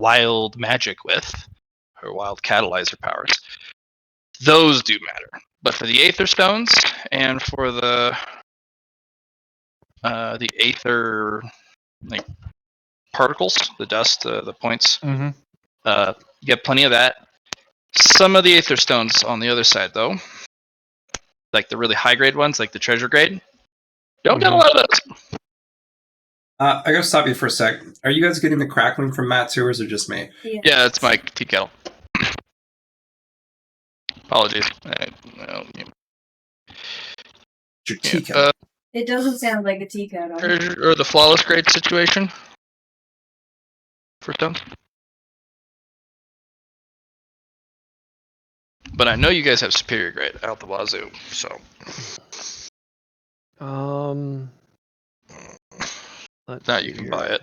wild magic with, or wild catalyzer powers, those do matter. But for the Aether Stones and for the Aether like particles, the dust, the points, you get plenty of that. Some of the Aether Stones on the other side, though, like the really high grade ones, like the treasure grade, don't get a lot of those. I gotta stop you for a sec. Are you guys getting the crackling from Matt too, or is it just me? Yeah, it's my tea kettle. Apologies. Your tea kettle. It doesn't sound like a tea kettle. Or the flawless grade situation for stones. But I know you guys have superior grade out the wazoo, so. Now you can buy it.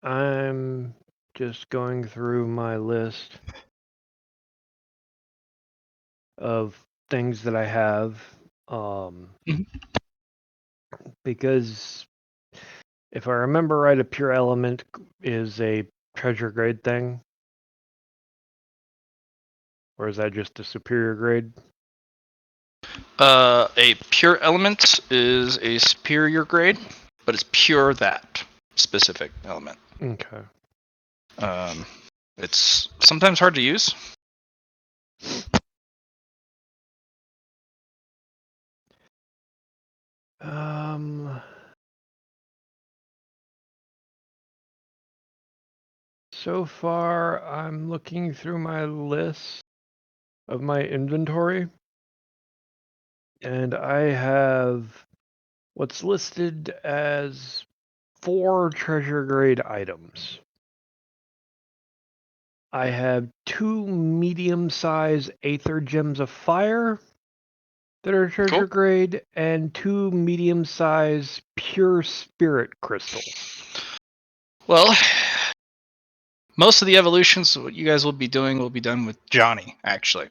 I'm just going through my list of things that I have, because if I remember right, a pure element is a treasure grade thing, or is that just a superior grade? A pure element is a superior grade, but it's pure that specific element. Okay. It's sometimes hard to use. So far, I'm looking through my list of my inventory, and I have what's listed as 4 treasure grade items. I have 2 medium-size Aether Gems of Fire that are treasure grade, and 2 medium-size Pure Spirit Crystals. Well, most of the evolutions, what you guys will be doing, will be done with Johnny, actually.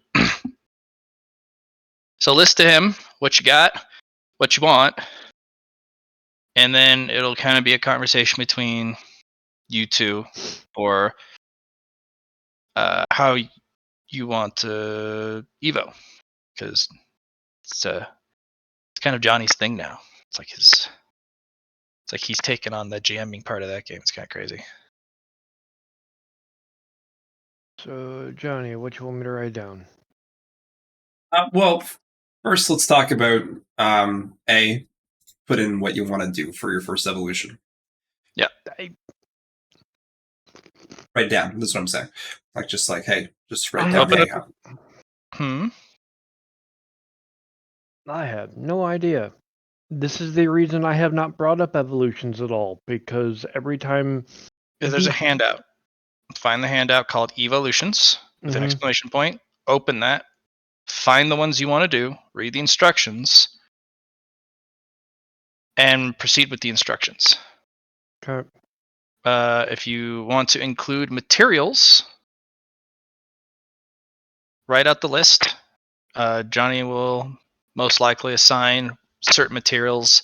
So list to him what you got, what you want, and then it'll kind of be a conversation between you two, or how you want to Evo, because it's kind of Johnny's thing now. It's like he's taken on the GMing part of that game. It's kind of crazy. So, Johnny, what you want me to write down? Well, first let's talk about put in what you want to do for your first evolution. Yeah. Write down. That's what I'm saying. Just hey, just write I down. I have no idea. This is the reason I have not brought up evolutions at all, because every time... There's a handout. Find the handout called Evolutions with an exclamation point. Open that. Find the ones you want to do. Read the instructions. And proceed with the instructions. Okay. If you want to include materials, write out the list. Johnny will most likely assign certain materials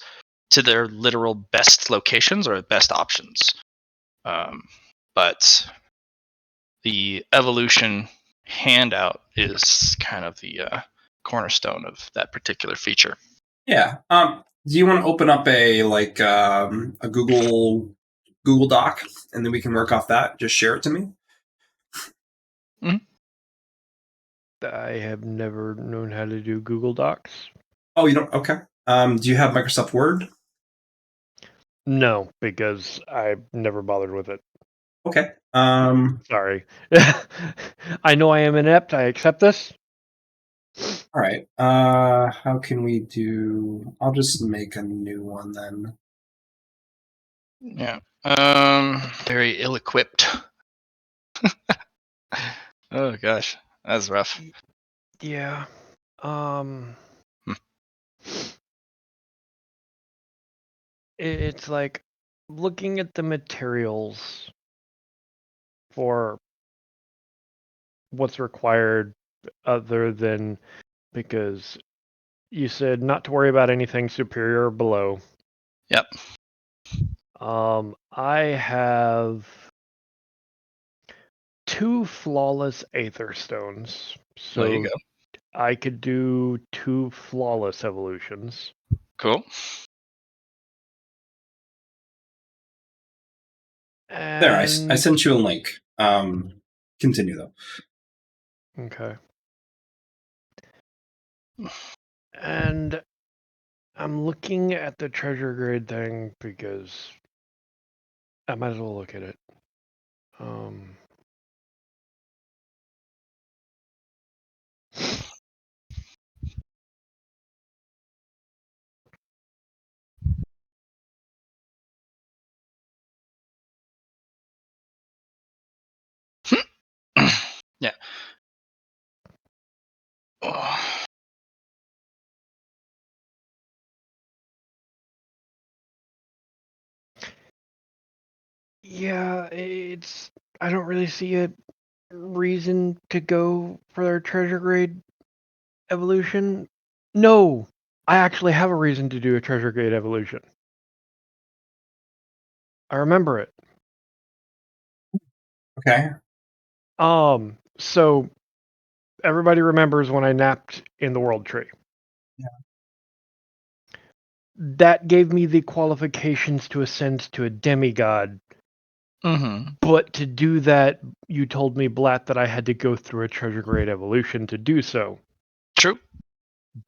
to their literal best locations or best options. But the evolution handout is kind of the cornerstone of that particular feature. Yeah. Do you want to open up a Google Doc, and then we can work off that? Just share it to me. I have never known how to do Google Docs. Oh, you don't? Okay. Do you have Microsoft Word? No, because I never bothered with it. Okay. Sorry. I know I am inept. I accept this. All right. How can we do... I'll just make a new one then. Yeah. Very ill-equipped. Oh gosh, that's rough. Yeah. It's like looking at the materials for what's required, other than, because you said not to worry about anything superior or below. Yep. I have 2 flawless Aether Stones. So There you go. I could do 2 flawless evolutions. Cool. There, I And... sent you a link. Continue, though. Okay. And I'm looking at the treasure grade thing because I might as well look at it. Yeah. Oh. Yeah, I don't really see a reason to go for their treasure grade evolution. No, I actually have a reason to do a treasure grade evolution. I remember it. Okay. So everybody remembers when I napped in the world tree. Yeah. That gave me the qualifications to ascend to a demigod. Mm-hmm. But to do that, you told me, Blatt, that I had to go through a treasure grade evolution to do so. True.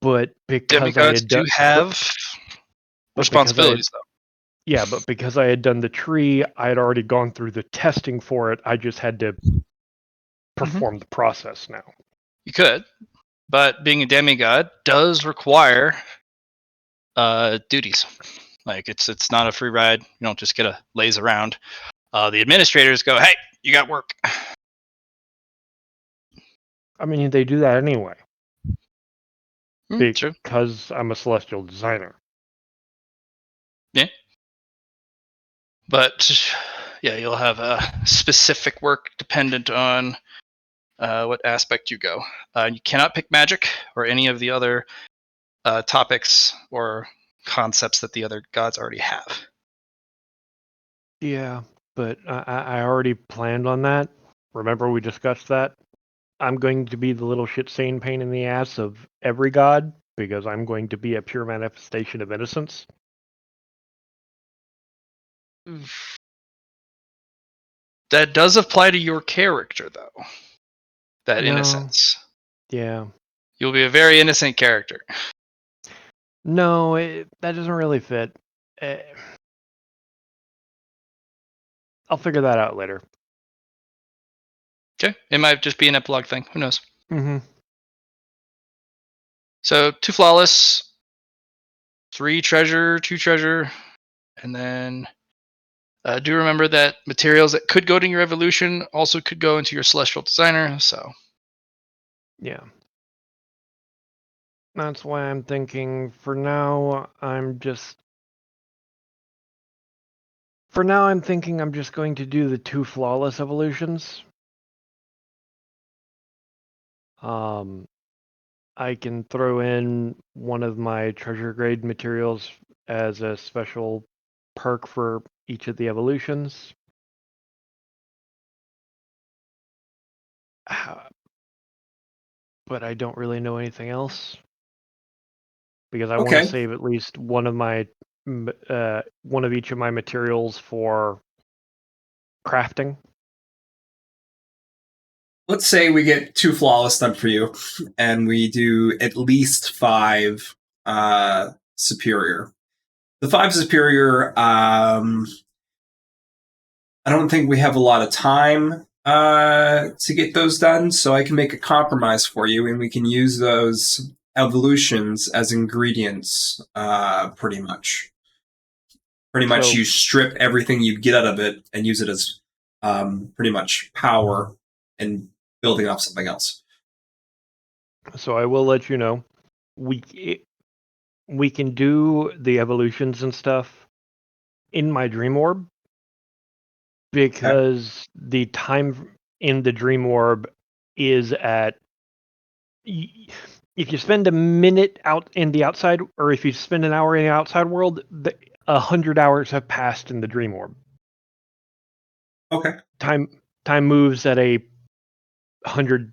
But because I Demigods had do done have responsibilities, though. Yeah, but because I had done the tree, I had already gone through the testing for it. I just had to perform the process now. You could, but being a demigod does require duties. Like it's not a free ride. You don't just get to laze around. The administrators go, "Hey, you got work." I mean, they do that anyway. True. Because I'm a celestial designer. Yeah. But yeah, you'll have specific work dependent on what aspect you go. You cannot pick magic or any of the other topics or concepts that the other gods already have. Yeah, but I already planned on that. Remember we discussed that? I'm going to be the little shit sane pain in the ass of every god because I'm going to be a pure manifestation of innocence. That does apply to your character, though. That No. innocence. Yeah. You'll be a very innocent character. No, that doesn't really fit. I'll figure that out later. Okay, it might just be an epilogue thing. Who knows? Mm-hmm. So 2 flawless, 3 treasure, 2 treasure, and then do remember that materials that could go to your evolution also could go into your celestial designer. So Yeah. That's why I'm thinking for now I'm just going to do the 2 flawless evolutions. I can throw in one of my treasure grade materials as a special perk for each of the evolutions. But I don't really know anything else because I want to save at least one of each of my materials for crafting. Let's say we get 2 flawless done for you, and we do at least 5 superior. The 5 superior, I don't think we have a lot of time to get those done, so I can make a compromise for you, and we can use those evolutions as ingredients, pretty much. Pretty much, you strip everything you get out of it and use it as pretty much power and building up something else. So I will let you know, we can do the evolutions and stuff in my dream orb because the time in the dream orb is at. If you spend a minute out in the outside, or if you spend an hour in the outside world, 100 hours have passed in the dream orb. Okay. Time moves at a 100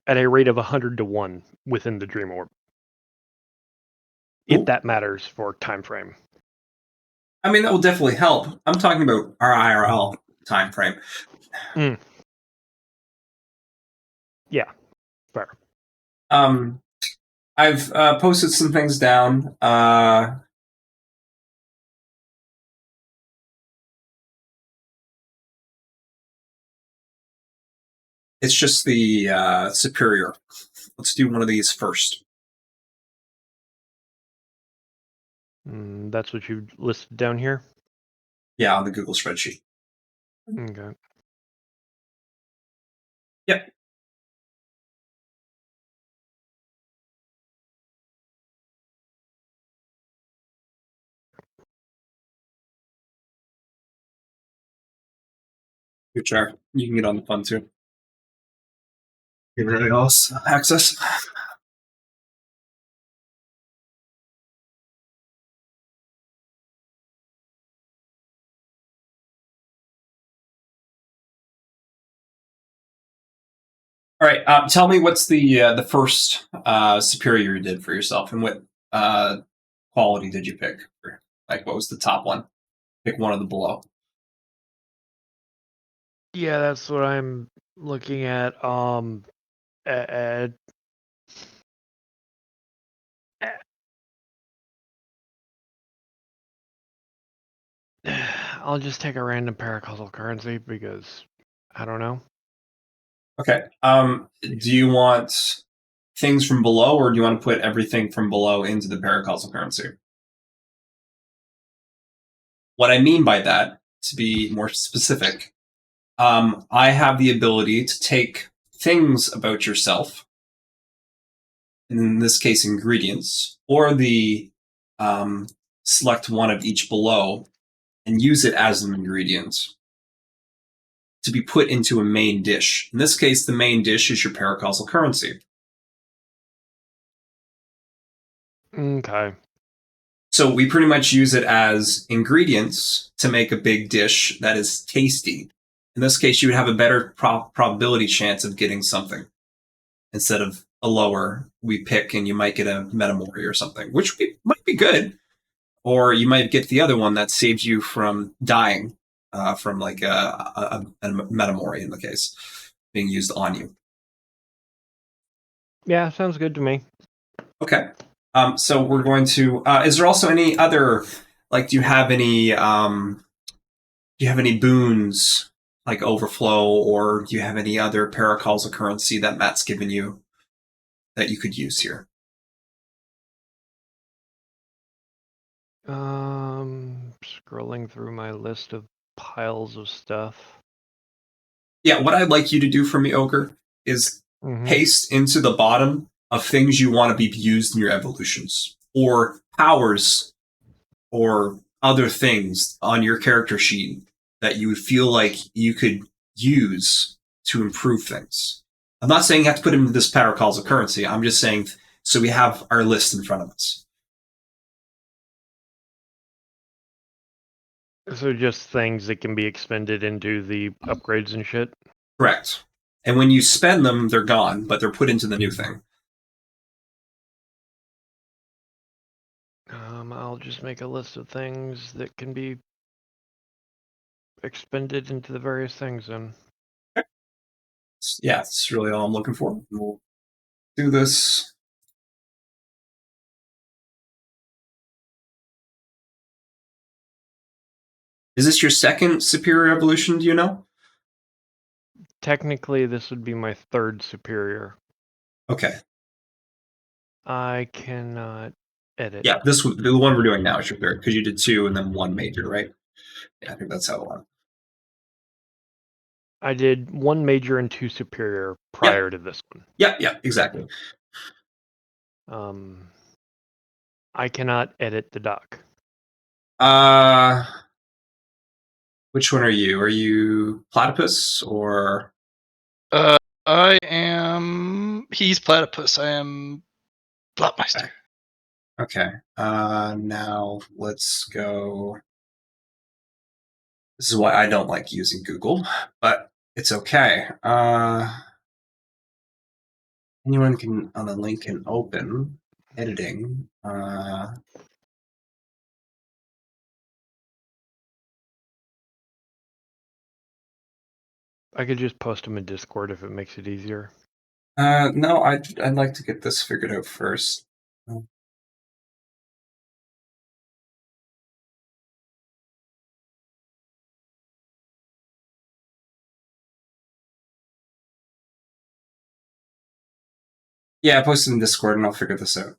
at a rate of 100 to 1 within the dream orb. Cool. If that matters for time frame. I mean, that will definitely help. I'm talking about our IRL time frame. Yeah, fair. I've posted some things down. It's just the superior. Let's do one of these first. That's what you listed down here? Yeah, on the Google spreadsheet. Okay. Yep. Good chart. You can get on the fun too. Everybody else access. All right. Tell me what's the first superior you did for yourself, and what quality did you pick? Like, what was the top one? Pick one of the below. Yeah, that's what I'm looking at. I'll just take a random paracausal currency because I don't know. Okay. Do you want things from below, or do you want to put everything from below into the paracausal currency? What I mean by that, to be more specific, I have the ability to take things about yourself, in this case ingredients, or the select one of each below and use it as an ingredient to be put into a main dish. In this case, the main dish is your paracausal currency. Okay. So we pretty much use it as ingredients to make a big dish that is tasty. In this case, you would have a better probability chance of getting something instead of a lower. We pick and you might get a metamori or something, which might be good. Or you might get the other one that saves you from dying from like a metamori in the case being used on you. Yeah, sounds good to me. Okay. So we're going to. Is there also any other? Like, do you have any boons like overflow, or do you have any other paracausal currency that Matt's given you that you could use here? Scrolling through my list of piles of stuff. Yeah, what I'd like you to do for me, Ogre, is paste into the bottom of things you want to be used in your evolutions, or powers, or other things on your character sheet that you would feel like you could use to improve things. I'm not saying you have to put them into this paracausal currency. I'm just saying so we have our list in front of us. So just things that can be expended into the upgrades and shit? Correct. And when you spend them, they're gone, but they're put into the new thing. I'll just make a list of things that can be expended into the various things then. Yeah, that's really all I'm looking for. We'll do this. Is this your second superior evolution, do you know? Technically, this would be my third superior. Okay. I cannot edit. Yeah, the one we're doing now is your third, because you did two and then one major, right? Yeah, I think that's how it went. I did one major and two superior prior to this one. Yeah, exactly. I cannot edit the doc. Which one are you? Are you platypus or? I am. He's platypus. I am Blattmeister. Okay. Now let's go. This is why I don't like using Google, but it's okay. anyone can on the link can open editing. I could just post them in Discord if it makes it easier. No, I'd like to get this figured out first. Yeah, post it in Discord and I'll figure this out.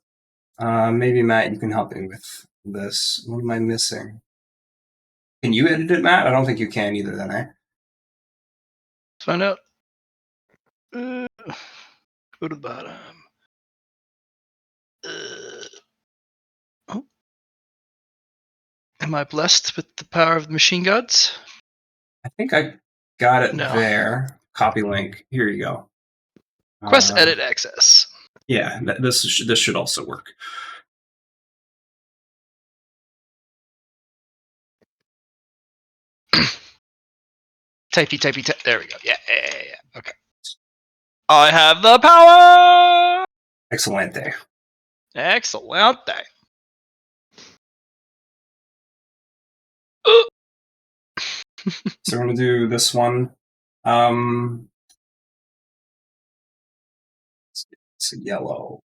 Maybe Matt, you can help me with this. What am I missing? Can you edit it, Matt? I don't think you can either. Then, eh? Let's find out. Go to the bottom. Oh. Am I blessed with the power of the machine gods? I think I got it No. there. Copy link. Here you go. Quest edit access. Yeah, this should also work. Typey. There we go. Yeah. Okay. I have the power. Excelente. Excelente. So we're gonna do this one. It's a yellow.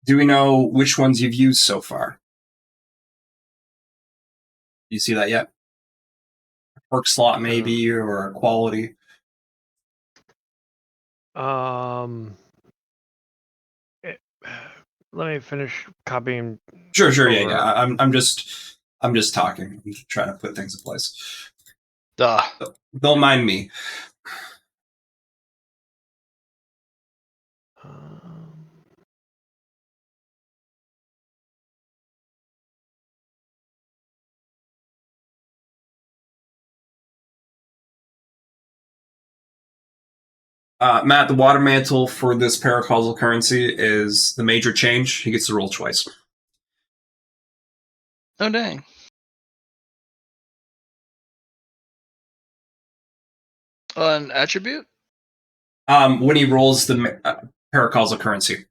Do we know which ones you've used so far? Do you see that yet? A perk slot maybe, or a quality? Let me finish copying. Sure. Yeah. I'm just talking. I'm just trying to put things in place. Duh. So, don't mind me. Matt, the water mantle for this paracausal currency is the major change. He gets to roll twice. Oh dang. An attribute? When he rolls the paracausal currency.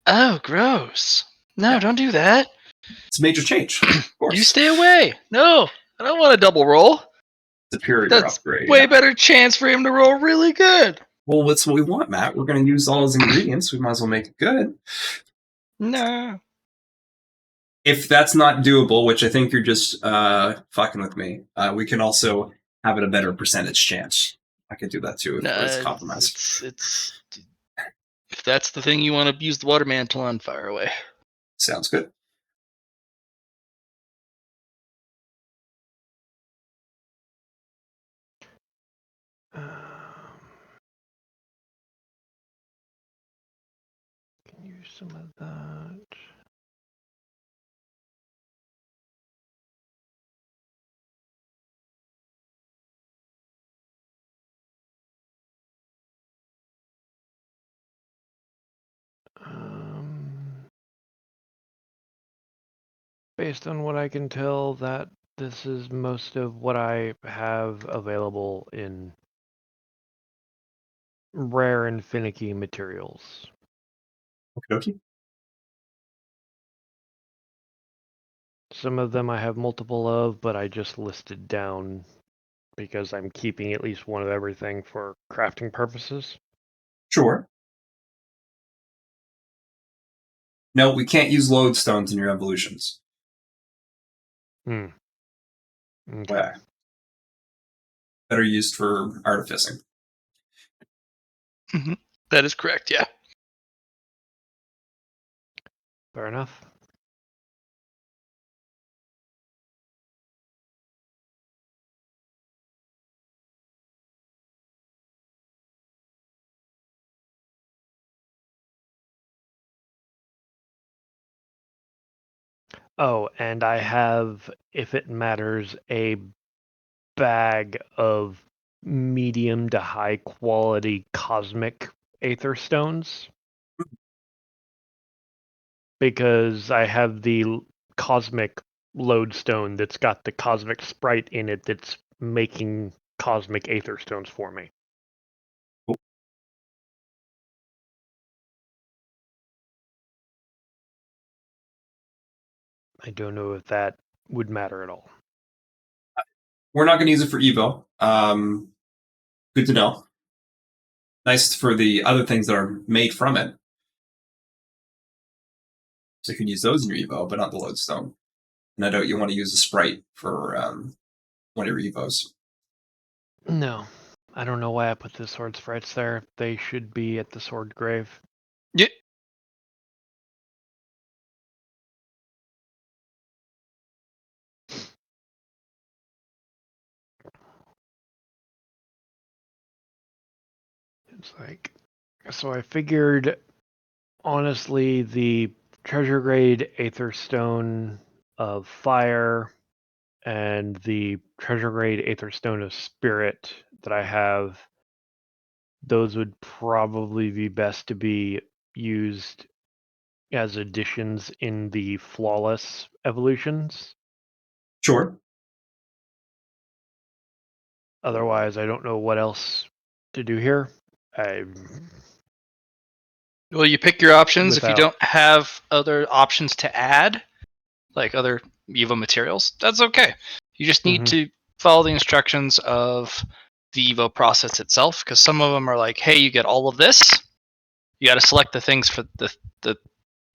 Oh, gross. No, Yeah. don't do that. It's a major change. Of course. You stay away. No, I don't want a double roll. Superior That's upgrade. way Yeah. better chance for him to roll really good. Well, that's what we want, Matt. We're going to use all his ingredients. We might as well make it good. No. If that's not doable, which I think you're just fucking with me, we can also have it a better percentage chance. I could do that too if it's compromised. It's if that's the thing you want to use the water mantle on, fire away. Sounds good. Can use some of that. Based on what I can tell, that this is most of what I have available in rare and finicky materials. Okay. Some of them I have multiple of, but I just listed down because I'm keeping at least one of everything for crafting purposes. Sure. No, we can't use lodestones in your evolutions. Okay. Yeah. That are used for artificing. Mm-hmm. That is correct, yeah. Fair enough. Oh, and I have, if it matters, a bag of medium to high quality cosmic aether stones. Because I have the cosmic lodestone that's got the cosmic sprite in it that's making cosmic aether stones for me. I don't know if that would matter at all. We're not going to use it for Evo. Good to know. Nice for the other things that are made from it. So you can use those in your Evo, but not the lodestone. And I doubt you want to use a sprite for one of your Evos. No. I don't know why I put the sword sprites there. They should be at the sword grave. Yeah. It's like, so I figured, honestly, the treasure grade aether stone of fire and the treasure grade aether stone of spirit that I have, those would probably be best to be used as additions in the flawless evolutions. Sure. Otherwise, I don't know what else to do here. Well, you pick your options. If you Without- don't have other options to add, like other Evo materials, that's okay. You just need to follow the instructions of the Evo process itself, because some of them are like, hey, you get all of this. You got to select the things for the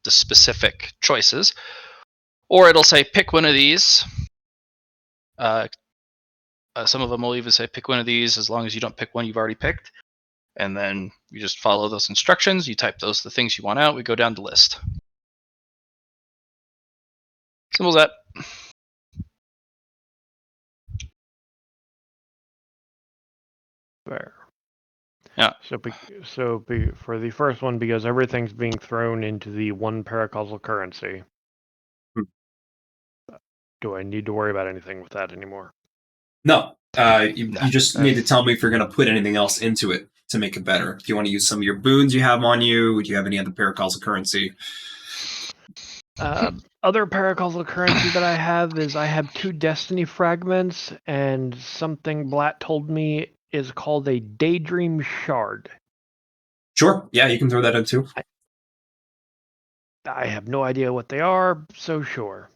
specific choices. Or it'll say, pick one of these. Some of them will even say, pick one of these as long as you don't pick one you've already picked. And then you just follow those instructions. You type the things you want out. We go down the list. Simple as that. Fair. Yeah. So for the first one, because everything's being thrown into the one paracausal currency, do I need to worry about anything with that anymore? No. You just need to tell me if you're going to put anything else into it to make it better. Do you want to use some of your boons you have on you? Do you have any other paracausal currency? Other paracausal currency that I have is I have 2 destiny fragments, and something Blatt told me is called a daydream shard. Sure. Yeah, you can throw that in too. I have no idea what they are, so sure.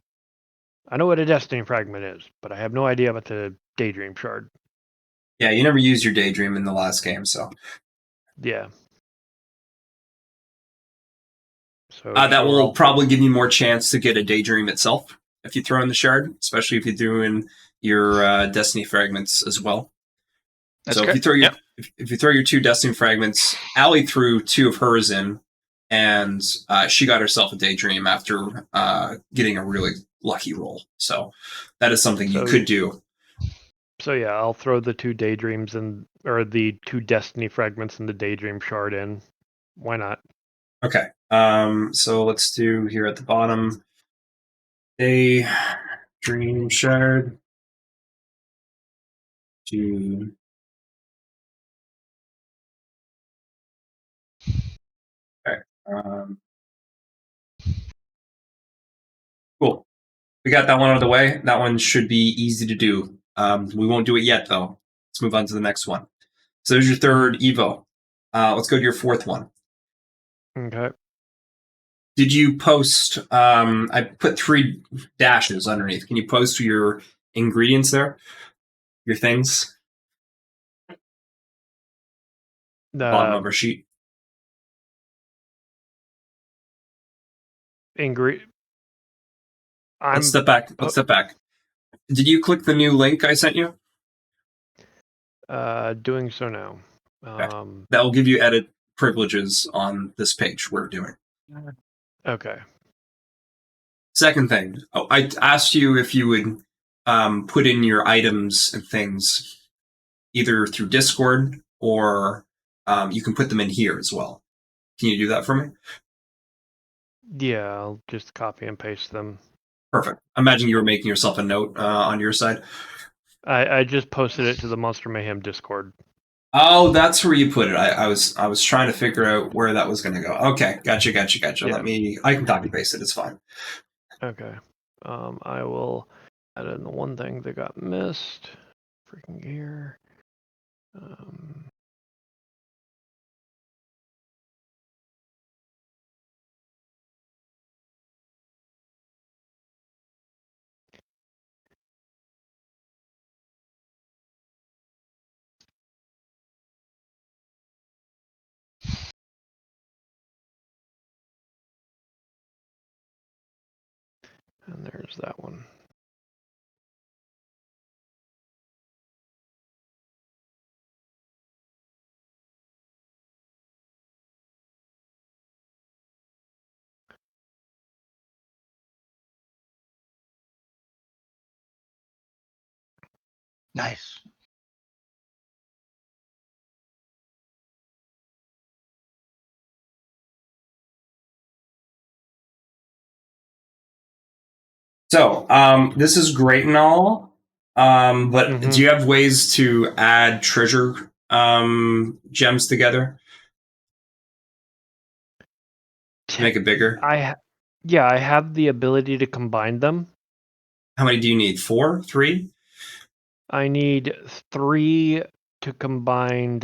I know what a destiny fragment is, but I have no idea about the daydream shard. Yeah, you never used your daydream in the last game, so. Yeah. So that will probably give you more chance to get a daydream itself if you throw in the shard, especially if you're doing your destiny fragments as well. That's so correct. If you throw your 2 destiny fragments, Allie threw 2 of hers in, and she got herself a daydream after getting a really lucky roll. So that is something you could do. So yeah, I'll throw the 2 daydreams or the 2 destiny fragments and the daydream shard in. Why not? Okay. So let's do here at the bottom. Daydream shard. Okay. Cool. We got that one out of the way. That one should be easy to do. We won't do it yet, though. Let's move on to the next one. So there's your 3rd Evo. Let's go to your 4th one. Okay. Did you post? I put 3 dashes underneath. Can you post your ingredients there? Your things? Bottom of our sheet. Let's step back. Did you click the new link I sent you? Doing so now. That will give you edit privileges on this page we're doing. Okay. Second thing, I asked you if you would put in your items and things either through Discord or you can put them in here as well. Can you do that for me? Yeah, I'll just copy and paste them. Perfect. Imagine you were making yourself a note on your side. I just posted it to the Monster Mayhem Discord. Oh, that's where you put it. I was trying to figure out where that was going to go. Okay, gotcha. Yeah. I can copy paste it. It's fine. Okay. I will add in the one thing that got missed. Freaking gear. And there's that one. Nice. So, this is great and all, but do you have ways to add treasure gems together to make it bigger? I have the ability to combine them. How many do you need? 4? 3? I need 3 to combine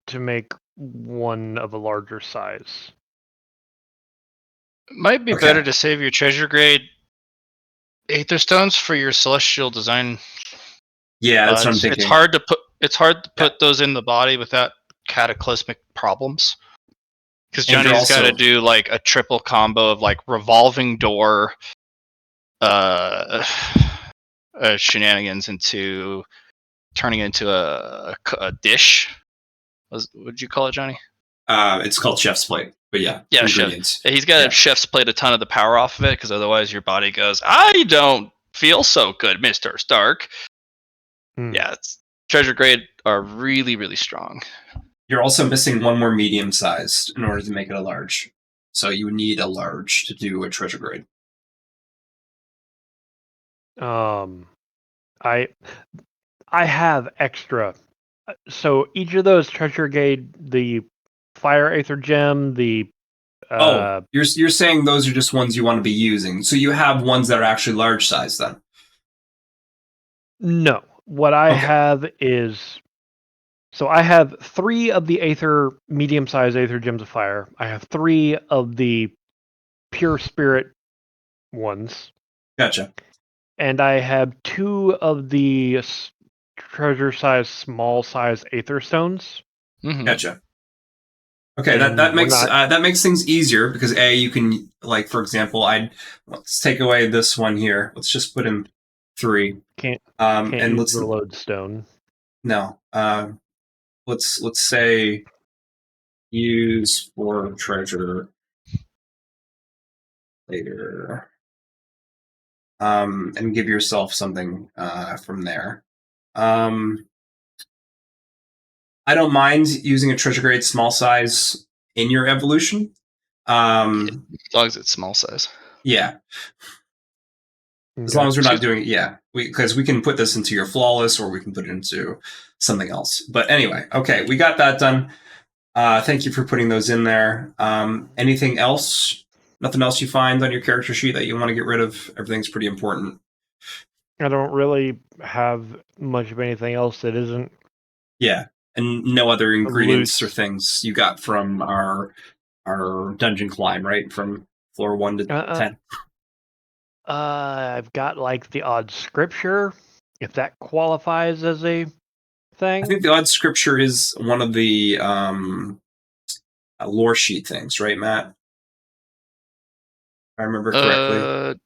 to make one of a larger size. Might be better to save your treasure grade aether stones for your celestial design. Yeah, that's what I'm thinking. It's hard to put those in the body without cataclysmic problems. Because Johnny's got to do like a triple combo of like revolving door shenanigans into turning into a dish. What'd you call it, Johnny? It's called chef's plate, but yeah, ingredients. He's got to chef's plate a ton of the power off of it, because otherwise your body goes, I don't feel so good, Mr. Stark. Yeah, treasure grade are really, really strong. You're also missing one more medium sized in order to make it a large. So you need a large to do a treasure grade. I have extra. So each of those treasure grade, the fire aether gem, the you're saying those are just ones you want to be using. So you have ones that are actually large size then? No. What I have is, so I have 3 of the medium-sized aether gems of fire. I have 3 of the pure spirit ones. Gotcha. And I have 2 of the treasure-sized, small-size aether stones. Gotcha. Okay, that makes things easier because you can, like, for example, let's take away this one here. Let's just put in 3. Can't and use let's the lodestone. No. Let's say use for treasure later. And give yourself something from there. I don't mind using a treasure grade small size in your evolution. As long as it's small size. Yeah. As long as we're not doing because we can put this into your flawless, or we can put it into something else. But anyway, okay, we got that done. Thank you for putting those in there. Anything else? Nothing else you find on your character sheet that you want to get rid of? Everything's pretty important. I don't really have much of anything else that isn't. Yeah, and no other ingredients or things you got from our dungeon climb, right? From floor 1 to 10. I've got like the odd scripture, if that qualifies as a thing. I think the odd scripture is one of the lore sheet things, right, Matt? If I remember correctly.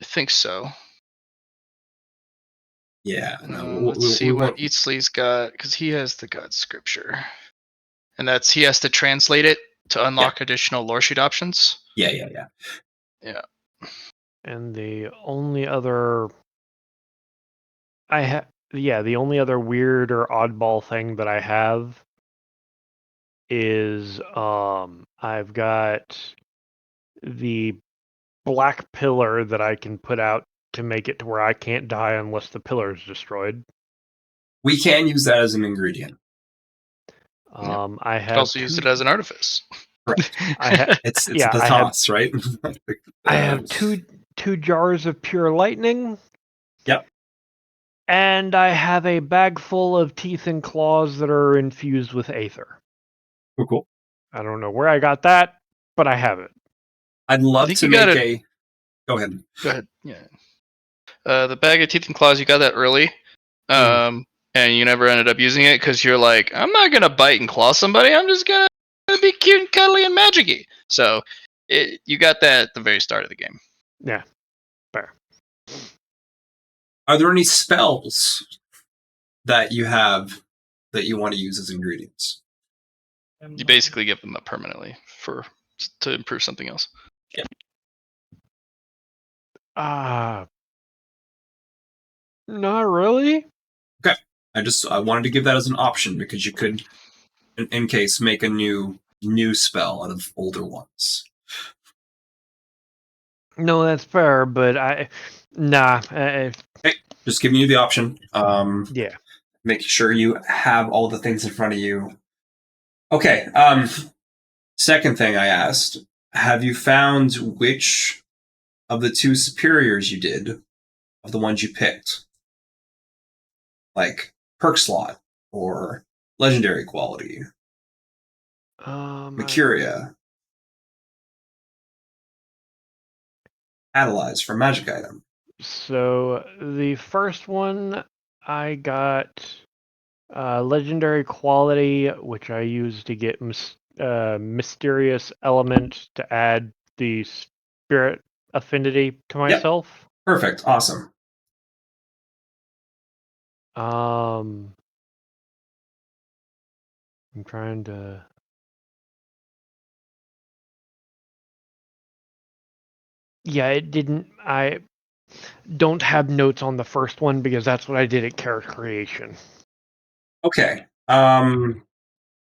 I think so. Yeah. No, let's see what Eatsley's got, because he has the God Scripture. And he has to translate it to unlock additional lore sheet options. Yeah. And the only other the only other weird or oddball thing that I have is I've got the black pillar that I can put out to make it to where I can't die unless the pillar is destroyed. We can use that as an ingredient. I have also use it as an artifice. Right. It's the toss, right? I have 2 jars of pure lightning. Yep. And I have a bag full of teeth and claws that are infused with aether. Cool. I don't know where I got that, but I have it. I'd love think to you got make it. Go ahead. Go ahead. Yeah. The bag of teeth and claws, you got that early. And you never ended up using it because you're like, I'm not going to bite and claw somebody. I'm just going to be cute and cuddly and magic-y. So you got that at the very start of the game. Yeah, fair. Are there any spells that you have that you want to use as ingredients? You basically give them up permanently to improve something else. Not really. Okay. I wanted to give that as an option because you could, in case, make a new spell out of older ones. No, that's fair, but nah. Just giving you the option. Yeah. Making sure you have all the things in front of you. Okay. Second thing I asked, have you found which of the 2 superiors you did, of the ones you picked? Like perk slot or legendary quality? Mercuria. Catalyze for magic item. So the first one I got legendary quality, which I used to get mysterious element to add the spirit affinity to myself. Perfect. Awesome. I'm trying to. Yeah, it didn't. I don't have notes on the first one because that's what I did at character creation. Okay.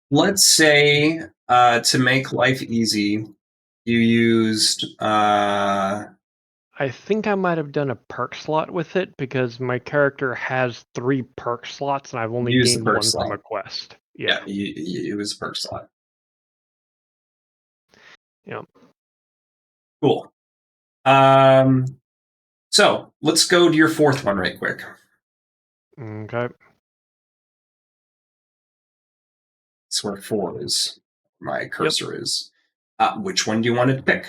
Let's say to make life easy, you used I think I might have done a perk slot with it because my character has 3 perk slots and I've only Use the gained perk 1 slot. from a quest. Yeah, it was a perk slot. Yeah. Cool. So let's go to your 4th one right quick. Okay. That's where 4 is. My cursor is. Which one do you want to pick?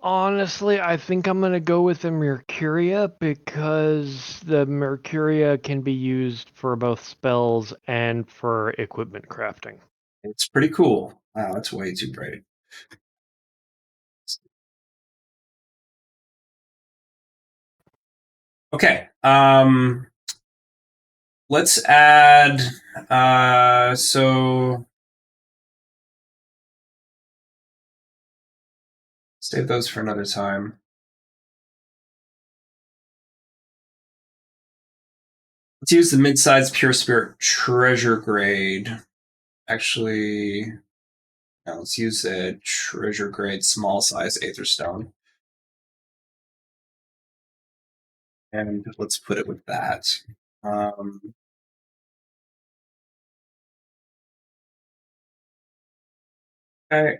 Honestly, I think I'm going to go with the Mercuria because the Mercuria can be used for both spells and for equipment crafting. It's pretty cool. Wow, that's way too bright. Okay. Let's add. So save those for another time. Let's use the mid-sized Pure Spirit Treasure Grade. Actually, no, let's use a Treasure Grade small size Aether Stone. And let's put it with that. Okay.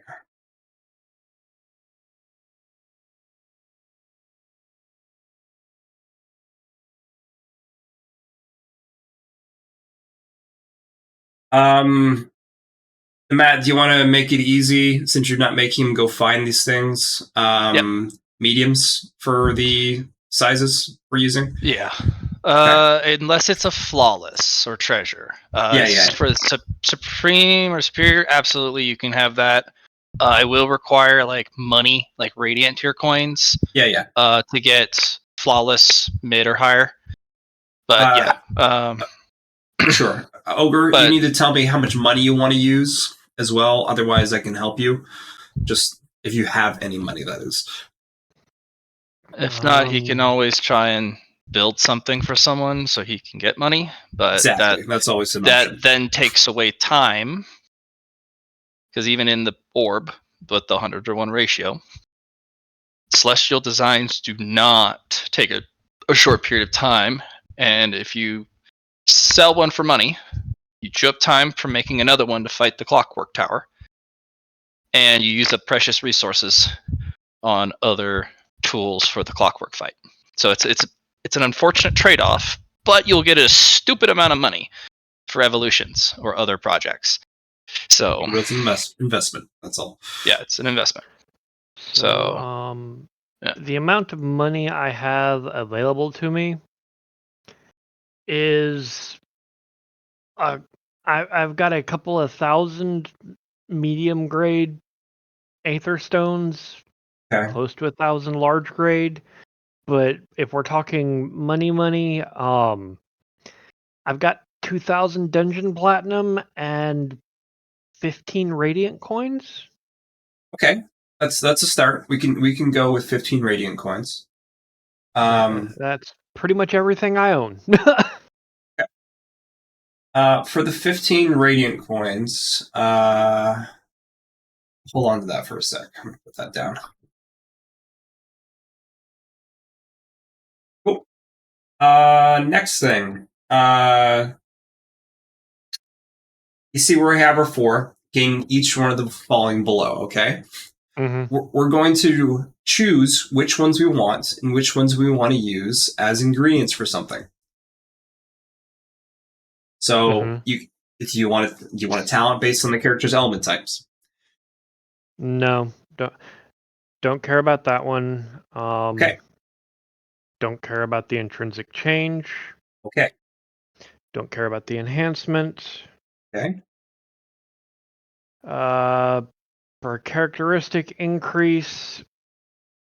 Matt, do you want to make it easy since you're not making him go find these things? Mediums for the sizes we're using? Yeah. Unless it's a flawless or treasure. For the supreme or superior, absolutely you can have that. I will require like money, like radiant to your coins. To get flawless mid or higher. But for sure. Ogre, you need to tell me how much money you want to use as well. Otherwise, I can help you. Just if you have any money, that is. If not, he can always try and build something for someone so he can get money. But exactly. That's always an option. That then takes away time. Because even in the orb, with the 100-to-1 ratio, celestial designs do not take a short period of time. And if you sell one for money, you chew up time for making another one to fight the clockwork tower. and you use up precious resources on other tools for the clockwork fight. So it's an unfortunate trade-off, but you'll get a stupid amount of money for evolutions or other projects. So It's an investment. That's all. yeah, it's an investment. So yeah. The amount of money I have available to me is I've got a couple of thousand medium grade aether stones, Okay. close to 1,000 large grade. But if we're talking money, I've got 2,000 dungeon platinum and 15 radiant coins. Okay, that's a start. We can go with 15 radiant coins. That's pretty much everything I own. For the 15 radiant coins, hold on to that for a sec. I'm gonna put that down. Cool. Next thing. You see where we have our 4, getting each one of them falling below, okay? Mm-hmm. We're going to choose which ones we want and which ones we want to use as ingredients for something. So if you want a talent based on the character's element types. No, don't care about that one. Okay. Don't care about the intrinsic change. Okay. Don't care about the enhancement. Okay. For a characteristic increase,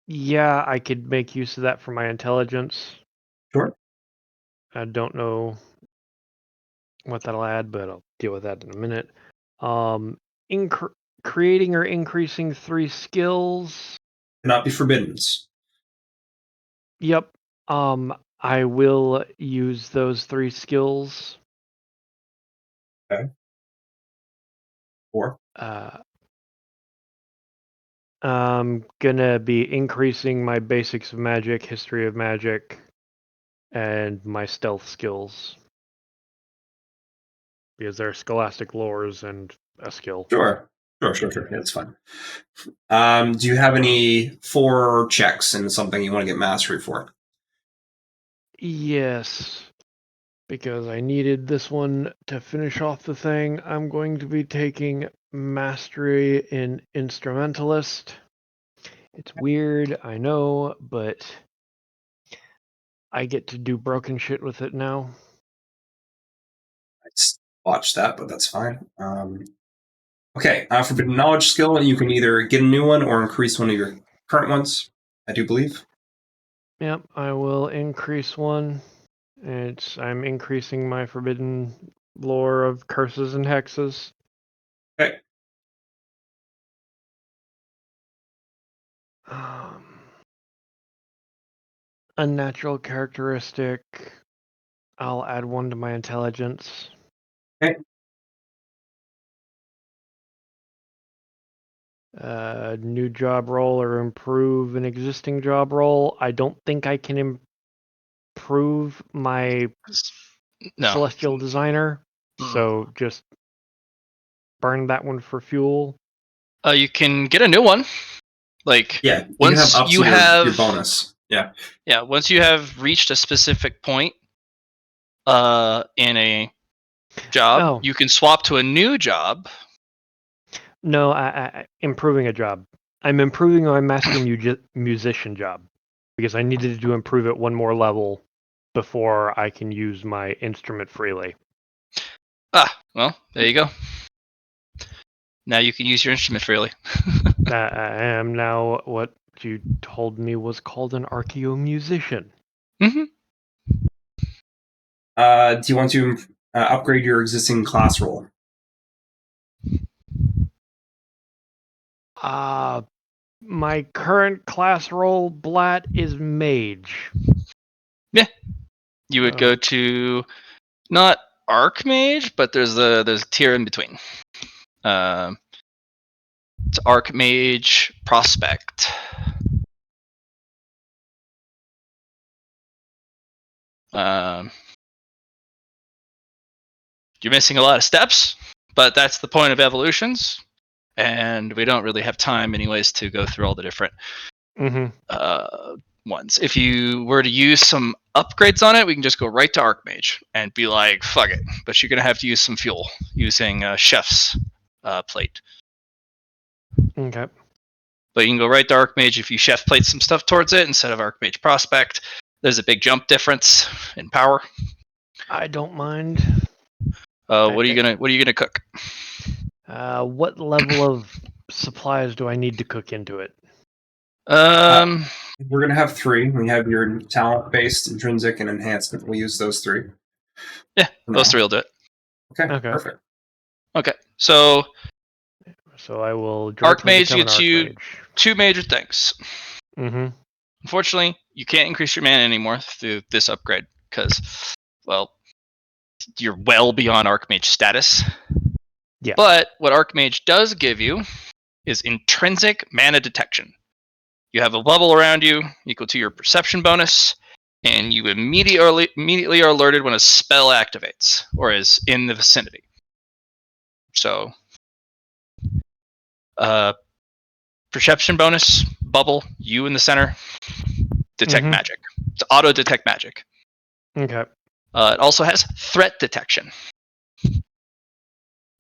yeah, I could make use of that for my intelligence. Sure. I don't know what that'll add, but I'll deal with that in a minute. Creating or increasing 3 skills. Cannot be forbidden. Yep. I will use those 3 skills. Okay. 4. I'm gonna be increasing my basics of magic, history of magic, and my stealth skills. Because they're scholastic lores and a skill. Sure. Yeah, that's fine. Do you have any 4 checks in something you want to get mastery for? Yes. Because I needed this one to finish off the thing. I'm going to be taking mastery in instrumentalist. It's weird, I know, but I get to do broken shit with it now. I just watched that, but that's fine. Okay, forbidden knowledge skill. You can either get a new one or increase one of your current ones, I do believe. Yep, I will increase one. I'm increasing my forbidden lore of curses and hexes. Okay. Unnatural characteristic. I'll add 1 to my intelligence. Okay. New job role or improve an existing job role. I don't think I can improve my celestial designer, so just burn that one for fuel. You can get a new one. Like once you have your bonus. Yeah. Yeah, once you have reached a specific point in a job, you can swap to a new job. No, I improving a job. I'm improving my master musician job because I needed to improve it 1 more level before I can use my instrument freely. Well, there you go. Now you can use your instrument freely. I am now what you told me was called an archaeomusician. Mm-hmm. Do you want to upgrade your existing class role? My current class role, Blat, is mage. Yeah. You would go to not archmage, but there's a tier in between. It's archmage prospect. You're missing a lot of steps, but that's the point of evolutions. and we don't really have time, anyways, to go through all the different ones. If you were to use some upgrades on it, we can just go right to Archmage and be like, fuck it. But you're going to have to use some fuel using Chef's plate. Okay. But you can go right to Archmage if you Chef plate some stuff towards it instead of Archmage Prospect. There's a big jump difference in power. I don't mind. What are you gonna cook? What level of supplies do I need to cook into it? We're going to have 3. We have your talent-based, intrinsic, and enhancement. We'll use those 3. Yeah, those 3 will do it. Okay, perfect. Okay, so I will directly Archmage become an gets you Archmage. 2 major things. Mm-hmm. Unfortunately, you can't increase your mana anymore through this upgrade because, well, you're well beyond Archmage status. Yeah. But what Archmage does give you is intrinsic mana detection. You have a bubble around you equal to your perception bonus, and you immediately are alerted when a spell activates or is in the vicinity. So, perception bonus, bubble, you in the center, detect magic. It's auto detect magic. Okay. It also has threat detection.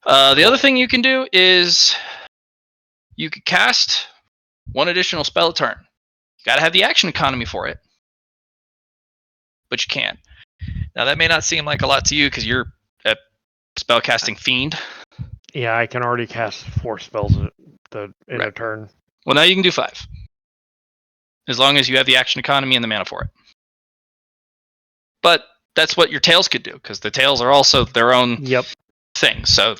The other thing you can do is you could cast 1 additional spell a turn. You gotta have the action economy for it, but you can. Now that may not seem like a lot to you because you're a spellcasting fiend. Yeah, I can already cast 4 spells in a turn. Well, now you can do 5, as long as you have the action economy and the mana for it. But that's what your tails could do, because the tails are also their own thing. So,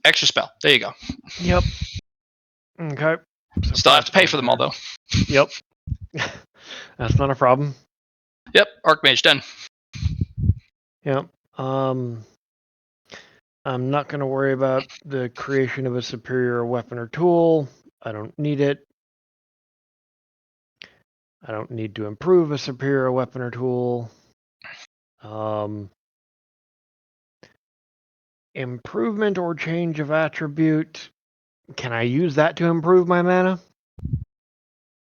extra spell. There you go. Yep. Okay. So Still have to pay for them all, though. Yep. That's not a problem. Yep. Archmage done. Yep. I'm not going to worry about the creation of a superior weapon or tool. I don't need it. I don't need to improve a superior weapon or tool. Improvement or change of attribute. Can I use that to improve my mana?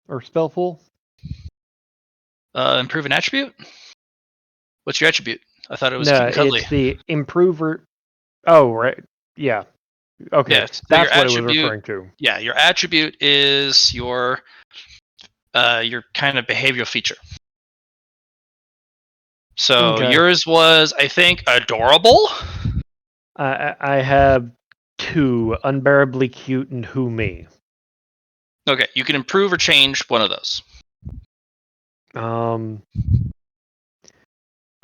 Or spell pool? Improve an attribute? What's your attribute? I thought it was No, cute and cuddly. it's the improver. Oh, right. Yeah. Okay. Yeah, so That's what it was referring to. Yeah, your attribute is your kind of behavioral feature. So yours was, I think, adorable. I have 2, unbearably cute and who me. Okay, you can improve or change one of those.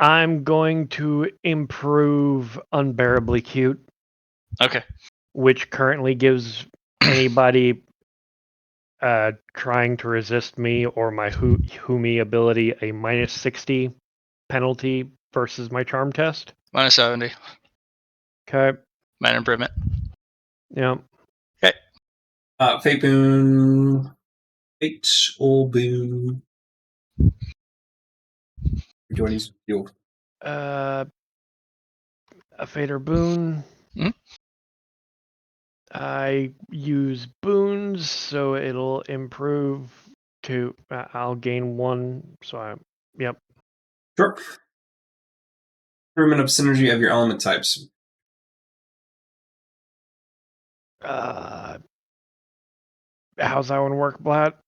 I'm going to improve unbearably cute. Okay. Which currently gives anybody trying to resist me or my who me ability a -60 penalty versus my charm test. -70. Okay. Minor improvement. Yep. Okay. Fate boon. Fate old boon. Do I use fuel? A fader boon. Mm-hmm. I use boons, so it'll improve to. I'll gain 1. So yep. Sure. Improvement of synergy of your element types. How's that one work, Blatt?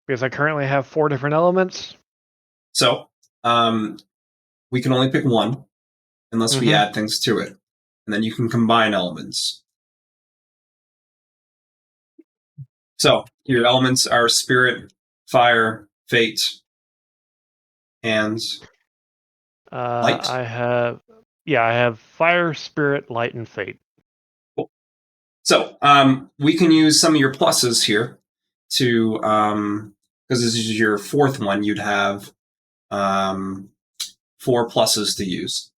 Because I currently have 4 different elements. So, we can only pick 1 unless we add things to it. And then you can combine elements. So, your elements are spirit, fire, fate, and light. I have fire, spirit, light, and fate. Cool. So, we can use some of your pluses here to, because this is your 4th one, you'd have 4 pluses to use.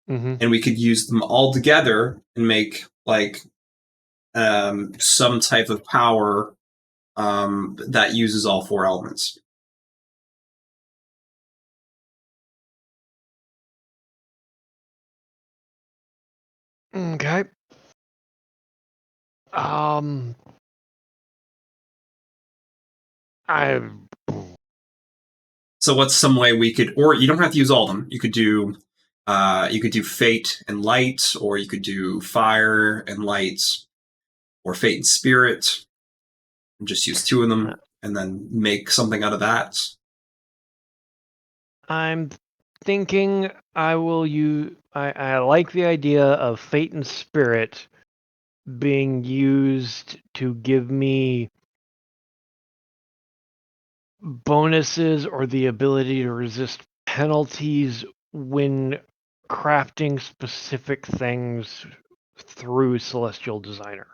And we could use them all together and make like some type of power that uses all 4 elements. Okay. I So what's some way we could, or you don't have to use all of them. You could do fate and light, or you could do fire and light, or fate and spirit, and just use 2 of them, and then make something out of that. I'm thinking I will use. I like the idea of fate and spirit being used to give me bonuses or the ability to resist penalties when crafting specific things through Celestial Designer.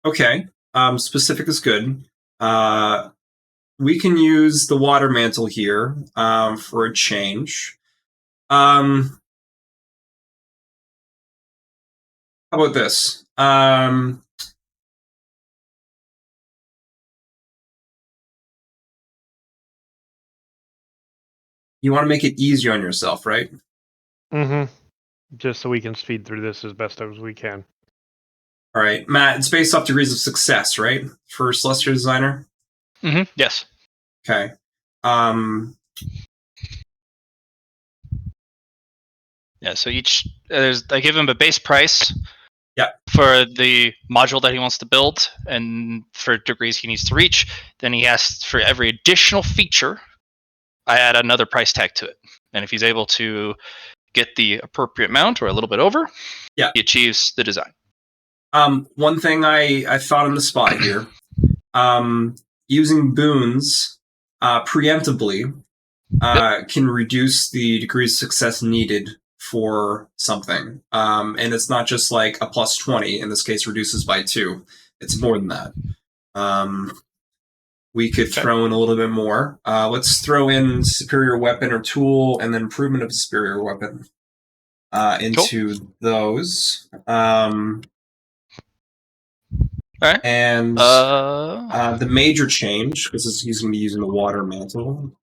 Okay, specific is good. We can use the water mantle here for a change. How about this? You want to make it easier on yourself, right? Mm-hmm. Just so we can speed through this as best as we can. All right, Matt. It's based off degrees of success, right? For Celestial Designer. Yes. Okay. Yeah. So each I give him a base price. Yeah. For the module that he wants to build, and for degrees he needs to reach, then he asks for every additional feature. I add another price tag to it, and if he's able to get the appropriate amount or a little bit over, yeah, he achieves the design. One thing I thought on the spot here, using boons preemptively can reduce the degree of success needed for something. And it's not just like a plus 20, in this case reduces by 2. It's more than that. We could throw in a little bit more. Let's throw in superior weapon or tool and then improvement of superior weapon into those. All right. And the major change, because he's going to be using the water mantle.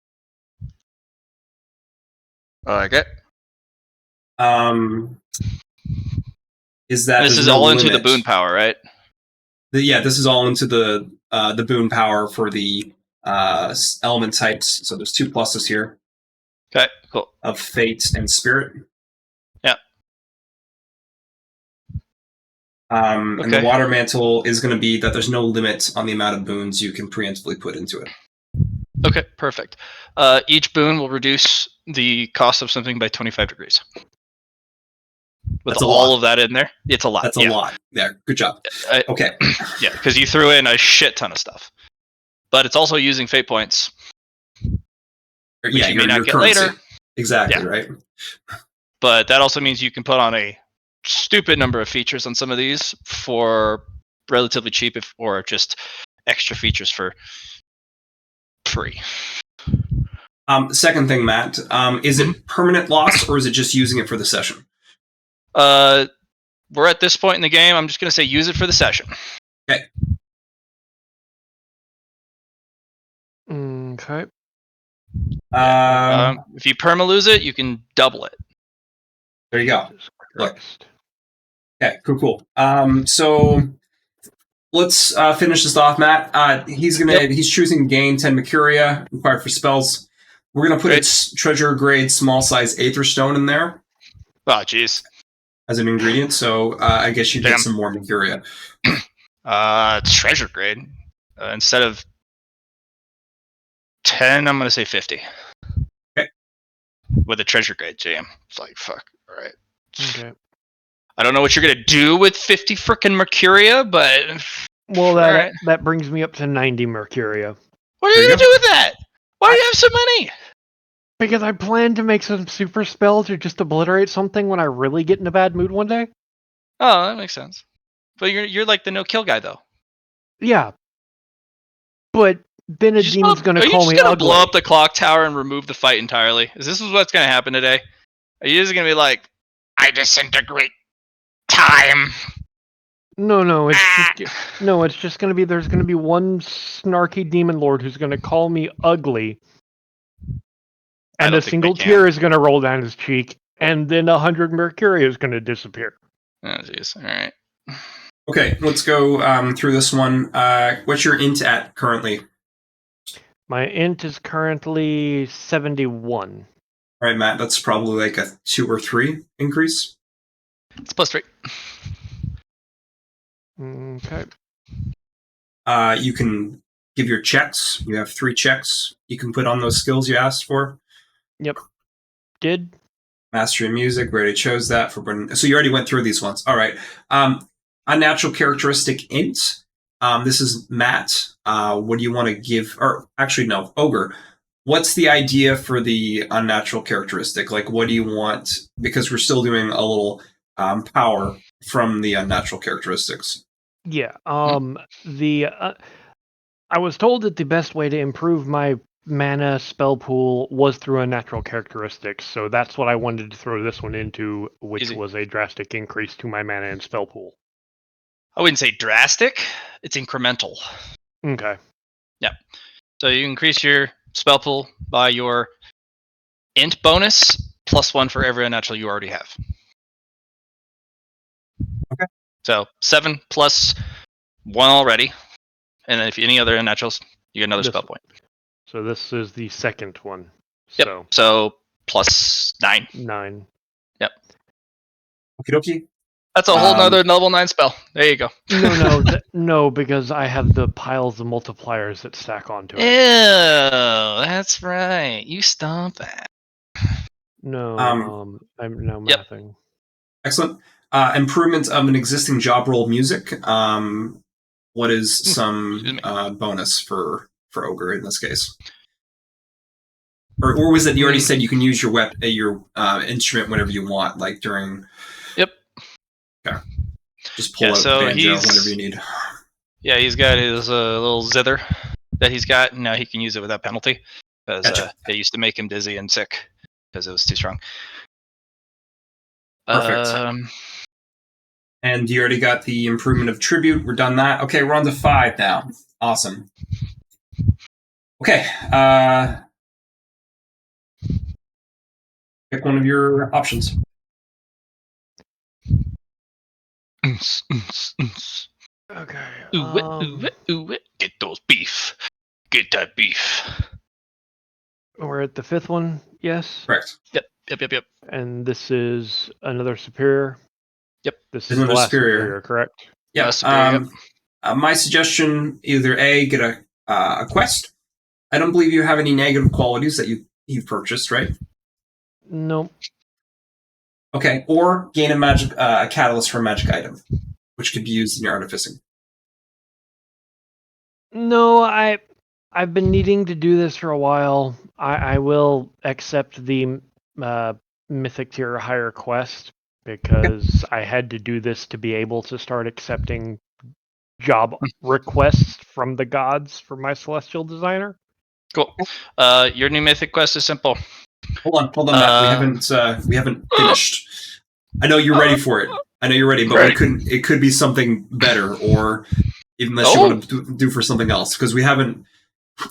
Okay. Is that this is all into the boon power, right? This is all into the boon power for the element types. So there's 2 pluses here. Okay, cool. Of fate and spirit. Yeah. And the water mantle is going to be that there's no limit on the amount of boons you can preemptively put into it. Okay, perfect. Each boon will reduce the cost of something by 25 degrees. With all of that in there, it's a lot. That's a lot. Yeah, good job. Okay. Yeah, because you threw in a shit ton of stuff. But it's also using fate points. Which you may not get currency. later. Exactly, right? But that also means you can put on a stupid number of features on some of these for relatively cheap, or just extra features for free. Second thing, Matt, is it permanent loss or is it just using it for the session? We're at this point in the game. I'm just going to say use it for the session. Okay. Okay. If you perma lose it, you can double it. There you go. Look. Okay, cool. So let's finish this off, Matt. He's choosing gain 10 Mercuria required for spells. We're gonna put a treasure grade small size Aether Stone in there. Oh, jeez. As an ingredient, so I guess you get some more Mercuria. It's treasure grade. Instead of 10, I'm gonna say 50. Okay. With a treasure grade jam. It's like, fuck. All right. Okay. I don't know what you're gonna do with 50 frickin' Mercuria, but well, that brings me up to 90 Mercuria. What are you gonna do with that? Why do you have so many? Because I plan to make some super spells or just obliterate something when I really get in a bad mood one day. Oh, that makes sense. But you're like the no kill guy though. Yeah. But Benedine's gonna call me ugly. Are you just gonna blow up the clock tower and remove the fight entirely? Is this what's gonna happen today? Are you just gonna be like, I disintegrate time? No, it's just gonna be there's gonna be one snarky demon lord who's gonna call me ugly. And a single tear is going to roll down his cheek, and then 100 Mercuria is going to disappear. Oh, jeez. All right. Okay, let's go through this one. What's your int at currently? My int is currently 71. All right, Matt, that's probably like a 2 or 3 increase. It's +3. Okay. You can give your checks. You have 3 checks you can put on those skills you asked for. Yep. Did. Mastery of music, we already chose that for. So you already went through these ones. All right. Unnatural characteristic int. This is Matt. What do you want to give? Or actually, no, Ogre. What's the idea for the unnatural characteristic? Like, what do you want? Because we're still doing a little power from the unnatural characteristics. Yeah. I was told that the best way to improve my mana spell pool was through unnatural characteristics, so that's what I wanted to throw this one into, which Easy. was a drastic increase to my mana and spell pool. I wouldn't say drastic. It's incremental. Okay. So you increase your spell pool by your int bonus +1 for every unnatural you already have. Okay. So 7 plus 1 already, and then if any other unnaturals, you get another This- spell point. So this is the second one. Yep. So So +9. 9. Okie dokie. That's a whole nother level 9 spell. There you go. No, because I have the piles of multipliers that stack onto Ew, it. that's right. You stomp that. No, I'm now Yep. mathing. Excellent. Improvement of an existing job role music. What is some bonus for Ogre in this case? Or was it you already said you can use your instrument whenever you want, like during? Yep. Okay. Just pull out the banjo whenever you need. Yeah, he's got his little zither that he's got. Now he can use it without penalty because Gotcha. it used to make him dizzy and sick because it was too strong. Perfect. And you already got the improvement of tribute. We're done that. Okay, we're on to 5 now. Awesome. Okay. Pick one of your options. Okay. Get those beef. Get that beef. We're at the 5th one, yes? Correct. Yep. And this is another superior? Yep. This is the Another last superior. superior, correct? Yeah. Superior, My suggestion: either A, get a quest. I don't believe you have any negative qualities that you've purchased, right? Nope. Okay. Or gain a catalyst for a magic item, which could be used in your artificing. No, I've been needing to do this for a while. I will accept the mythic tier higher quest because I had to do this to be able to start accepting job requests from the gods for my celestial designer. Cool. Your new mythic quest is simple. Hold on, Matt. We haven't finished. I know you're ready for it. I know you're ready, but it could be something better, or even unless you want to do for something else, because we haven't.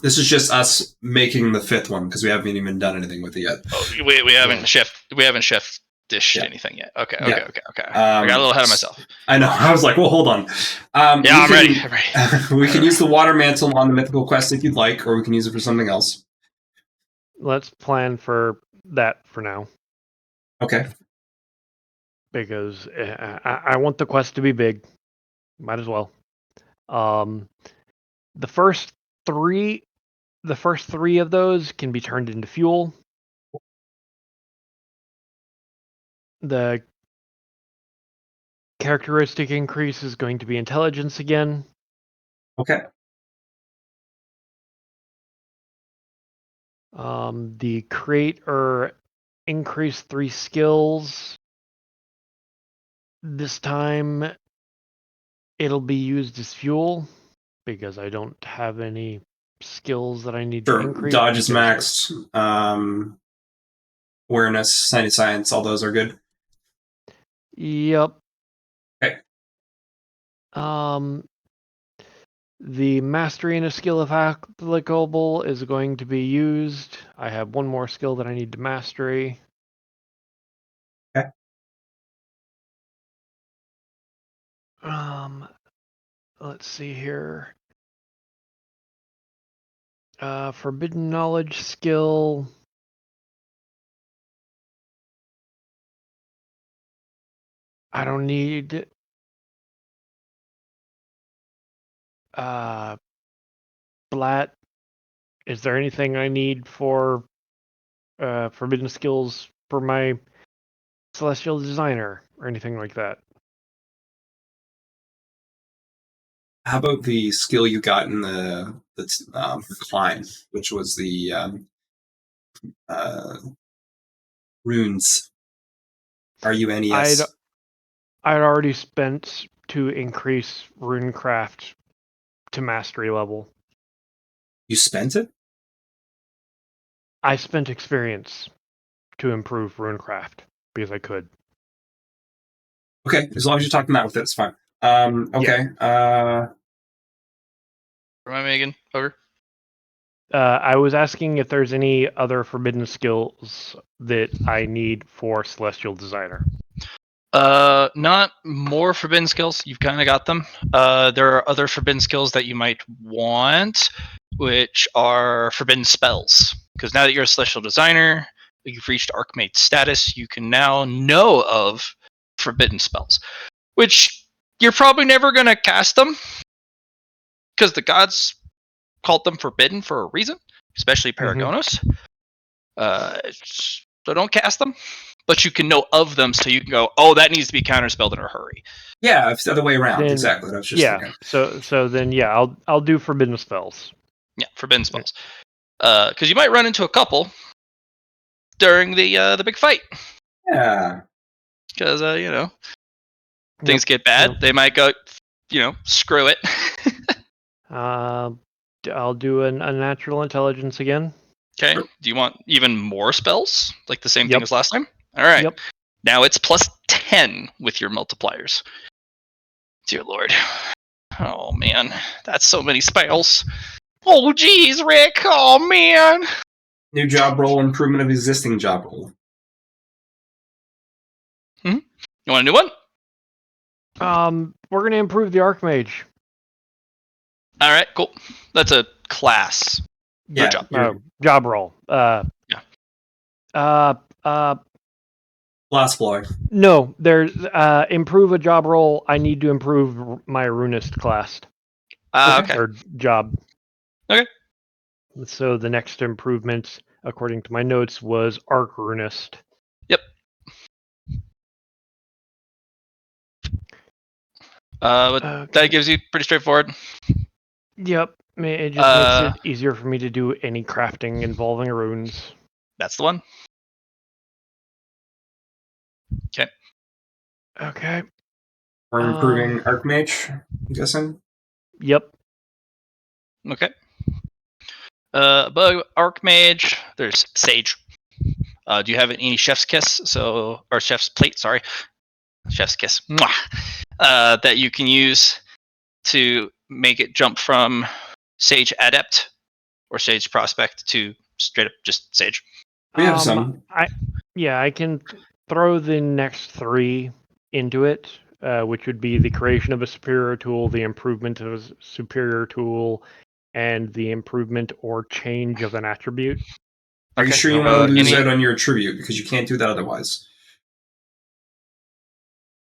This is just us making the 5th one because we haven't even done anything with it yet. Oh, we haven't chef dished anything yet. Okay. I got a little ahead of myself. I know. I was like, well, hold on. I'm ready. We can use the water mantle on the mythical quest if you'd like, or we can use it for something else. Let's plan for that for now. Okay. Because I want the quest to be big. Might as well. The first three of those can be turned into fuel. The characteristic increase is going to be intelligence again. Okay. The create or increase 3 skills. This time it'll be used as fuel because I don't have any skills that I need to increase. Dodge is maxed. Awareness, science, all those are good. Yep. Okay. The mastery in a skill if applicable is going to be used. I have one more skill that I need to mastery. Okay. Let's see here. Forbidden knowledge skill. I don't need Blat. Is there anything I need for forbidden skills for my celestial designer or anything like that? How about the skill you got in the climb, which was the runes? RUNES. I'd already spent to increase runecraft to mastery level. You spent it? I spent experience to improve runecraft because I could. Okay, as long as you're talking that with it, it's fine. Okay. Remind me again. Over. I was asking if there's any other forbidden skills that I need for celestial designer. Not more forbidden skills. You've kind of got them. There are other forbidden skills that you might want, which are forbidden spells. Because now that you're a celestial designer, you've reached Archmage status, you can now know of forbidden spells, which you're probably never going to cast them because the gods called them forbidden for a reason, especially Paragonos. So don't cast them, but you can know of them, so you can go, oh, that needs to be counterspelled in a hurry. Yeah, it's the other way around. Then, exactly what I was just thinking. So then I'll do forbidden spells. Yeah, forbidden spells. Because you might run into a couple during the big fight. Yeah. Because things get bad. They might go, screw it. I'll do a natural intelligence again. Okay. Do you want even more spells? Like the same thing as last time? All right. Yep. Now it's plus 10 with your multipliers. Dear Lord. Oh, man. That's so many spells. Oh, geez, Rick. Oh, man. New job role, improvement of existing job role. You want a new one? We're going to improve the Archmage. All right, cool. That's a class. Good job. Job role. Last floor. No, there's improve a job role. I need to improve my runist class. Okay. Or job. Okay. So the next improvement, according to my notes, was Arch Runist. Yep. That gives you pretty straightforward. Yep. It just makes it easier for me to do any crafting involving runes. That's the one. Okay. Okay. We're improving Archmage, I'm guessing? Yep. Okay. Above Archmage, there's Sage. Do you have any Chef's Kiss? Or Chef's Plate, sorry. Chef's Kiss. That you can use to make it jump from Sage Adept or Sage Prospect to straight up just Sage. We have some. I can throw the next 3 into it, which would be the creation of a superior tool, the improvement of a superior tool, and the improvement or change of an attribute. Are you sure you want to lose out on your attribute? Because you can't do that otherwise.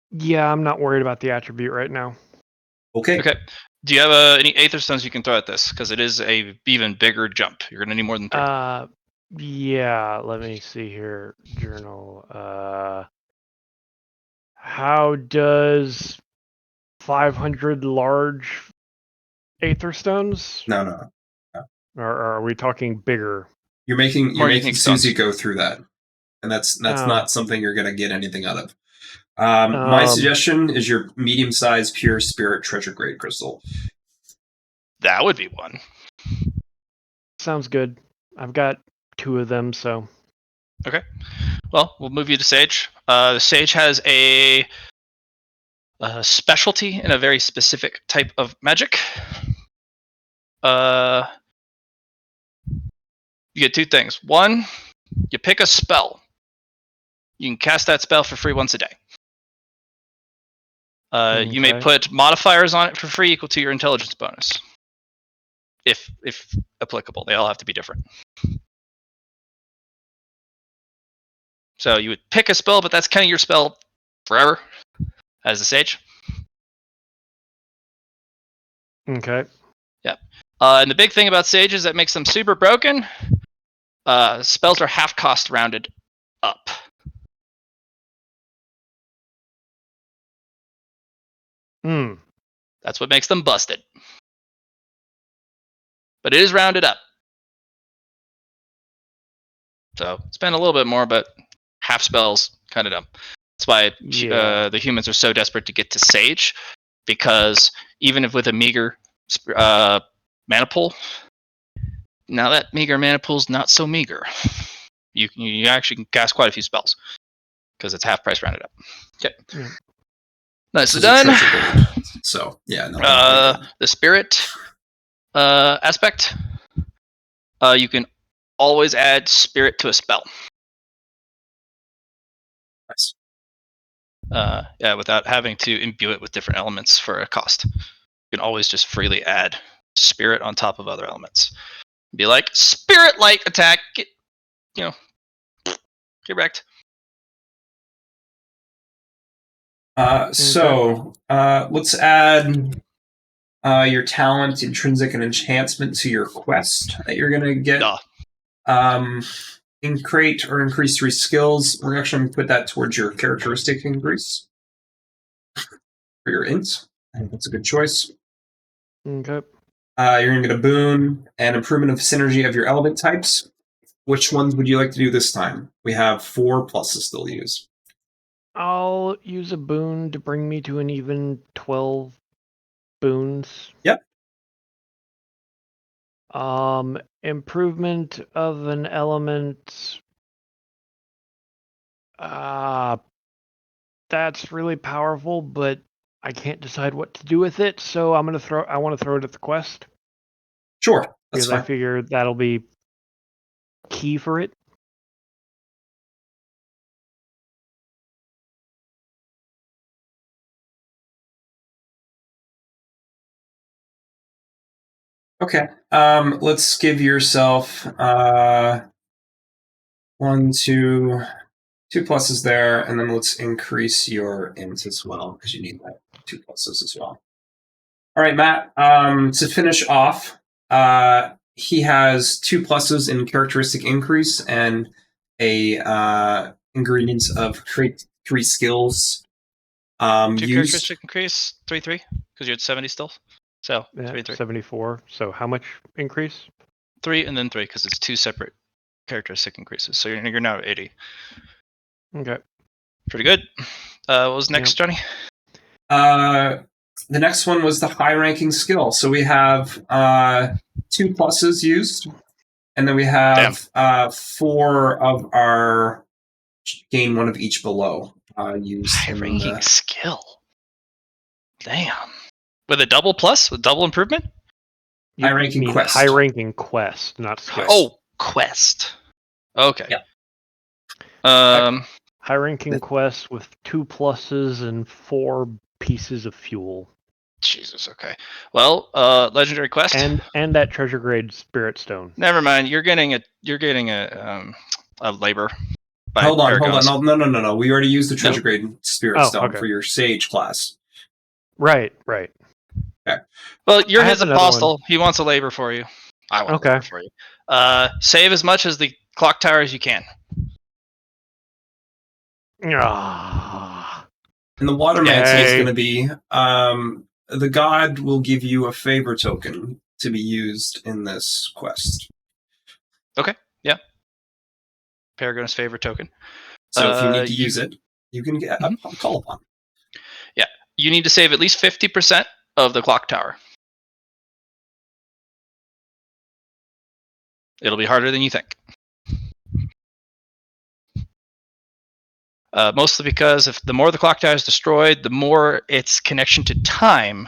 Yeah, I'm not worried about the attribute right now. Okay. Do you have any Aether Stones you can throw at this? Because it is a even bigger jump. You're going to need more than 3. Yeah, let me see here. Journal. How does 500 large Aether Stones? No. Or are we talking bigger? You're making Susie go through that. And that's not something you're going to get anything out of. My suggestion is your medium-sized pure spirit treasure grade crystal. That would be one. Sounds good. I've got 2 of them, so. Okay. Well, we'll move you to Sage. The Sage has a specialty in a very specific type of magic. You get 2 things. One, you pick a spell. You can cast that spell for free once a day. You may put modifiers on it for free equal to your intelligence bonus, if applicable. They all have to be different. So you would pick a spell, but that's kind of your spell forever as a sage. Okay. Yep. And the big thing about sages that makes them super broken, spells are half cost rounded up. That's what makes them busted. But it is rounded up. So spend a little bit more, but half spells, kind of dumb. That's why the humans are so desperate to get to Sage, because even if with a meager mana pool, now that meager mana pool's not so meager. You actually can cast quite a few spells because it's half price rounded up. Okay. Yeah. Nicely done. So yeah. The spirit aspect. You can always add spirit to a spell. Nice. Without having to imbue it with different elements for a cost. You can always just freely add spirit on top of other elements. Be like, spirit light attack, get wrecked. So let's add your talent, intrinsic, and enhancement to your quest that you're gonna get. Increase or increase 3 skills. We're actually going to put that towards your characteristic increase for your int. I think that's a good choice. Okay. You're going to get a boon and improvement of synergy of your element types. Which ones would you like to do this time? We have 4 pluses still to use. I'll use a boon to bring me to an even 12 boons. Yep. Improvement of an element. That's really powerful, but I can't decide what to do with it, so I want to throw it at the quest. Sure, that's because fine. I figure that'll be key for it. Okay. Let's give yourself 1, 2 pluses there, and then let's increase your int as well, because you need that 2 pluses as well. All right, Matt. To finish off, he has 2 pluses in characteristic increase and a ingredients of create 3 skills. 2 characteristic increase, 3, because you're at 70 still. So 3, 3. 74. So how much increase? 3 and then 3, because it's 2 separate characteristic increases. So you're now at 80. Okay. Pretty good. What was next, Johnny? The next one was the high-ranking skill. So we have 2 pluses used, and then we have 4 of our gain 1 of each below used. High-ranking skill. Damn. With a double plus? With double improvement? High-ranking quest. High-ranking quest, not skill. Oh, quest. Okay. Yeah. High-ranking quest with 2 pluses and 4 pieces of fuel. Jesus. Okay. Well, legendary quest and that treasure grade spirit stone. Never mind. You're getting a labor. Hold on. No. We already used the treasure grade spirit stone for your sage class. Right. Okay. Well, you're his apostle. He wants a labor for you. I want a labor for you. Save as much as the clock tower as you can. And the water mantle is going to be the god will give you a favor token to be used in this quest. Okay. Yeah. Paragon's favor token. So if you need to use it, you can get a call upon. Yeah. You need to save at least 50% of the clock tower. It'll be harder than you think. Mostly because if the more the clock tower is destroyed, the more its connection to time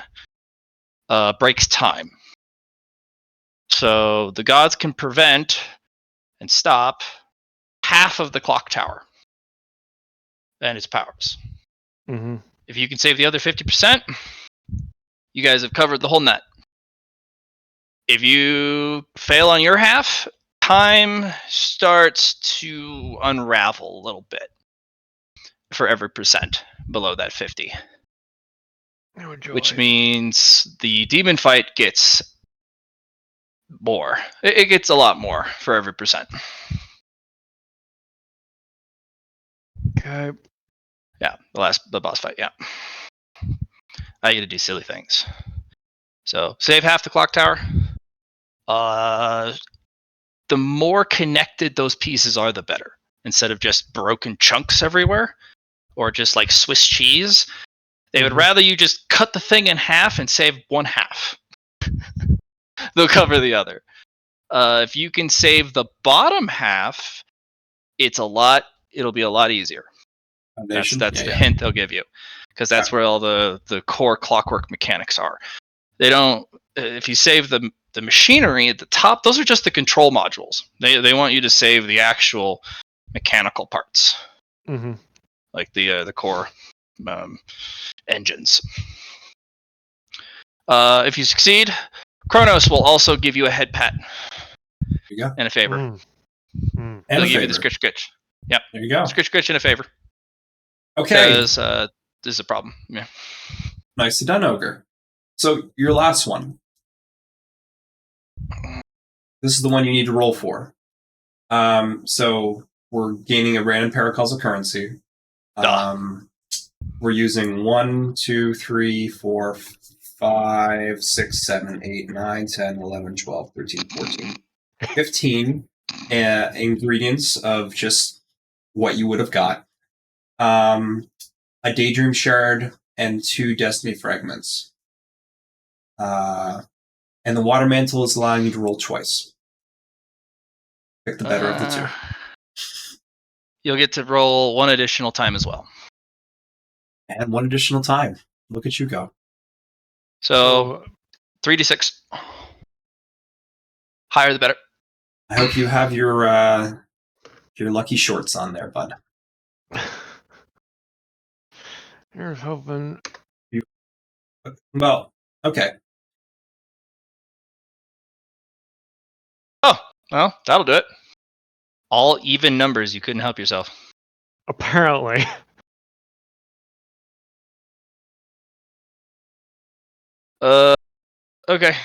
breaks time. So the gods can prevent and stop half of the clock tower and its powers. Mm-hmm. If you can save the other 50%, you guys have covered the whole net. If you fail on your half, time starts to unravel a little bit for every percent below that 50. Oh, joy. Which means the demon fight gets more. It gets a lot more for every percent. Okay. Yeah, the boss fight, yeah. I get to do silly things. So save half the clock tower. The more connected those pieces are, the better. Instead of just broken chunks everywhere, or just like Swiss cheese, they would rather you just cut the thing in half and save one half. They'll cover the other. If you can save the bottom half, it'll be a lot easier. Foundation? That's the hint they'll give you, because that's where all the core clockwork mechanics are. They don't. If you save the machinery at the top, those are just the control modules. They want you to save the actual mechanical parts, like the core engines. If you succeed, Kronos will also give you a head pat and a favor. And They'll a give you the favor. scritch scritch. Yep. There you go. Scritch scritch and a favor. Okay. Because this is a problem. Yeah. Nicely done, Ogre. So your last one. This is the one you need to roll for. So we're gaining a random paracausal currency. We're using 1, 2, 3, 4, 5, 6, 7, 8, 9, 10, 11, 12, 13, 14, 15 ingredients of just what you would have got. A Daydream Shard and 2 Destiny Fragments. And the Water Mantle is allowing you to roll twice. Pick the better of the two. You'll get to roll 1 additional time as well. And 1 additional time. Look at you go. So 3d6. Higher the better. I hope you have your lucky shorts on there, bud. Here's hoping. Well, okay. Oh, well, that'll do it. All even numbers. You couldn't help yourself. Apparently. Okay.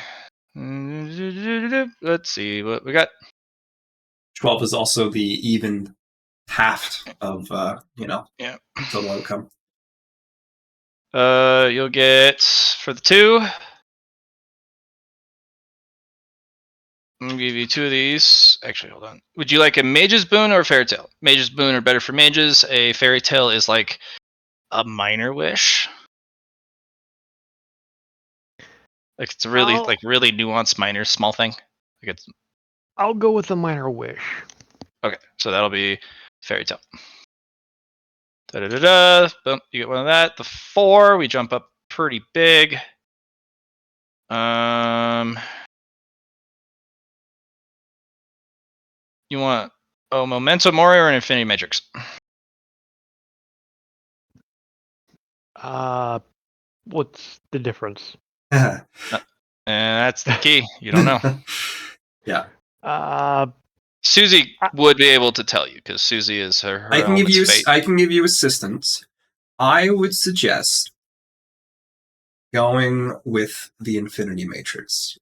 Let's see what we got. 12 is also the even half of total outcome. You'll get for the 2. I'm gonna give you 2 of these. Actually, hold on. Would you like a mage's boon or a fairy tale? Mage's boon are better for mages. A fairy tale is like a minor wish. Like it's a really really nuanced minor small thing. Like it's. I'll go with a minor wish. Okay, so that'll be fairy tale. Da-da-da-da. Boom, you get one of that. The 4, we jump up pretty big. You want Memento Mori or an Infinity Matrix? What's the difference? And that's the key. You don't know. Yeah. Susie would be able to tell you because Susie is her I can give you fate. I can give you assistance. I would suggest going with the Infinity Matrix.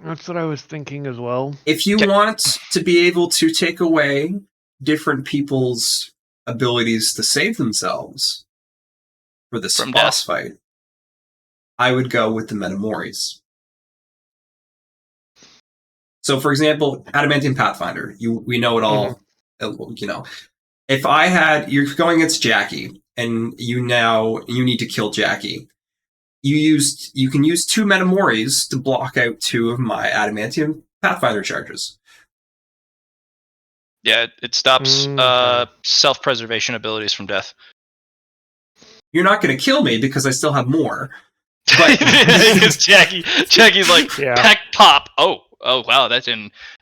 That's what I was thinking as well. If you want to be able to take away different people's abilities to save themselves for this boss fight, I would go with the Metamories. So, for example, Adamantium Pathfinder, we know it all. If you're going against Jackie, and you need to kill Jackie, you can use 2 Metamories to block out 2 of my Adamantium Pathfinder charges. Yeah, it stops self-preservation abilities from death. You're not going to kill me because I still have more. But because Jackie's like peck pop. Oh wow, that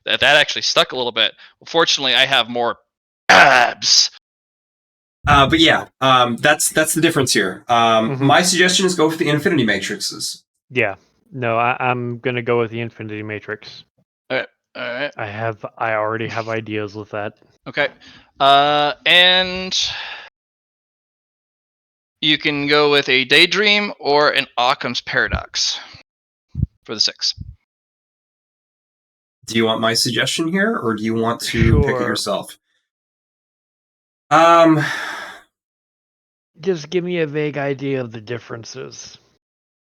actually stuck a little bit. Fortunately, I have more abs. But yeah, that's the difference here. My suggestion is go for the Infinity Matrixes. Yeah. No, I'm gonna go with the Infinity Matrix. All right. I already have ideas with that. Okay. And you can go with a Daydream or an Occam's Paradox for the 6. Do you want my suggestion here, or do you want to pick it Sure. yourself? Just give me a vague idea of the differences.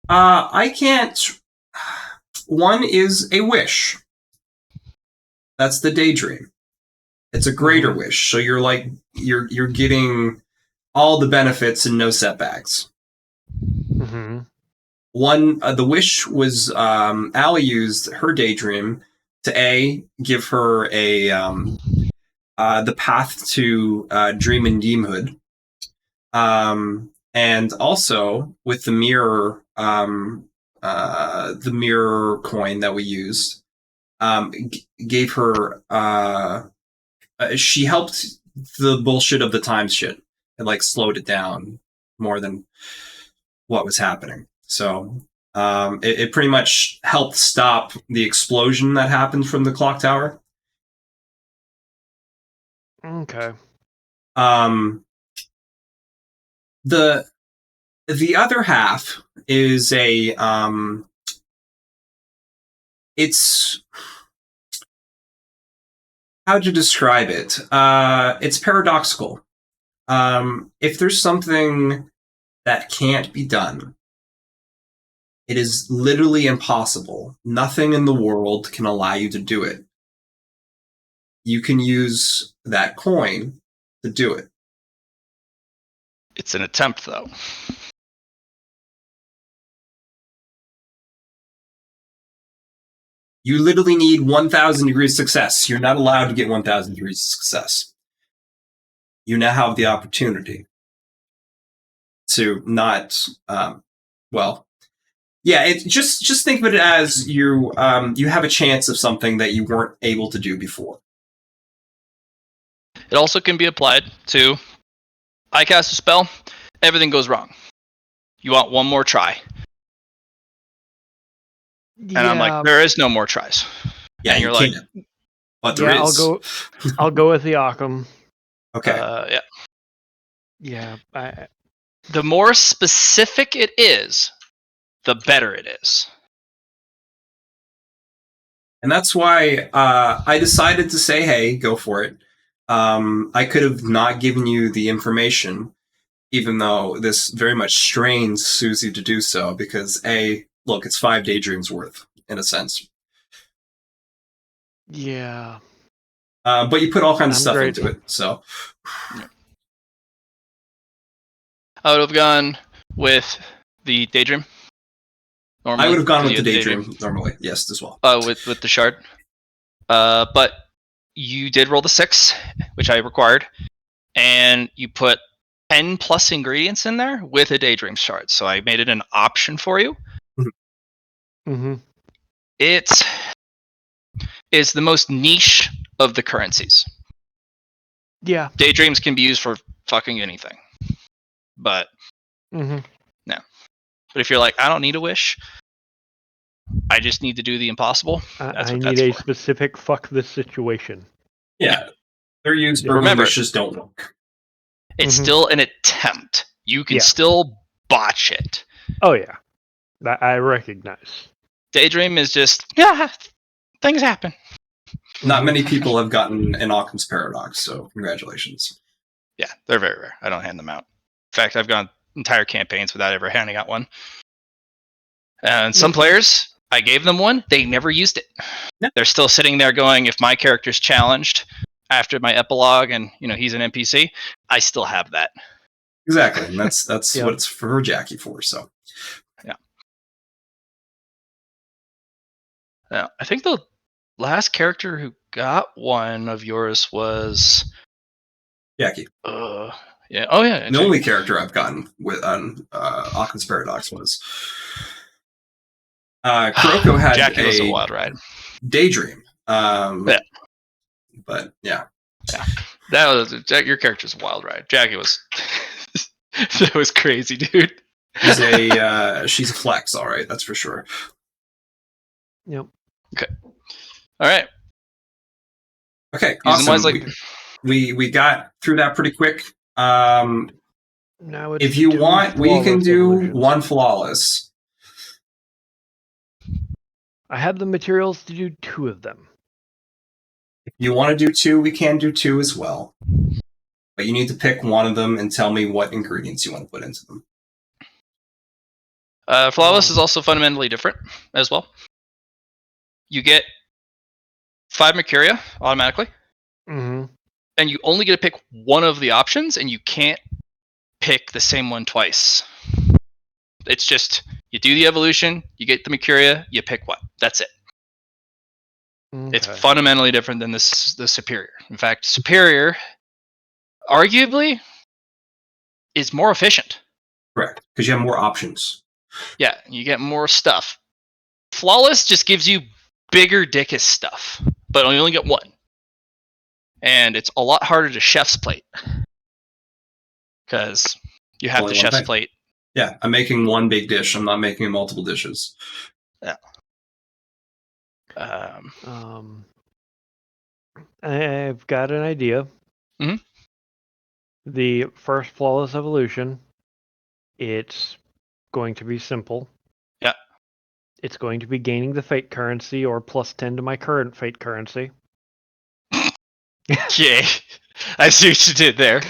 I can't. One is a wish. That's the Daydream. It's a greater wish, so you're like you're getting all the benefits and no setbacks. Mm-hmm. One, the wish was Allie used her Daydream to give her a the path to dream and deemhood, and also with the mirror coin that we used, gave her she helped the bullshit of the times shit and like slowed it down more than what was happening. So it pretty much helped stop the explosion that happened from the clock tower. Okay. The other half is a it's how to describe it. It's paradoxical. If there's something that can't be done, it is literally impossible. Nothing in the world can allow you to do it. You can use that coin to do it. It's an attempt, though. You literally need 1,000 degrees of success. You're not allowed to get 1,000 degrees of success. You now have the opportunity to not, just think of it as you have a chance of something that you weren't able to do before. It also can be applied to, I cast a spell, everything goes wrong. You want one more try. And I'm like, there is no more tries. Yeah, and you're like, but there is. I'll go with the Occam. Okay. Yeah. Yeah. The more specific it is, the better it is. And that's why I decided to say, hey, go for it. I could have not given you the information, even though this very much strains Susie to do so, because look, it's 5 daydreams worth, in a sense. Yeah. But you put all kinds of stuff into it, so. I would have gone with the Daydream. Normally, I would have gone with the Daydream normally, yes, as well. With the shard. But you did roll the 6, which I required, and you put 10 plus ingredients in there with a Daydream shard. So I made it an option for you. Mm-hmm. It is the most niche of the currencies. Yeah. Daydreams can be used for fucking anything. But no. But if you're like, I don't need a wish, I just need to do the impossible. I need a specific fuck this situation. Yeah. They're used, but remember, wishes don't work. It's still an attempt. You can still botch it. Oh yeah. I recognize. Daydream is just, things happen. Not many people have gotten an Occam's Paradox, so congratulations. Yeah, they're very rare. I don't hand them out. In fact, I've gone entire campaigns without ever handing out one. And some players, I gave them one, they never used it. Yeah. They're still sitting there going, if my character's challenged after my epilogue and he's an NPC, I still have that. Exactly. And that's what it's for Jackie for, so. Yeah. Now, I think the last character who got one of yours was Jackie. Yeah. Oh, yeah. The only character I've gotten on Occam's Paradox was Kuroko had Jackie was a wild ride. Daydream. Yeah. But yeah. Your character's a wild ride. Jackie was that was crazy, dude. She's a flex, all right, that's for sure. Yep. Okay. All right. Okay, Use them awesome. wisely. We got through that pretty quick. Now it's If you two want, we can flawless do evolutions. one flawless. I have the materials to do 2 of them. If you want to do 2, we can do 2 as well. But you need to pick one of them and tell me what ingredients you want to put into them. Flawless is also fundamentally different as well. You get 5 Mercuria automatically, Mm-hmm. and you only get to pick one of the options, and you can't pick the same one twice. It's just you do the evolution, you get the Mercuria, you pick one. That's it. Okay. It's fundamentally different than the Superior. In fact, Superior, arguably, is more efficient. Correct, because you have more options. Yeah, you get more stuff. Flawless just gives you bigger dickus stuff, but you only get one. And it's a lot harder to chef's plate. Because you have Only the one chef's thing. plate. Yeah, I'm making one big dish. I'm not making multiple dishes. Yeah. I've got an idea. Mhm. The first flawless evolution, it's going to be simple. Yeah. It's going to be gaining the fate currency or plus 10 to my current fate currency. Okay. I see what you did there.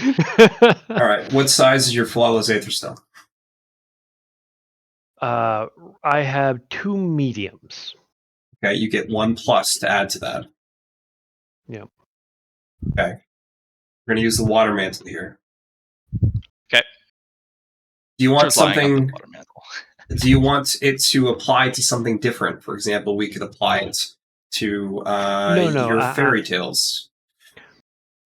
All right, what size is your flawless Aether Stone? I have 2 mediums. Okay, you get 1 plus to add to that. Yep. Okay. We're going to use the water mantle here. Okay. Do you want Just lying on the something? water mantle. Do you want it to apply to something different? For example, we could apply it to your fairy tales.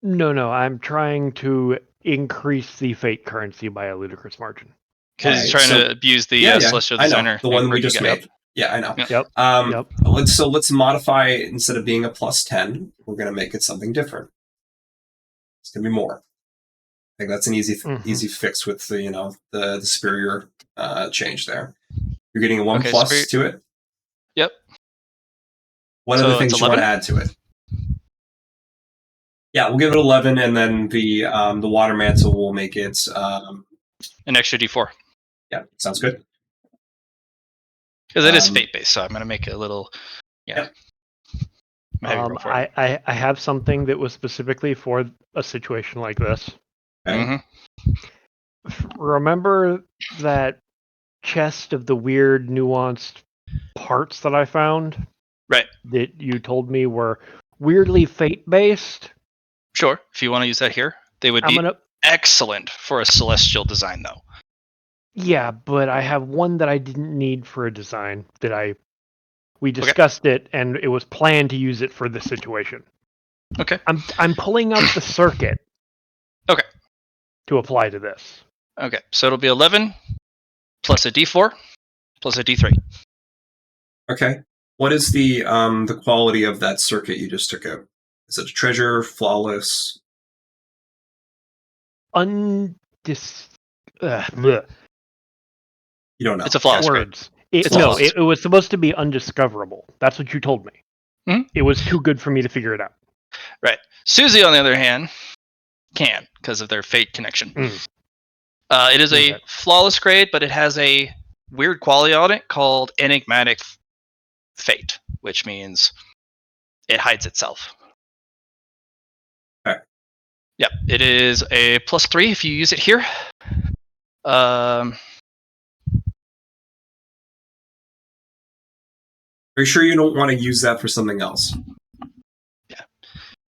No. I'm trying to increase the fate currency by a ludicrous margin. Because he's trying to abuse the Celestial I know, Designer. the one we just made. Yeah, I know. Yep. Let's modify it. Instead of being a plus 10, we're going to make it something different. It's going to be more. I think that's an easy fix with the superior change there. You're getting a 1 plus to it. Yep. What other things you want to add to it? Yeah, we'll give it 11, and then the water mantle will make it an extra D4. Yeah, sounds good. Because it is fate based, so I'm going to make it a little. Yeah. I have something that was specifically for a situation like this. Okay. Mm-hmm. Remember that chest of the weird, nuanced parts that I found? Right. That you told me were weirdly fate-based? Sure. If you want to use that here, they would be excellent for a celestial design, though. Yeah, but I have one that I didn't need for a design we discussed it, and it was planned to use it for this situation. Okay. I'm pulling out the circuit. Okay. To apply to this. Okay, so it'll be 11 plus a D4 plus a D3. Okay. What is the quality of that circuit you just took out? Is it a treasure, flawless? You don't know. It's a flawless words. It was supposed to be undiscoverable. That's what you told me. Mm-hmm. It was too good for me to figure it out. Right. Susie, on the other hand, can because of their fate connection. It is a flawless grade, but it has a weird quality on it called enigmatic fate, which means it hides itself. Okay. Yep. It is a +3 if you use it here. Are you sure you don't want to use that for something else? Yeah.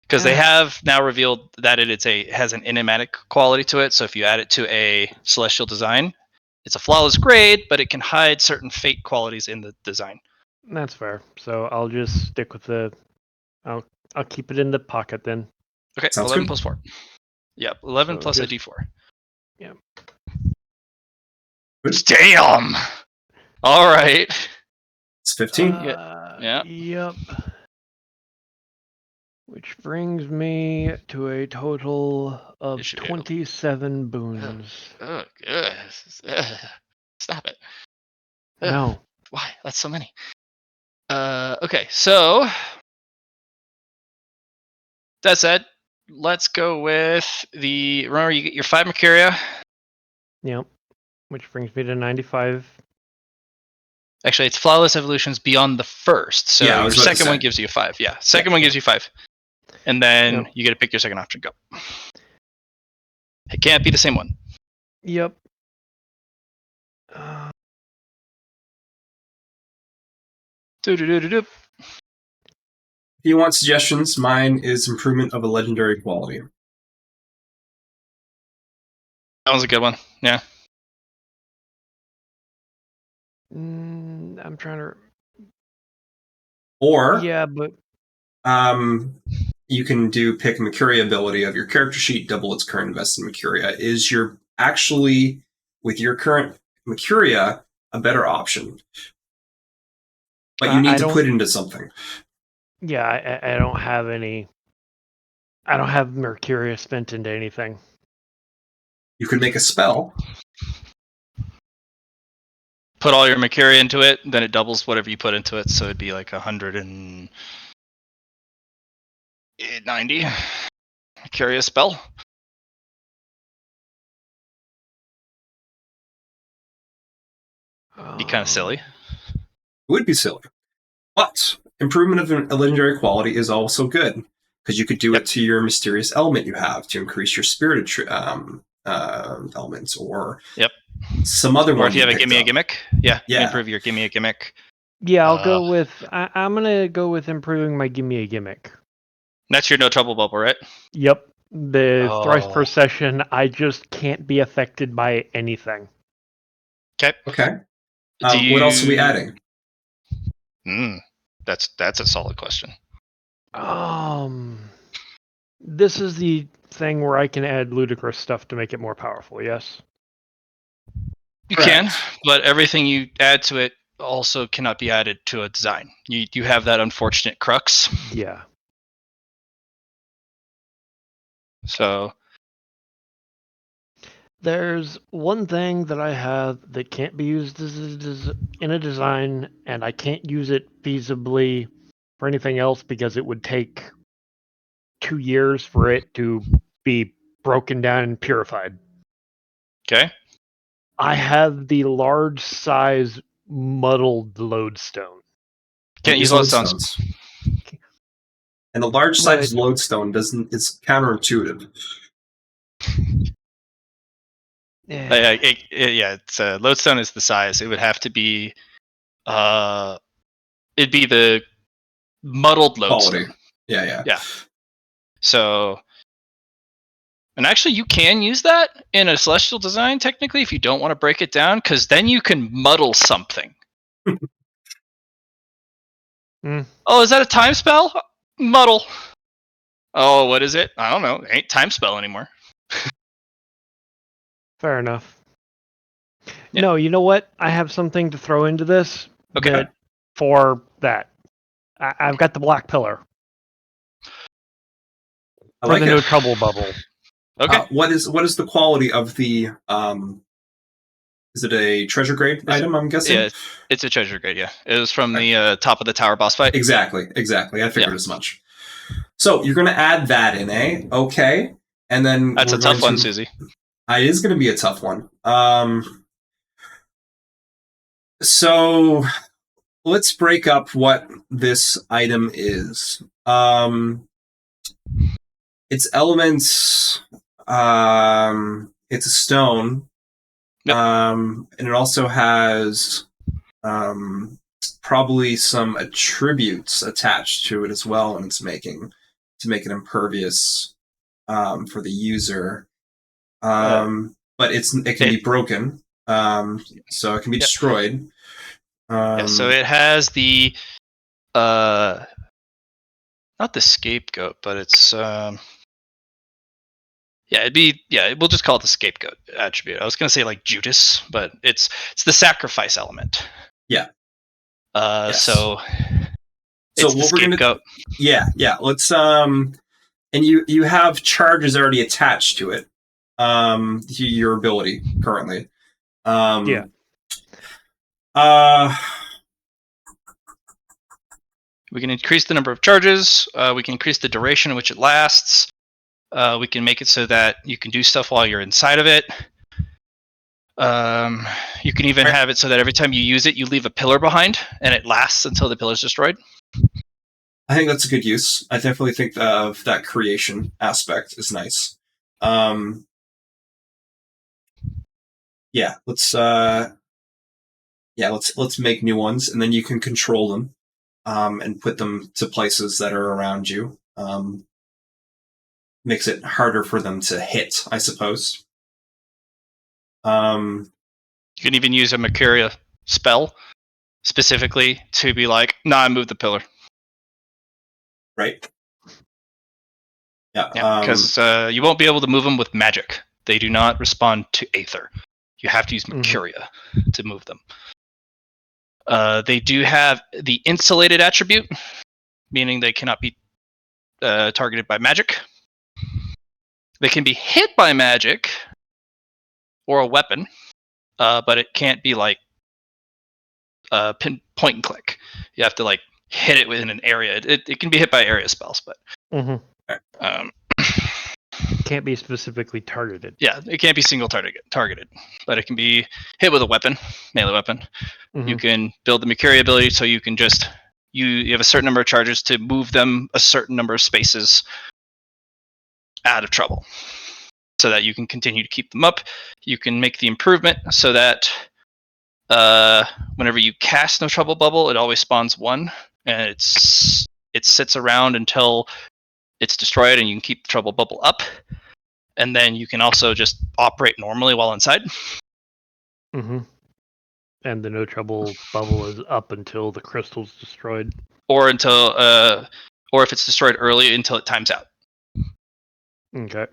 Because they have now revealed that it has an enigmatic quality to it. So if you add it to a celestial design, it's a flawless grade, but it can hide certain fate qualities in the design. That's fair. So I'll just stick with I'll keep it in the pocket then. Okay, Sounds 11 good. plus 4. Yep, 11 plus good. a D4. Yep. Good. Damn! All right. It's 15. Yeah. Yep. Which brings me to a total of You should be 27 boons. Oh, stop it. No. Why? That's so many. Okay, so that said, let's go with the. Remember, you get your 5 Mercuria. Yep. Which brings me to 95. Actually, it's flawless evolutions beyond the first. So Yeah, I your was about to second one say. gives you 5. Yeah, second one gives you 5, and then Yep. you get to pick your second option. Go. It can't be the same one. Yep. Do-do-do-do-do. If you want suggestions, mine is improvement of a legendary quality. That was a good one. Yeah. I'm trying to. Or Yeah, but you can do pick Mercuria ability of your character sheet, double its current invested Mercuria. Is your actually with your current Mercuria a better option? But you need to put it into something. Yeah, I don't have any. I don't have Mercuria spent into anything. You could make a spell. Put all your Mercuria into it, then it doubles whatever you put into it, so it'd be like 190 Mercuria spell. Be kind of silly. It would be silly. But improvement of a legendary quality is also good, because you could do it to your mysterious element you have to increase your spirited elements, or some other one. Or if you have a gimme a gimmick, you can improve your gimme a gimmick. Yeah, I'll go with. I'm gonna go with improving my gimme a gimmick. That's your no trouble bubble, right? Yep. The thrice per session, I just can't be affected by anything. Okay. What else are we adding? That's a solid question. This is the thing where I can add ludicrous stuff to make it more powerful, yes? You can, but everything you add to it also cannot be added to a design. You have that unfortunate crux. Yeah. So there's one thing that I have that can't be used in a design, and I can't use it feasibly for anything else because it would take 2 years for it to be broken down and purified. Okay. I have the large size muddled lodestone. Can't use lodestones. And a large size lodestone it's counterintuitive. Yeah, it's lodestone is the size. It would have to be it'd be the muddled lodestone. Quality. Yeah. So, and actually you can use that in a celestial design technically if you don't want to break it down, because then you can muddle something. Oh, is that a time spell? Muddle. Oh, what is it? I don't know. It ain't time spell anymore. Fair enough. Yeah. No, you know what? I have something to throw into this. Okay. For that. I've got the black pillar. I like the no trouble bubble. Okay. What is the quality of the is it a treasure grade item, I'm guessing? Yeah, it's a treasure grade, yeah. It was from the top of the tower boss fight. Exactly. I figured as much. So you're going to add that in, eh? Okay. And then that's a tough one, Susie. It is going to be a tough one. So let's break up what this item is. Its elements, it's a stone. And it also has probably some attributes attached to it as well in its making to make it impervious for the user. But it can be broken, so it can be destroyed. So it has the not the scapegoat, but it's we'll just call it the scapegoat attribute. I was gonna say like Judas, but it's the sacrifice element. Yeah. So So it's the what we're gonna scapegoat. Yeah. Let's and you have charges already attached to it. To your ability currently. Yeah. We can increase the number of charges. We can increase the duration in which it lasts. We can make it so that you can do stuff while you're inside of it. You can even have it so that every time you use it, you leave a pillar behind, and it lasts until the pillar is destroyed. I think that's a good use. I definitely think of that creation aspect is nice. Yeah, let's make new ones, and then you can control them, and put them to places that are around you. Makes it harder for them to hit, I suppose. You can even use a Mercuria spell specifically to be like, nah, move the pillar. Right. Yeah, because you won't be able to move them with magic. They do not respond to Aether. You have to use Mercuria to move them. They do have the insulated attribute, meaning they cannot be targeted by magic. They can be hit by magic or a weapon, but it can't be like point and click. You have to like hit it within an area. It can be hit by area spells, but can't be specifically targeted. Yeah, it can't be single targeted, but it can be hit with a weapon, melee weapon. You can build the Mercury ability so you can just you have a certain number of charges to move them a certain number of spaces out of trouble, so that you can continue to keep them up. You can make the improvement so that whenever you cast No Trouble Bubble, it always spawns one, and it sits around until it's destroyed, and you can keep the Trouble Bubble up. And then you can also just operate normally while inside. And the No Trouble Bubble is up until the crystal's destroyed, or until, or if it's destroyed early, until it times out. Okay.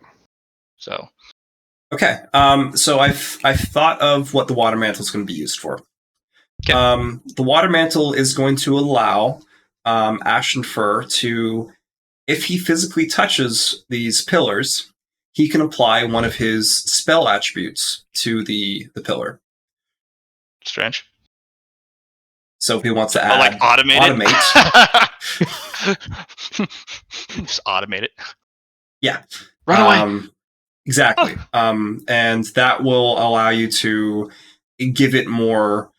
So. Okay. So I've thought of what the water mantle is going to be used for. Okay. The water mantle is going to allow Ashen Fur to, if he physically touches these pillars, he can apply one of his spell attributes to the pillar. Strange. So if he wants to add, like automate. Just automate it. Yeah. Run away. Exactly. And that will allow you to give it more,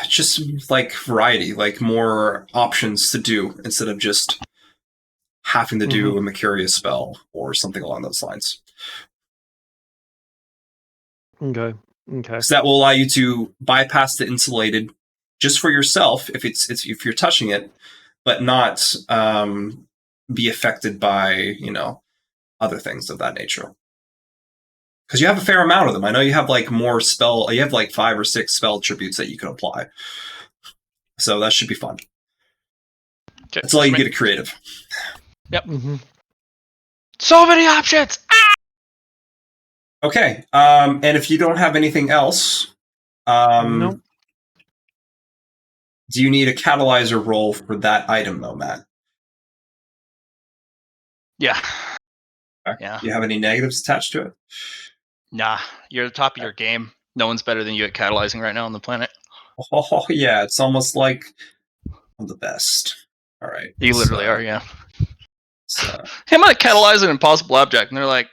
just like variety, like more options to do instead of just having to do a Mercuria spell or something along those lines. Okay. So that will allow you to bypass the insulated just for yourself if you're touching it, but not be affected by other things of that nature. Because you have a fair amount of them. I know you have like more spell. You have like 5 or 6 spell attributes that you can apply. So that should be fun. Okay, that's all you get it creative. Yep. So many options. Okay. And if you don't have anything else, Nope. Do you need a catalyzer roll for that item though, Matt? Yeah. Okay. Yeah. Do you have any negatives attached to it? Nah. You're at the top of your game. No one's better than you at catalyzing right now on the planet. Oh yeah, it's almost like I'm the best. All right. You literally are, yeah. So hey, I'm gonna catalyze an impossible object, and they're like,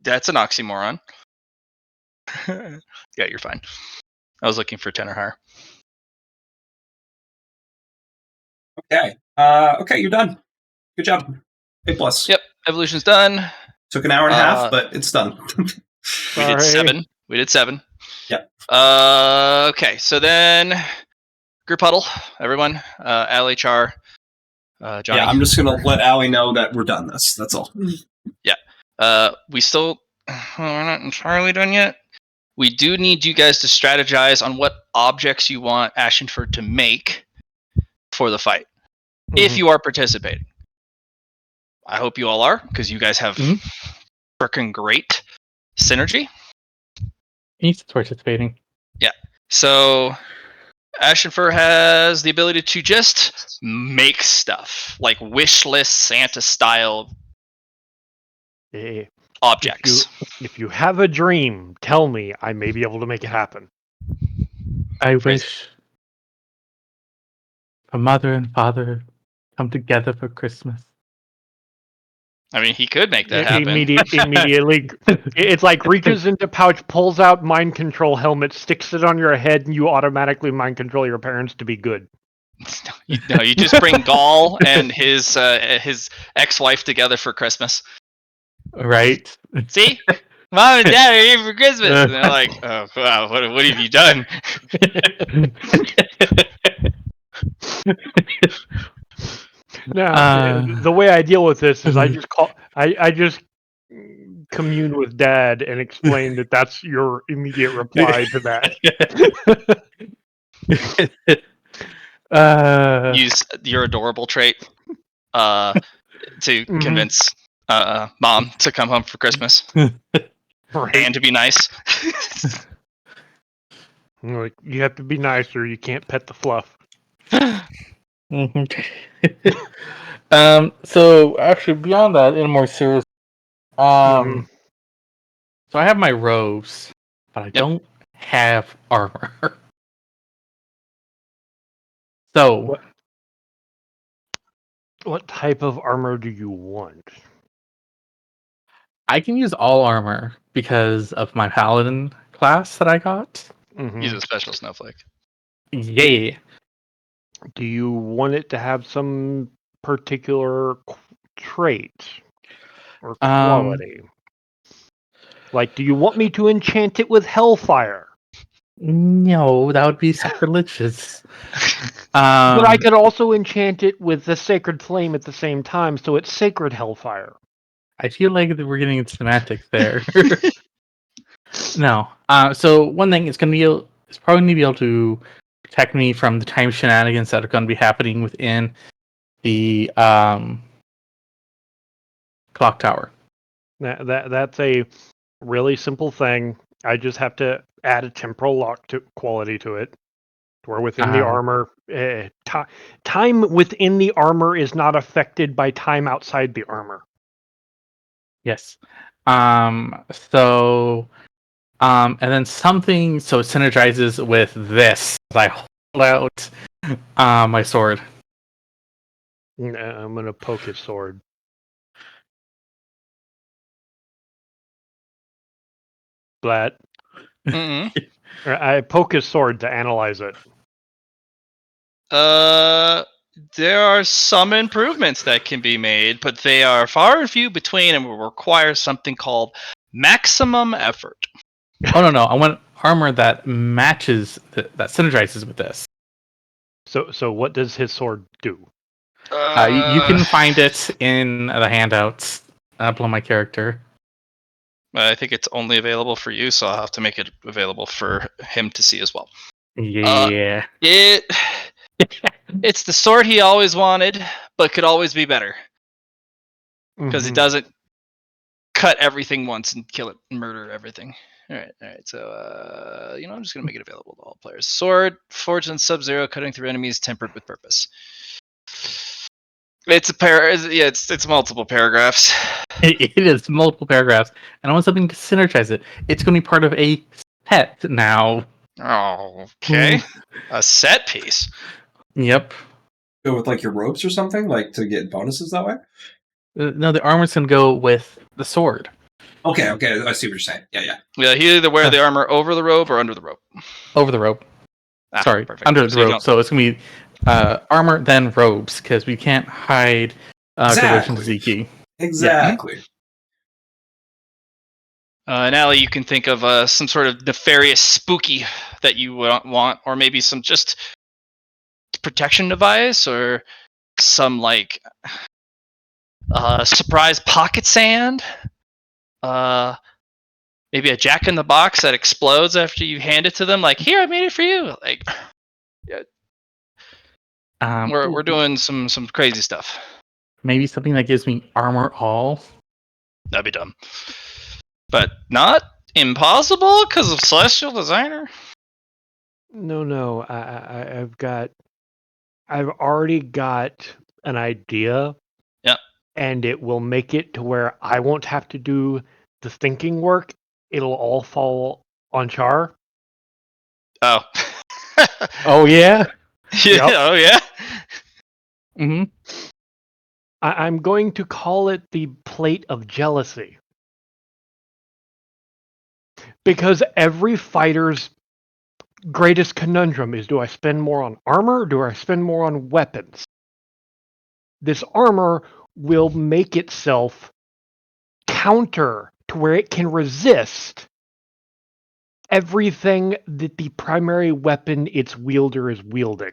"That's an oxymoron." Yeah, you're fine. I was looking for 10 or higher. Okay. Okay, you're done. Good job. A+. Yep, evolution's done. Took an hour and a half, but it's done. We did 7. Yep. Okay, so then group huddle, everyone. LHR. Johnny. Yeah, I'm just gonna let Allie know that we're done. That's all. Yeah. We still we're not entirely done yet. We do need you guys to strategize on what objects you want Ashenford to make for the fight, if you are participating. I hope you all are, because you guys have freaking great synergy. He's participating. Yeah. So Ashenfur has the ability to just make stuff, like wish list Santa style Eh, objects. If you have a dream, tell me. I may be able to make it happen. I Phrase wish a mother and father come together for Christmas. I mean, he could make that happen. Immediately, it's like reaches into pouch, pulls out mind control helmet, sticks it on your head, and you automatically mind control your parents to be good. No, you just bring Gaul and his ex-wife together for Christmas. Right? See, Mom and Dad are here for Christmas, and they're like, "Oh wow, what have you done?" Now, the way I deal with this is I just commune with Dad and explain that that's your immediate reply to that. Use your adorable trait to convince Mom to come home for Christmas Right. and to be nice. Like, you have to be nice or you can't pet the fluff. So actually, beyond that, in a more serious, so I have my robes, but I don't have armor. So What type of armor do you want? I can use all armor because of my paladin class that I got. Use a special snowflake. Yay! Do you want it to have some particular trait or quality? Like, do you want me to enchant it with hellfire? No, that would be sacrilegious. But I could also enchant it with the sacred flame at the same time, so it's sacred hellfire. I feel like that we're getting into semantics there. No. So one thing, it's probably going to be able to protect me from the time shenanigans that are going to be happening within the clock tower. That's a really simple thing. I just have to add a temporal lock quality to it. Where within the armor, time within the armor is not affected by time outside the armor. Yes. And then something so it synergizes with this. I hold out my sword. I'm gonna poke his sword. Blat. I poke his sword to analyze it. There are some improvements that can be made, but they are far and few between and will require something called maximum effort. Oh no! I want armor that matches that synergizes with this. So what does his sword do? You can find it in the handouts below my character. I think it's only available for you, so I'll have to make it available for him to see as well. Yeah. It's the sword he always wanted, but could always be better. Because it doesn't cut everything once and kill it and murder everything. Alright, so I'm just gonna make it available to all players. Sword, forged in Sub-Zero, cutting through enemies, tempered with purpose. It's it's multiple paragraphs. It is multiple paragraphs, and I want something to synergize it. It's going to be part of a set now. Oh, okay. A set piece. Yep. Go with like your ropes or something, like to get bonuses that way. No, the armor's going to go with the sword. Okay, I see what you're saying. Yeah. Yeah, he either wear the armor over the robe or under the robe. Over the robe. Sorry, perfect. under the robe. So it's going to be armor, then robes, because we can't hide Devotion to Ziki. Exactly. Yeah. And Allie, you can think of some sort of nefarious spooky that you want, or maybe some just protection device, or some like surprise pocket sand. Maybe a jack-in-the-box that explodes after you hand it to them. Like, here, I made it for you. Like, yeah. We're doing some crazy stuff. Maybe something that gives me armor all. That'd be dumb, but not impossible because of Celestial Designer. No. I've already got an idea. Yeah. And it will make it to where I won't have to do the thinking work. It'll all fall on Char. Oh. Oh yeah. Yeah. Yep. Oh yeah. Hmm. I'm going to call it the plate of jealousy. Because every fighter's greatest conundrum is, do I spend more on armor or do I spend more on weapons? This armor will make itself counter to where it can resist everything that the primary weapon its wielder is wielding.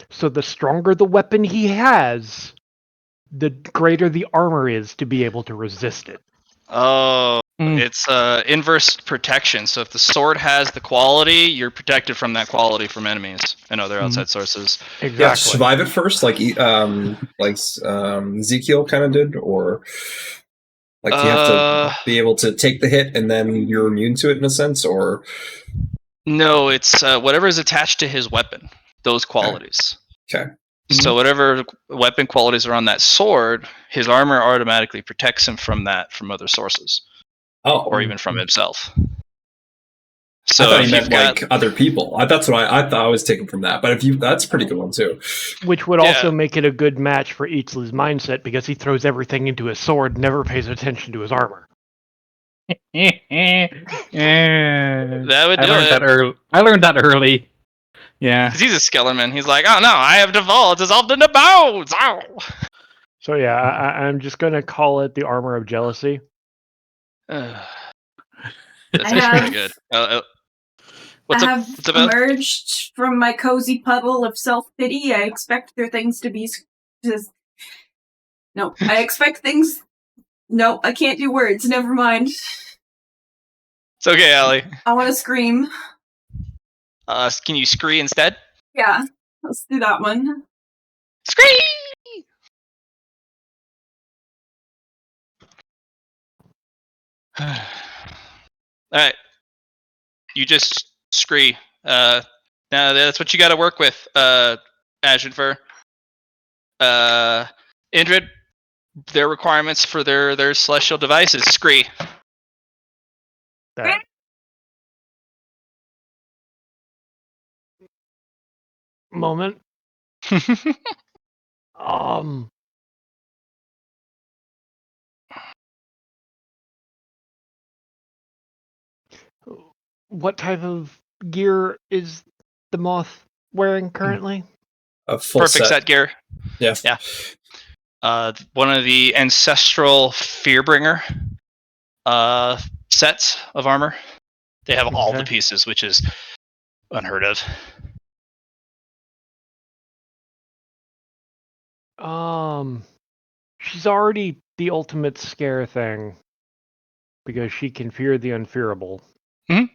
So the stronger the weapon he has, the greater the armor is to be able to resist it. Oh, Mm. it's inverse protection. So if the sword has the quality, you're protected from that quality from enemies and other outside sources. Exactly. Yeah, survive it first, like Ezekiel kind of did, or like you have to be able to take the hit and then you're immune to it in a sense, or No, it's whatever is attached to his weapon. Those qualities. okay. So whatever weapon qualities are on that sword, his armor automatically protects him from that from other sources, or even from himself. So I thought if he you've meant got, like other people. That's what I thought I was taken from that. But if you, that's a pretty good one too. Which would Yeah. also make it a good match for Eatsley's mindset because he throws everything into his sword, never pays attention to his armor. Yeah. that would I do learned it. that early. I learned that early. Yeah. Because he's a Skellerman. He's like, oh no, I have dissolved into bones. Ow. So yeah, I'm just going to call it the armor of jealousy. That's I actually have- pretty good. What's I up? have What's up, Alex? emerged from my cozy puddle of self-pity. I expect their things to be just... No, I expect things... No, I can't do words. Never mind. It's okay, Allie. I want to scream. Can you scree instead? Yeah, let's do that one. Scree! Alright. You just scree. Now that's what you gotta work with, Ashenfur. Indrid, their requirements for their celestial devices, scree. That. Moment. What type of gear is the moth wearing currently? A full Perfect set gear. Yeah. Yeah. One of the ancestral Fearbringer sets of armor. They have all the Okay. pieces, which is unheard of. She's already the ultimate scare thing because she can fear the unfearable. Mhm.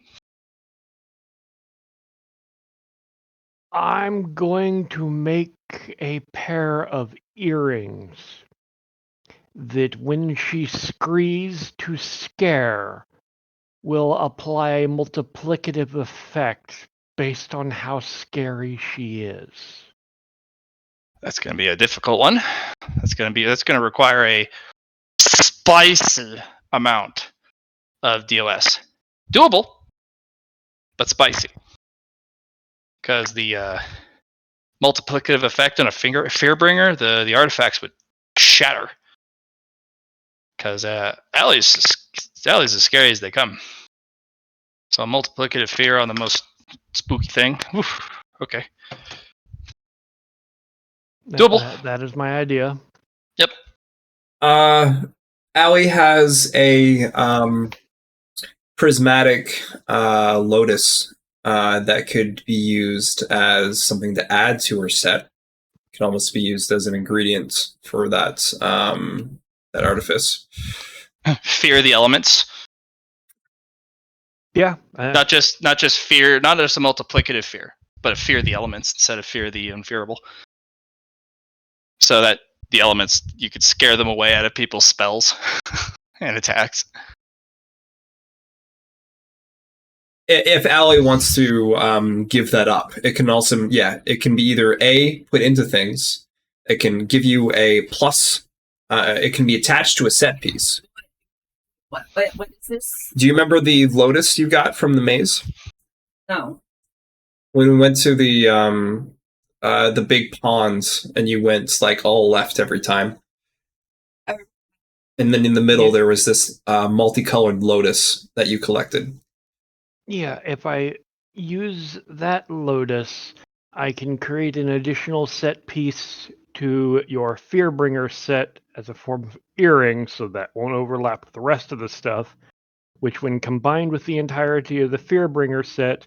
I'm going to make a pair of earrings that when she screes to scare will apply a multiplicative effect based on how scary she is. That's going to be a difficult one. That's going to require a spicy amount of DOS. Doable, but spicy. Because the multiplicative effect on a Fearbringer, the artifacts would shatter. Because Allie's as scary as they come. So a multiplicative fear on the most spooky thing. Oof, okay. Doable. That is my idea. Yep. Allie has a prismatic lotus that could be used as something to add to her set. Can almost be used as an ingredient for that that artifice. Fear the elements. Yeah. Not just fear, not just a multiplicative fear, but a fear the elements instead of fear the unfearable. So that the elements, you could scare them away out of people's spells and attacks. If Allie wants to give that up, it can also, it can be either A, put into things, it can give you a plus, it can be attached to a set piece. What is this? Do you remember the lotus you got from the maze? No. When we went to the big ponds and you went like all left every time. And then in the middle there was this multicolored lotus that you collected. Yeah, if I use that lotus, I can create an additional set piece to your Fearbringer set as a form of earring, so that won't overlap with the rest of the stuff, which when combined with the entirety of the Fearbringer set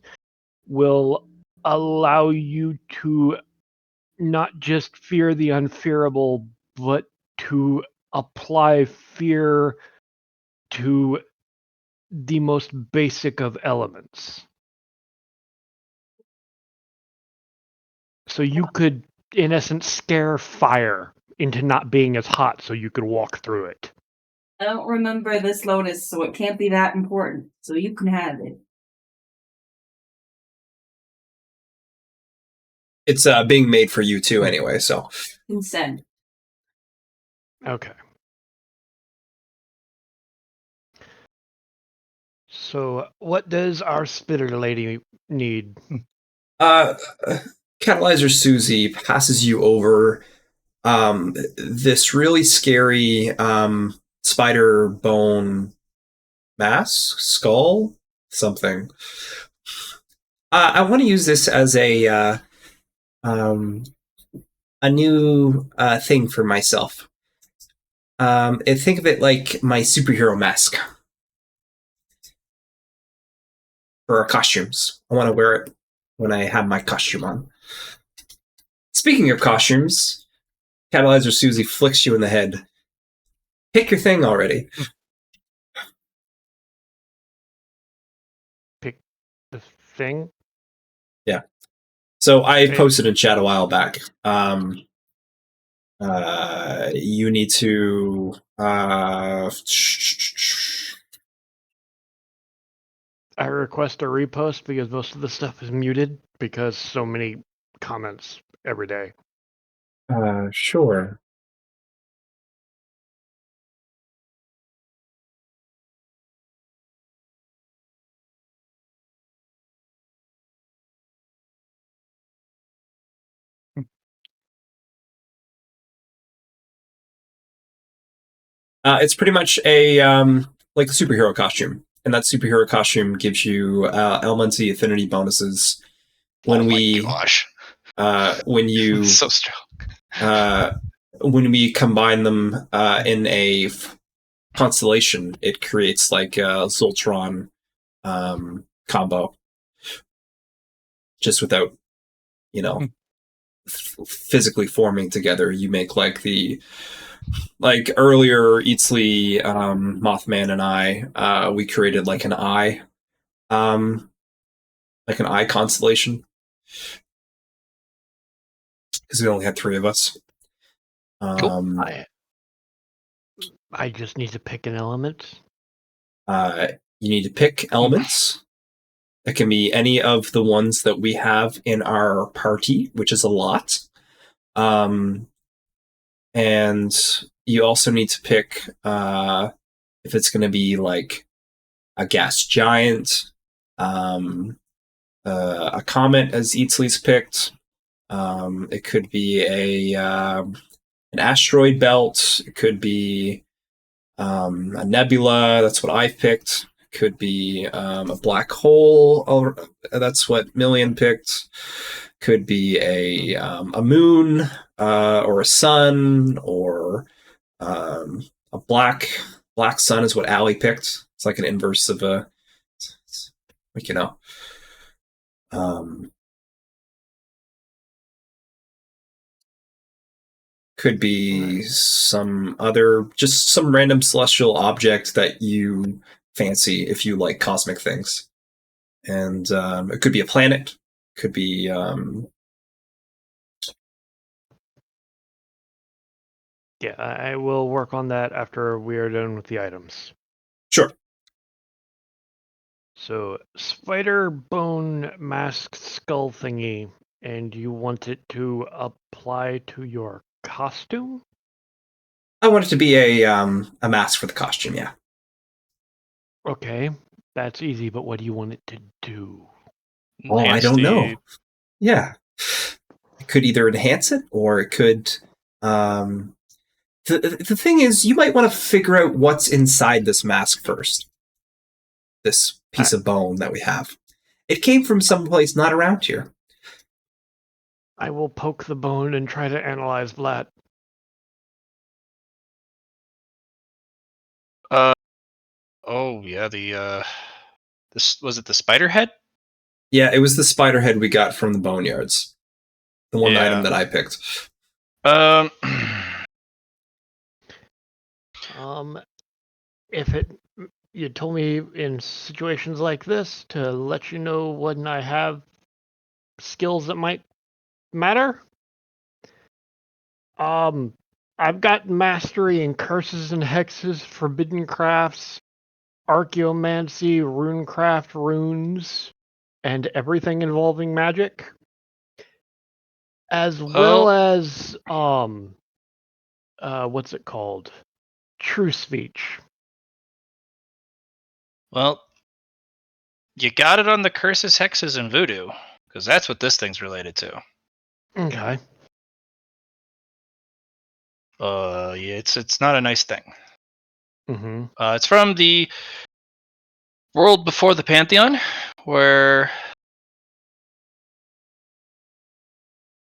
will allow you to not just fear the unfearable, but to apply fear to the most basic of elements. So you could, in essence, scare fire into not being as hot so you could walk through it. I don't remember this lotus, so it can't be that important. So you can have it. It's being made for you too anyway, so. Consent. Okay. So what does our spitter lady need? Catalyzer Susie passes you over this really scary spider bone mask, skull, something. I want to use this as a new thing for myself. Think of it like my superhero mask for our costumes. I want to wear it when I have my costume on. Speaking of costumes, Catalyzer Susie flicks you in the head. Pick your thing already. Pick the thing? Yeah. So I posted in chat a while back. You need to I request a repost because most of the stuff is muted because so many comments every day. Sure. It's pretty much a like a superhero costume, and that superhero costume gives you elemency affinity bonuses when when you so strong. When we combine them in a constellation, it creates like a Zoltron combo, just without physically forming together. You make like the earlier Eatsley, Mothman and I, we created like an eye constellation because we only had 3 of us. Cool. I just need to pick an element. You need to pick elements. It can be any of the ones that we have in our party, which is a lot. And you also need to pick if it's going to be like a gas giant, a comet, as Eatsley's picked. It could be an asteroid belt. It could be a nebula. That's what I've picked. It could be a black hole. That's what Million picked. Could be a moon or a sun or a black sun is what Allie picked. It's like an inverse of a, could be some random celestial object that you fancy if you like cosmic things. And it could be a planet. Could be Yeah, I will work on that after we are done with the items. Sure. So, spider bone mask skull thingy, and you want it to apply to your costume? I want it to be a mask for the costume. Yeah. Okay, that's easy, but what do you want it to do? Oh, I Enhance don't the- know. Yeah. It could either enhance it or it could. The thing is, you might want to figure out what's inside this mask first. This piece of bone that we have. It came from someplace not around here. I will poke the bone and try to analyze that. Oh yeah, this was it the spider head? Yeah, it was the spider head we got from the boneyards. The one Yeah. item that I picked. Um, If it, you told me in situations like this to let you know when I have skills that might matter. I've got mastery in curses and hexes, forbidden crafts, archaeomancy, runecraft runes, and everything involving magic, as well as what's it called? True speech. well, you got it on the curses, hexes, and voodoo, because that's what this thing's related to. Okay. Yeah, it's not a nice thing. Mm-hmm. It's from the world before the Pantheon, where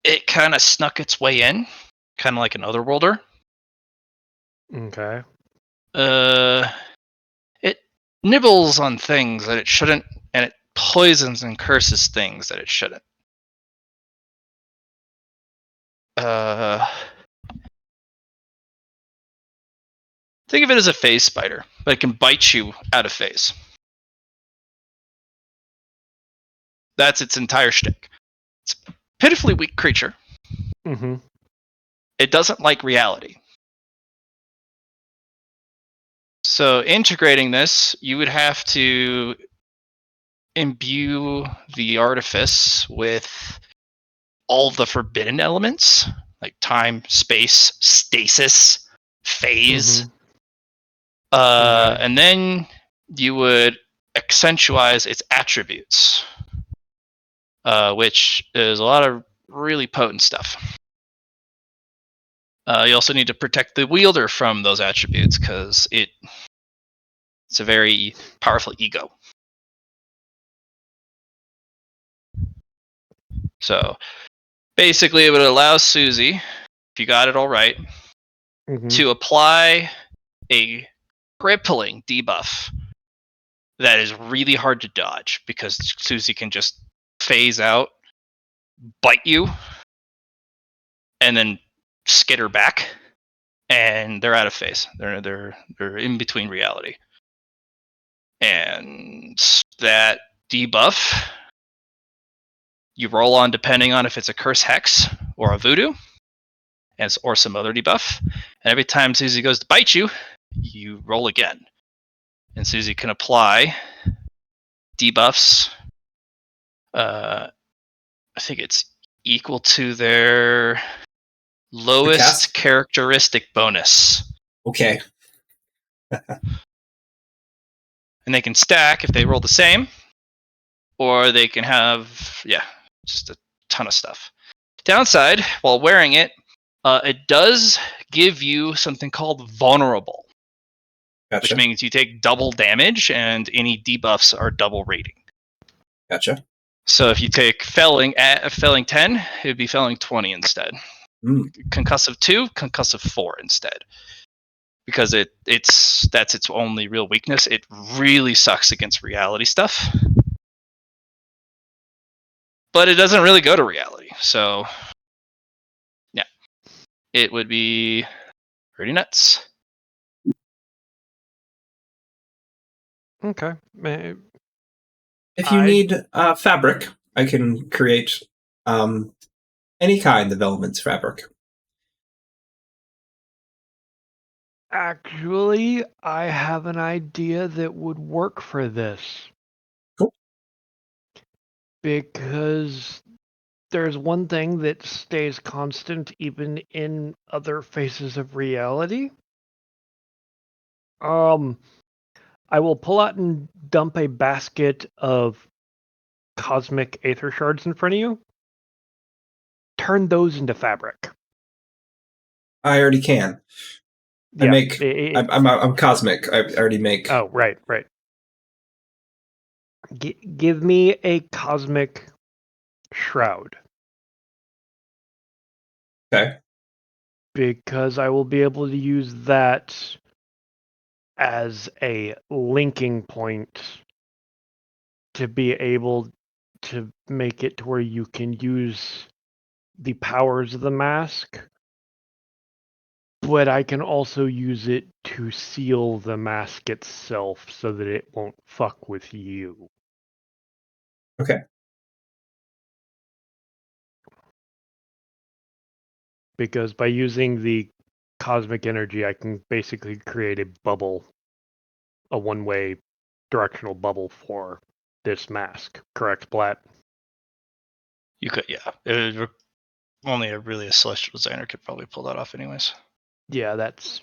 it kind of snuck its way in, kind of like an otherworlder. Okay. It nibbles on things that it shouldn't, and it poisons and curses things that it shouldn't. Think of it as a phase spider, but it can bite you out of phase. That's its entire shtick. It's a pitifully weak creature. Mm-hmm. It doesn't like reality. So integrating this, you would have to imbue the artifice with all the forbidden elements, like time, space, stasis, phase. Mm-hmm. Okay. And then you would accentuate its attributes, which is a lot of really potent stuff. You also need to protect the wielder from those attributes because it's a very powerful ego. So basically, it would allow Susie, if you got it all right, Mm-hmm. to apply a crippling debuff that is really hard to dodge because Susie can just phase out, bite you, and then skitter back, and they're out of phase. They're in between reality, and that debuff you roll on depending on if it's a curse hex or a voodoo, or some other debuff. And every time Susie goes to bite you, you roll again, and Susie can apply debuffs. I think it's equal to their lowest characteristic bonus. Okay. And they can stack if they roll the same, or they can have, just a ton of stuff. Downside, while wearing it, it does give you something called vulnerable, Gotcha. which means you take double damage and any debuffs are double rating. Gotcha. So if you take felling 10, it would be felling 20 instead. Concussive 2, concussive 4 instead. Because that's its only real weakness. It really sucks against reality stuff. But it doesn't really go to reality. So yeah. It would be pretty nuts. Okay. If you need fabric, I can create any kind of elements fabric. Actually, I have an idea that would work for this. Because there's one thing that stays constant even in other phases of reality. I will pull out and dump a basket of cosmic aether shards in front of you. Turn those into fabric. I already can. Yeah, I'm cosmic. I already make. Oh, right. Give me a cosmic shroud. Okay. Because I will be able to use that as a linking point to be able to make it to where you can use the powers of the mask, but I can also use it to seal the mask itself so that it won't fuck with you. Okay. Because by using the cosmic energy, I can basically create a bubble, a one-way directional bubble for this mask. Correct, Blatt? You could, yeah. Only a celestial designer could probably pull that off, anyways. Yeah, that's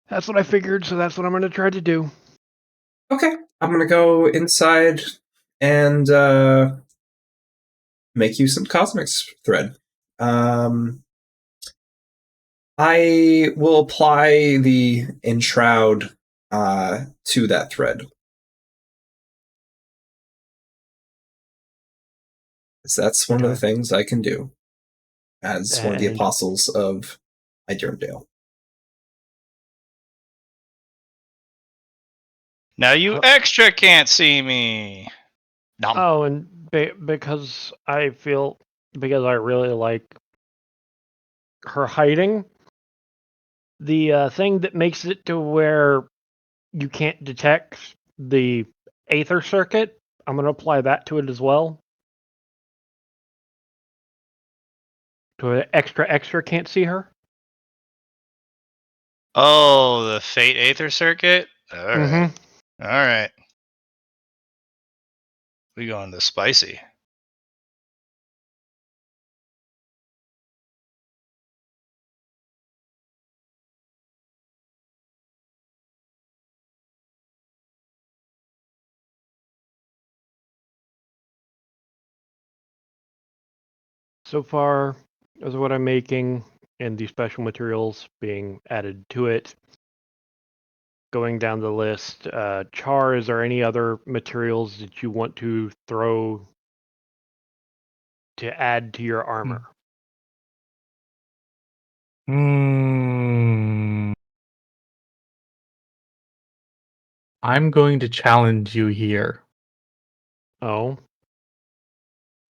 what I figured, so that's what I'm going to try to do. Okay. I'm going to go inside and make you some cosmic thread. I will apply the enshroud to that thread. So that's one of the things I can do as one of the apostles of Idurndale. Now you extra can't see me. Nom. Oh, and because I really like her hiding, the thing that makes it to where you can't detect the aether circuit, I'm going to apply that to it as well. To an extra can't see her. Oh, the Fate Aether Circuit? Alright. Alright. We going to spicy. So far, is what I'm making, and the special materials being added to it. Going down the list, Char, is there any other materials that you want to throw to add to your armor? I'm going to challenge you here. Oh?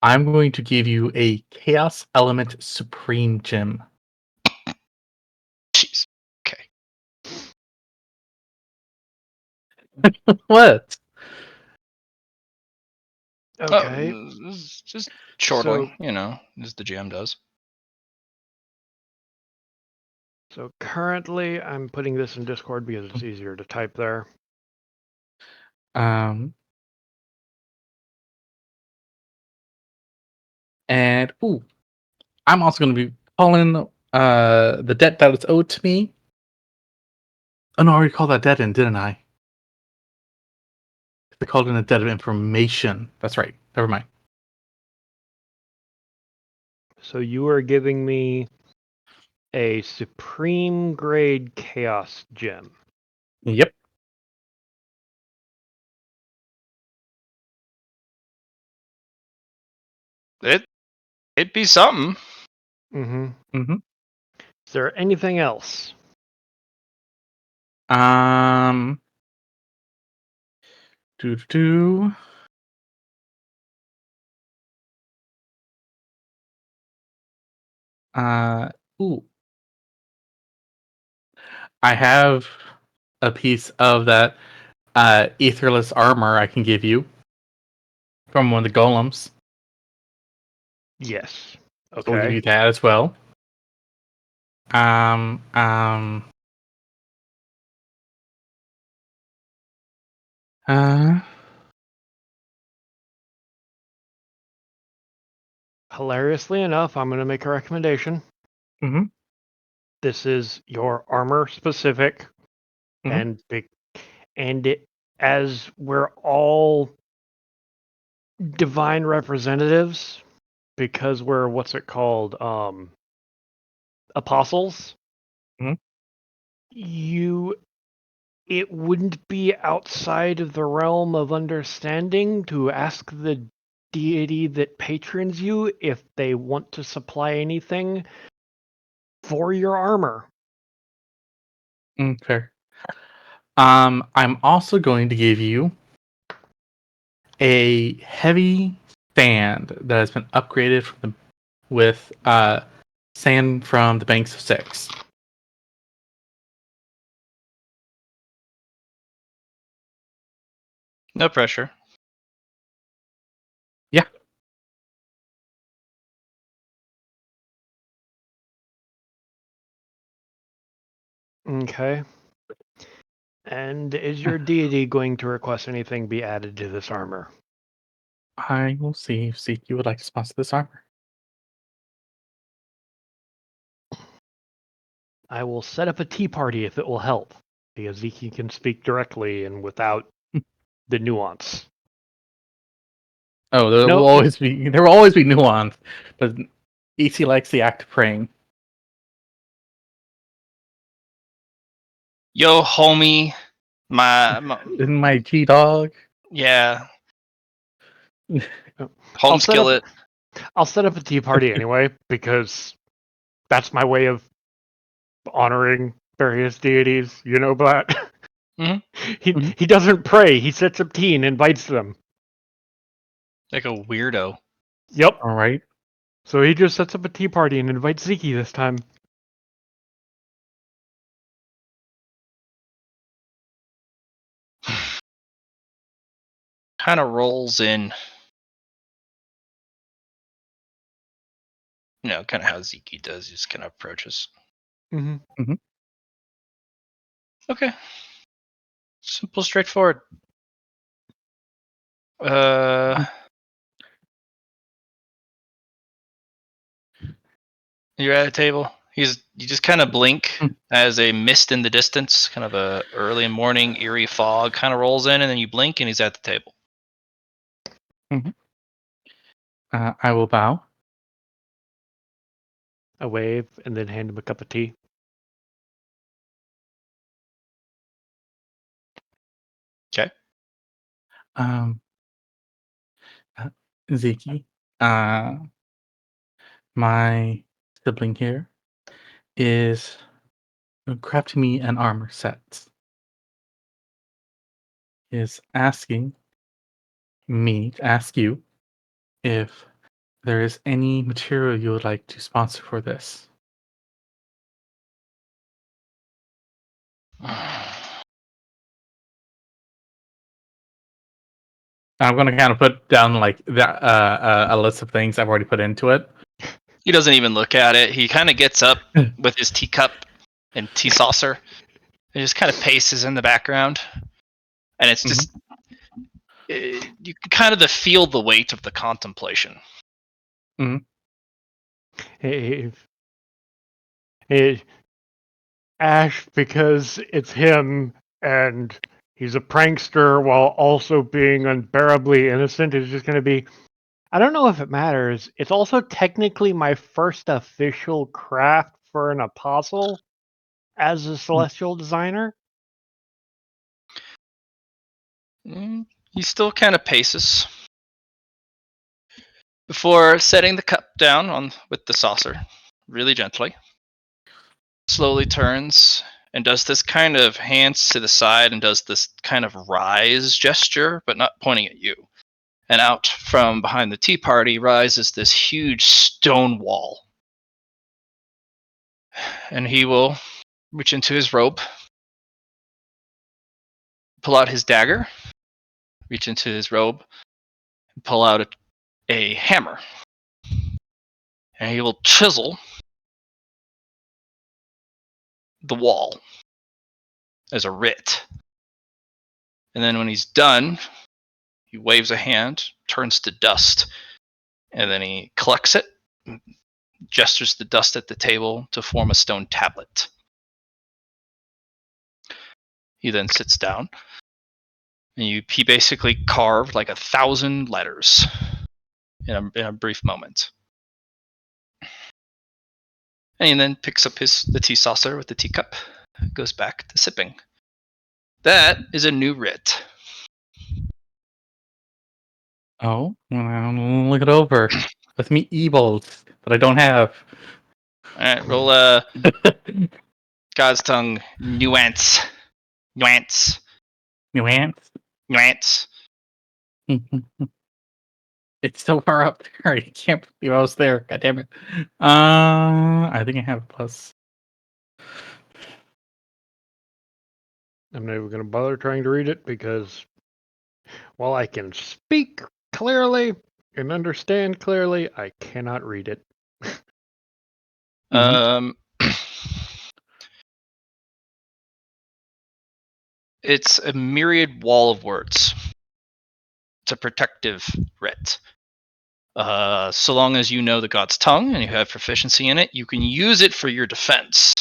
I'm going to give you a Chaos Element Supreme Gem. Jeez. Okay. What? Okay. Just chortling, So, as the GM does. So currently, I'm putting this in Discord because it's easier to type there. And I'm also going to be calling the debt that was owed to me. Oh no, I already called that debt in, didn't I? They called in a debt of information. That's right. Never mind. So you are giving me a supreme grade chaos gem. Yep. It'd be something. Mm-hmm. Is there anything else? Do. I have a piece of that etherless armor I can give you from one of the golems. Yes. Okay. So we'll give you that as well. Hilariously enough, I'm going to make a recommendation. Mhm. This is your armor specific, Mhm. and it, as we're all divine representatives, because we're what's it called, apostles. Mhm. It wouldn't be outside of the realm of understanding to ask the deity that patrons you if they want to supply anything for your armor. Fair. I'm also going to give you a heavy stand that has been upgraded with sand from the banks of Styx. No pressure. Yeah. Okay. And is your deity going to request anything be added to this armor? I will see if you would like to sponsor this armor. I will set up a tea party if it will help, because Ziki can speak directly and without the nuance. Oh, there No, will always be nuance, but EC likes the act of praying. Yo, homie, my In my G dog. yeah, I'll home set up. skillet. I'll set up a tea party anyway because that's my way of honoring various deities. You know, but Mhm. he doesn't pray. He sets up tea and invites them. Like a weirdo. Yep. All right. So he just sets up a tea party and invites Ziki this time. Kind of rolls in. You know, kind of how Zeke does. He just kind of approaches. Mm-hmm. Okay. Simple, straightforward. You're at a table. You just kind of blink as a mist in the distance, kind of a early morning eerie fog kind of rolls in, and then you blink and he's at the table. I will bow. I wave and then hand him a cup of tea. Okay. Ziki, my sibling here is crafting me an armor set. Is asking me to ask you if there is any material you would like to sponsor for this. I'm going to kind of put down like a list of things I've already put into it. He doesn't even look at it. He kind of gets up with his teacup and tea saucer and just kind of paces in the background. And it's just you can kind of feel the weight of the contemplation. Hey, Ash, because it's him and he's a prankster while also being unbearably innocent, is just going to be. I don't know if it matters. It's also technically my first official craft for an apostle as a celestial designer. He still kind of paces before setting the cup down on with the saucer, really gently. Slowly turns and does this kind of hands to the side and does this kind of rise gesture, but not pointing at you. And out from behind the tea party rises this huge stone wall. And he will reach into his robe, pull out his dagger, reach into his robe, and pull out a hammer. And he will chisel the wall as a writ. And then when he's done, he waves a hand, turns to dust, And then he collects it, gestures the dust at the table to form a stone tablet. He then sits down, and he basically carved like 1,000 letters in a brief moment. And he then picks up the tea saucer with the teacup, goes back to sipping. That is a new writ. Oh, well, look it over. With me evils that I don't have. Alright, roll God's tongue nuance. Nuance. Nuance. Nuance. It's so far up there. I can't believe I was there. God damn it. I think I have a plus. I'm not even going to bother trying to read it because while I can speak clearly and understand clearly, I cannot read it. It's a myriad wall of words. It's a protective writ. So long as you know the god's tongue and you have proficiency in it, you can use it for your defense,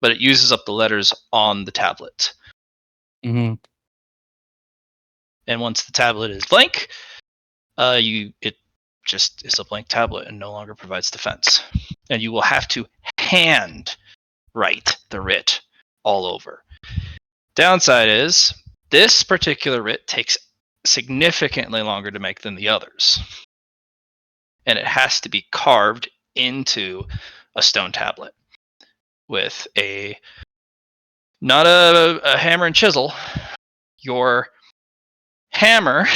but it uses up the letters on the tablet. Mm-hmm. And once the tablet is blank, it just is a blank tablet and no longer provides defense. And you will have to hand write the writ all over. Downside is this particular writ takes significantly longer to make than the others. And it has to be carved into a stone tablet with not a hammer and chisel, your hammer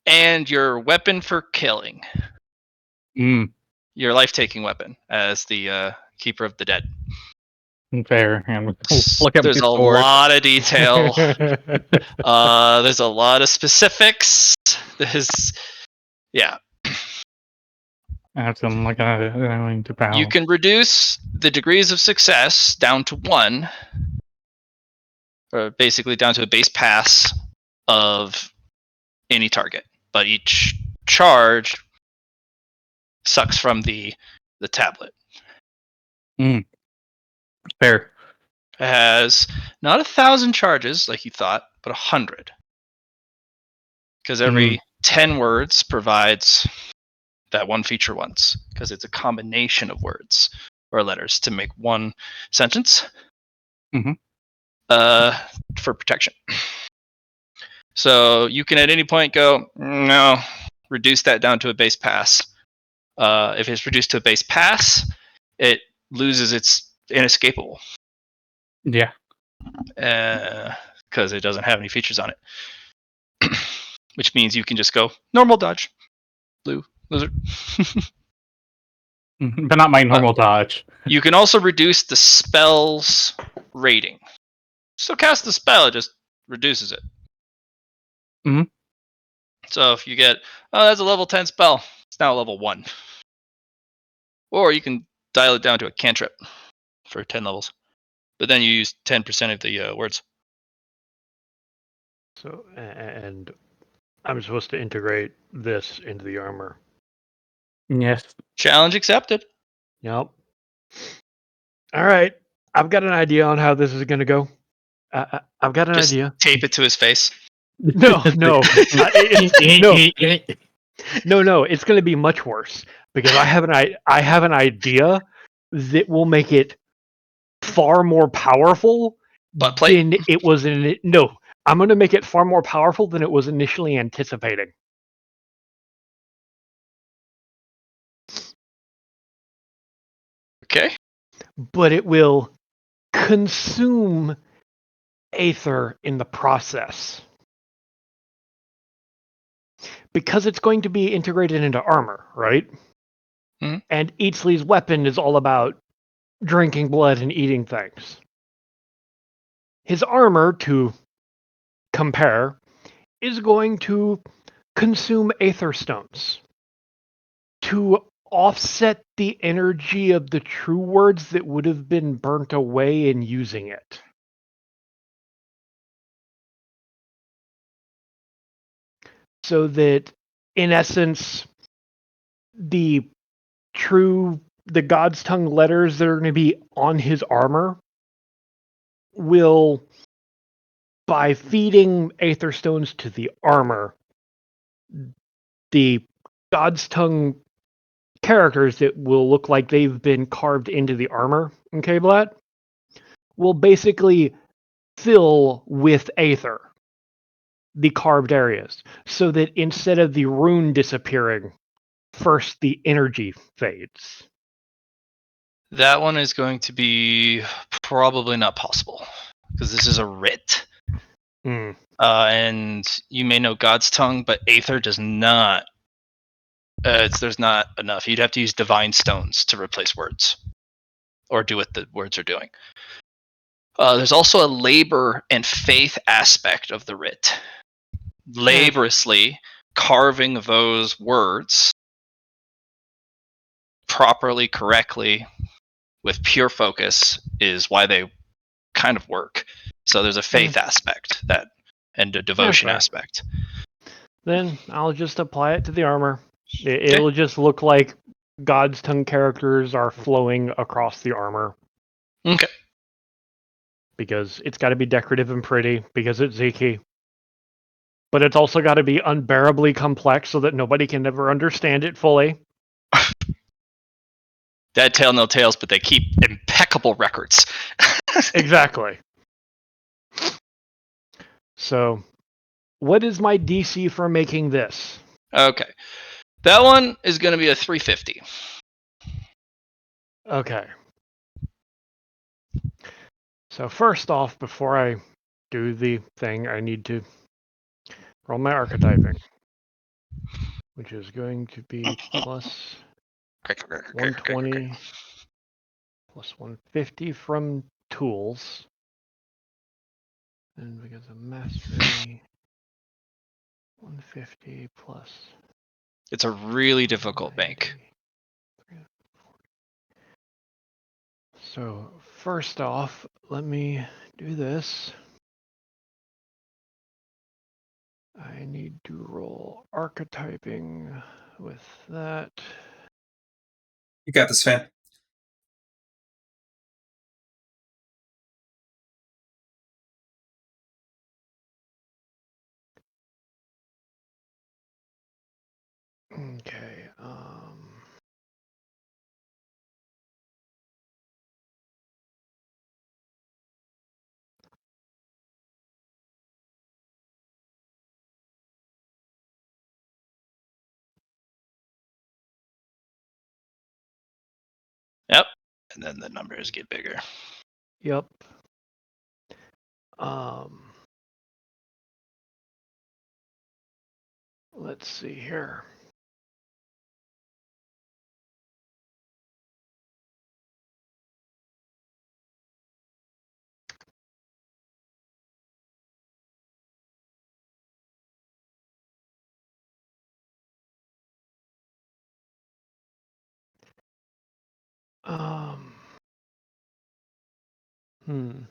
and your weapon for killing. Your life-taking weapon as the keeper of the dead. Fair. Look at There's a sword. lot of detail. There's a lot of specifics. Yeah. I have to look at it. I'm to bow. You can reduce the degrees of success down to 1, or basically down to a base pass of any target. But each charge sucks from the tablet. Fair. It has not 1,000 charges like you thought, but 100. Because every 10 words provides that one feature once. Because it's a combination of words or letters to make one sentence for protection. So you can at any point go, no, reduce that down to a base pass. If it's reduced to a base pass, it loses its inescapable. Yeah. Because it doesn't have any features on it. Which means you can just go normal dodge, blue lizard. But not my normal dodge. You can also reduce the spell's rating. Still cast the spell, it just reduces it. So if you get, that's a level 10 spell, it's now a level 1. Or you can dial it down to a cantrip for 10 levels. But then you use 10% of the words. So, and I'm supposed to integrate this into the armor. Yes. Challenge accepted. Yep. All right. I've got an idea on how this is going to go. I've got an idea. Tape it to his face. No. No. It's going to be much worse because I have an idea that will make it far more powerful than it was I'm going to make it far more powerful than it was initially anticipating. Okay. But it will consume Aether in the process. Because it's going to be integrated into armor, right? Mm-hmm. And Eatsley's weapon is all about drinking blood and eating things. His armor, to compare, is going to consume Aether stones to offset the energy of the true words that would have been burnt away in using it. So that, in essence, the God's Tongue letters that are going to be on his armor will, by feeding Aether Stones to the armor, the God's Tongue characters that will look like they've been carved into the armor in K-Blat will basically fill with Aether the carved areas, so that instead of the rune disappearing, first the energy fades. That one is going to be probably not possible because this is a writ. And you may know God's Tongue, but Aether does not. There's not enough. You'd have to use Divine Stones to replace words, or do what the words are doing. There's also a labor and faith aspect of the writ. Laboriously carving those words properly, correctly, with pure focus is why they kind of work. So there's a faith aspect and a devotion aspect. Then I'll just apply it to the armor. It'll just look like God's Tongue characters are flowing across the armor. Okay. Because it's got to be decorative and pretty, because it's Ziki. But it's also got to be unbearably complex so that nobody can ever understand it fully. That tale no tales, but they keep impeccable records. Exactly. So, what is my DC for making this? Okay. That one is going to be a 350. Okay. So first off, before I do the thing, I need to roll my archetyping, which is going to be plus 120 plus 150 from tools. And because of mastery, 150 plus. It's a really difficult bank. So first off, let me do this. I need to roll archetyping with that. You got this, fan. Okay. Yep. And then the numbers get bigger. Yep. Let's see here. Hmm.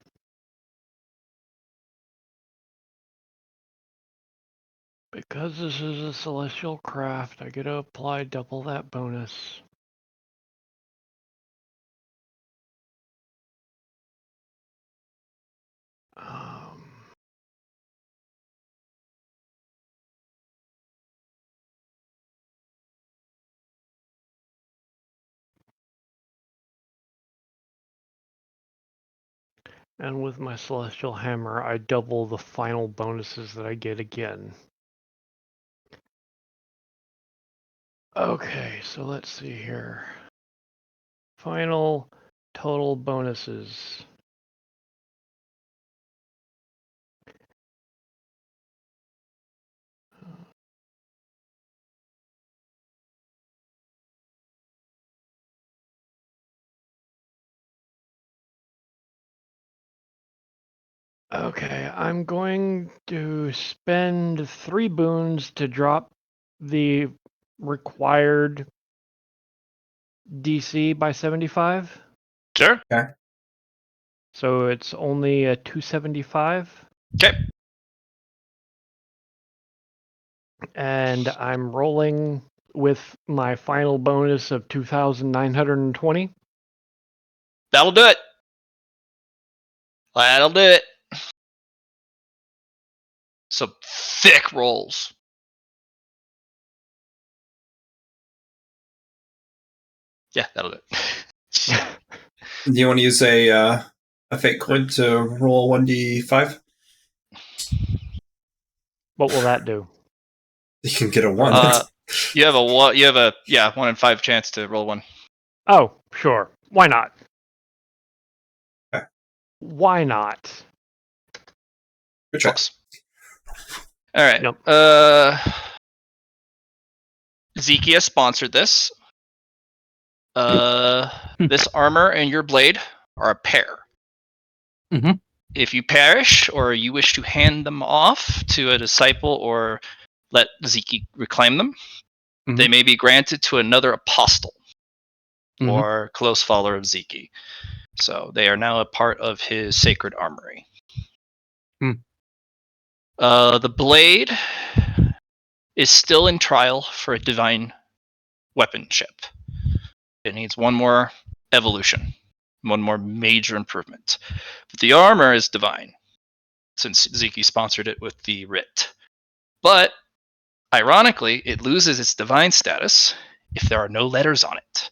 Because this is a celestial craft, I get to apply double that bonus. And with my celestial hammer, I double the final bonuses that I get again. Okay, so let's see here. Final total bonuses. Okay, I'm going to spend 3 boons to drop the required DC by 75. Sure. Okay. So it's only a 275. Okay. And I'm rolling with my final bonus of 2,920. That'll do it. That'll do it. Some thick rolls. Yeah, that'll do it. Do you want to use a fate coin to roll 1d5? What will that do? You can get a 1. You have a 1 in 5 chance to roll 1. Oh, sure. Why not? Okay. Why not? Good try. All right. Yep. Zeke has sponsored this. This armor and your blade are a pair. Mm-hmm. If you perish or you wish to hand them off to a disciple or let Zeke reclaim them, they may be granted to another apostle or close follower of Zeke. So they are now a part of his sacred armory. The blade is still in trial for a divine weaponship. It needs one more evolution, one more major improvement. But the armor is divine, since Zeke sponsored it with the writ. But, ironically, it loses its divine status if there are no letters on it.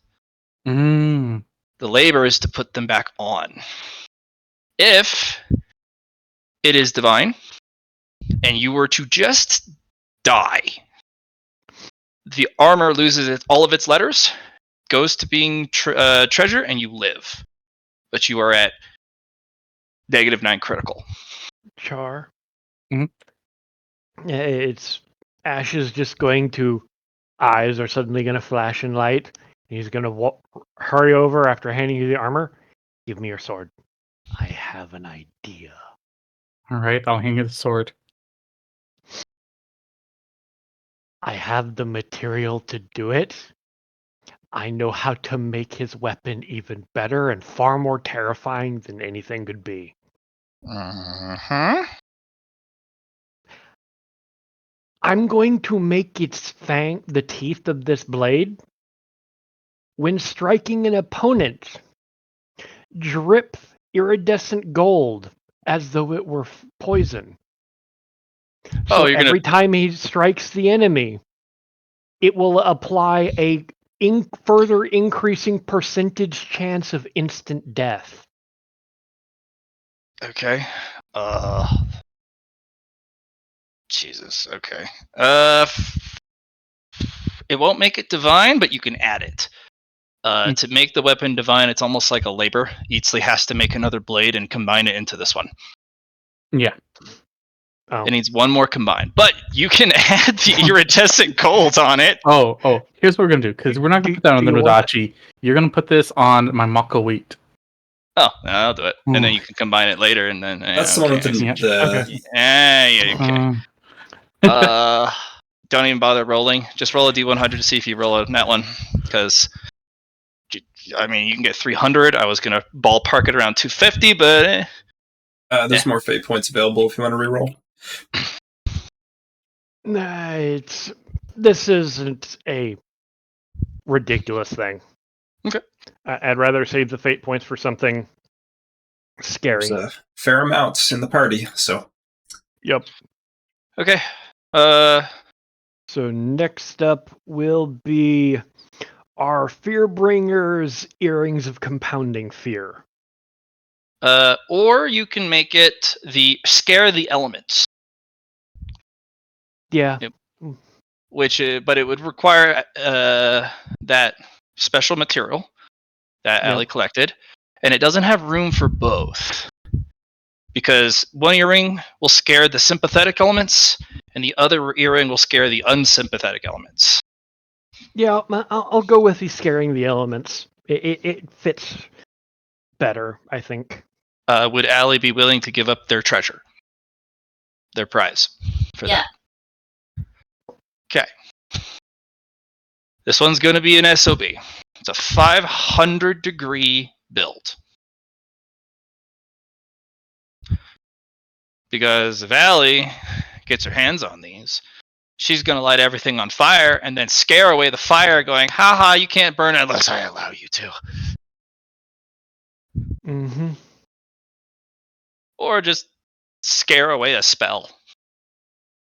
The labor is to put them back on. If it is divine, and you were to just die, the armor loses all of its letters, goes to being treasure, and you live. But you are at -9 critical. Char. It's Ash is just going to, eyes are suddenly going to flash in light. He's going to hurry over after handing you the armor. Give me your sword. I have an idea. All right, I'll hang you the sword. I have the material to do it. I know how to make his weapon even better and far more terrifying than anything could be. I'm going to make its the teeth of this blade, when striking an opponent, drip iridescent gold as though it were poison. So every time he strikes the enemy, it will apply a further increasing percentage chance of instant death. Okay. Jesus. Okay. It won't make it divine, but you can add it. To make the weapon divine, it's almost like a labor. Eatsley has to make another blade and combine it into this one. Yeah. It needs one more combined. But you can add the iridescent gold on it. Oh. Here's what we're going to do, because we're not going to put that on the Nodachi. You're going to put this on my Mako wheat. Oh, I'll do it. And then you can combine it later, and then... That's the one with the... okay. Don't even bother rolling. Just roll a D100 to see if you roll a net one. Because, I mean, you can get 300. I was going to ballpark it around 250, but... there's more fate points available if you want to reroll. This isn't a ridiculous thing. Okay. I'd rather save the fate points for something scary. There's a fair amount in the party, so... Yep. Okay. So next up will be our Fearbringer's Earrings of Compounding Fear. Or you can make it the Scare the Elements. Yeah. Yep. But it would require that special material that Allie collected, and it doesn't have room for both. Because one earring will scare the sympathetic elements, and the other earring will scare the unsympathetic elements. Yeah, I'll go with the scaring the elements. It fits better, I think. Would Allie be willing to give up their treasure? Their prize for that? Okay. This one's going to be an SOB. It's a 500-degree build. Because if Allie gets her hands on these, she's going to light everything on fire and then scare away the fire, going, haha, you can't burn it unless I allow you to. Mm-hmm. Or just scare away a spell.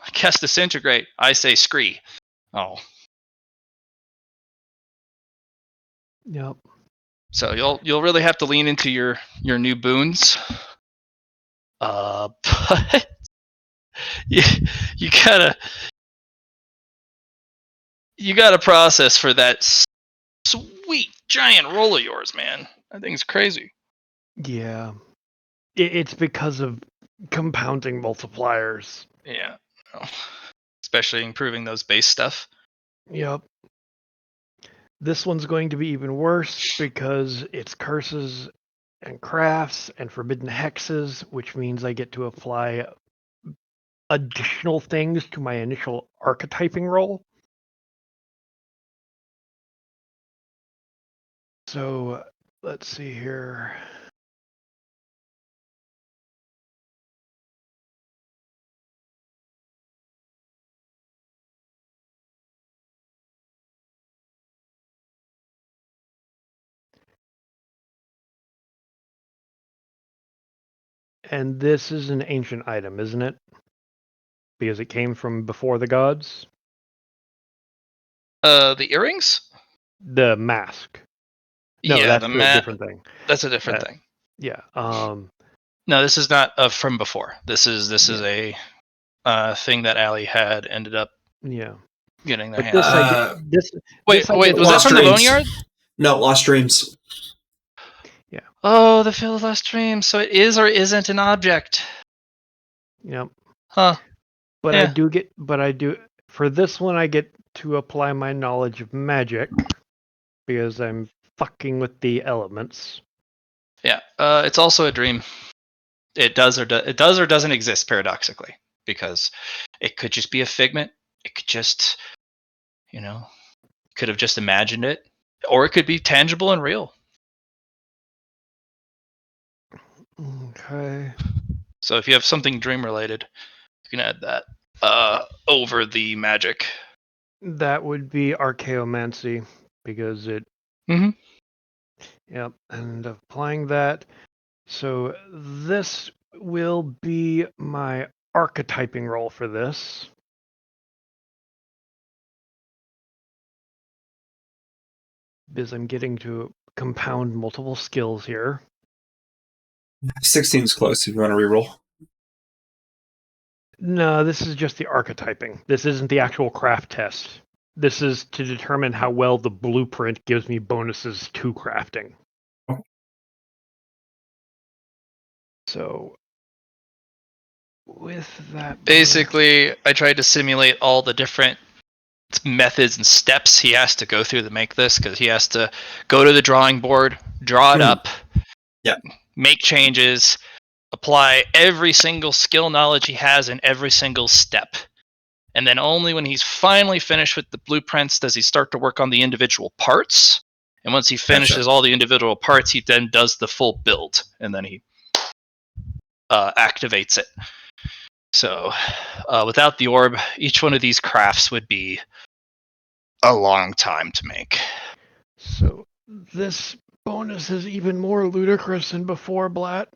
I cast Disintegrate. I say scree. Oh. Yep. So you'll really have to lean into your new boons. But you gotta process for that sweet giant roll of yours, man. That thing's crazy. Yeah. It's because of compounding multipliers. Yeah. Especially improving those base stuff. Yep. This one's going to be even worse because it's curses and crafts and forbidden hexes, which means I get to apply additional things to my initial archetyping roll. So let's see here. And this is an ancient item, isn't it? Because it came from before the gods? The earrings? The mask. No, yeah, that's the a mat. different thing. That's a different thing. Yeah. No, this is not from before. This is a thing that Allie had ended up getting their hands on. Wait, was that from the Boneyard? No, Lost Dreams. Yeah. Oh, the Field of Lost Dreams. So it is or isn't an object. Yep. Huh. But yeah. I do for this one I get to apply my knowledge of magic because I'm fucking with the elements. Yeah. It's also a dream. It does or doesn't exist paradoxically, because it could just be a figment. It could just, could have just imagined it, or it could be tangible and real. Okay. So if you have something dream related, you can add that over the magic. That would be archaeomancy because it. Mm-hmm. Yep, and applying that. So this will be my archetyping roll for this. Because I'm getting to compound multiple skills here. 16 is close if you want to reroll. No, this is just the archetyping. This isn't the actual craft test. This is to determine how well the blueprint gives me bonuses to crafting. So, with that... Basically, I tried to simulate all the different methods and steps he has to go through to make this, because he has to go to the drawing board, draw it up, make changes, apply every single skill knowledge he has in every single step. And then only when he's finally finished with the blueprints does he start to work on the individual parts. And once he finishes all the individual parts, he then does the full build, and then he activates it. So without the orb, each one of these crafts would be a long time to make. So this bonus is even more ludicrous than before, Blatt.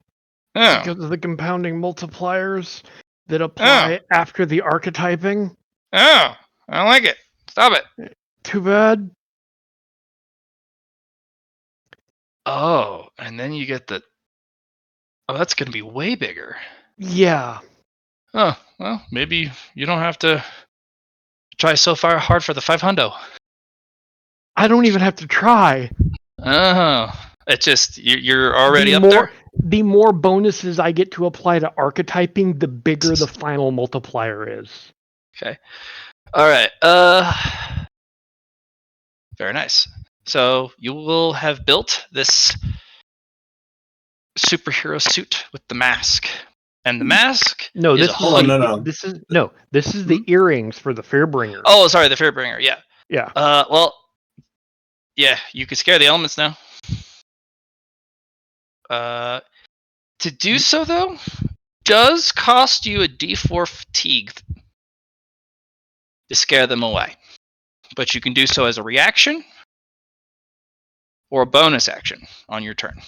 Oh. Because of the compounding multipliers that apply after the archetyping. Oh, I don't like it. Stop it. Too bad. Oh, and then you get the... Oh, that's going to be way bigger. Yeah. Oh, well, maybe you don't have to try so far hard for the 500. I don't even have to try. Oh, it's just, you're already up there? The more bonuses I get to apply to archetyping, the bigger the final multiplier is. Okay. All right. Very nice. So you will have built this superhero suit with the mask. And the mask this is the earrings for the Fearbringer. Oh, sorry, the Fearbringer. Yeah. Yeah. Well, yeah, you could scare the elements now. To do so, though, does cost you a D4 fatigue. to scare them away. But you can do so as a reaction or a bonus action on your turn.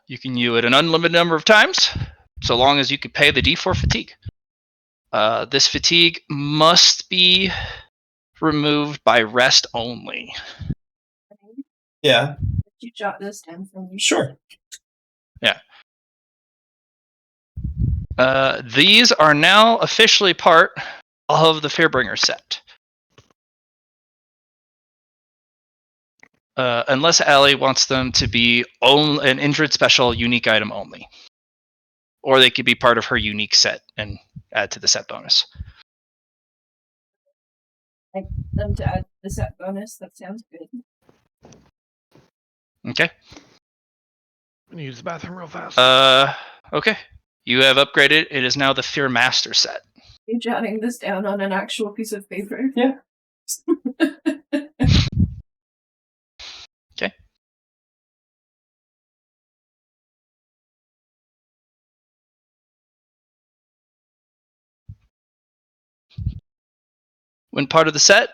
You can use it an unlimited number of times, so long as you can pay the D4 fatigue. This fatigue must be removed by rest only. Yeah. Could you jot this down for me? Sure. Yeah. These are now officially part of the Fearbringer set. Unless Allie wants them to be an injured special unique item only. Or they could be part of her unique set and add to the set bonus. Like them to add the set bonus. That sounds good. Okay. I'm gonna use the bathroom real fast. Okay. You have upgraded. It is now the Fear Master set. You jotting this down on an actual piece of paper? Yeah. Okay. When part of the set,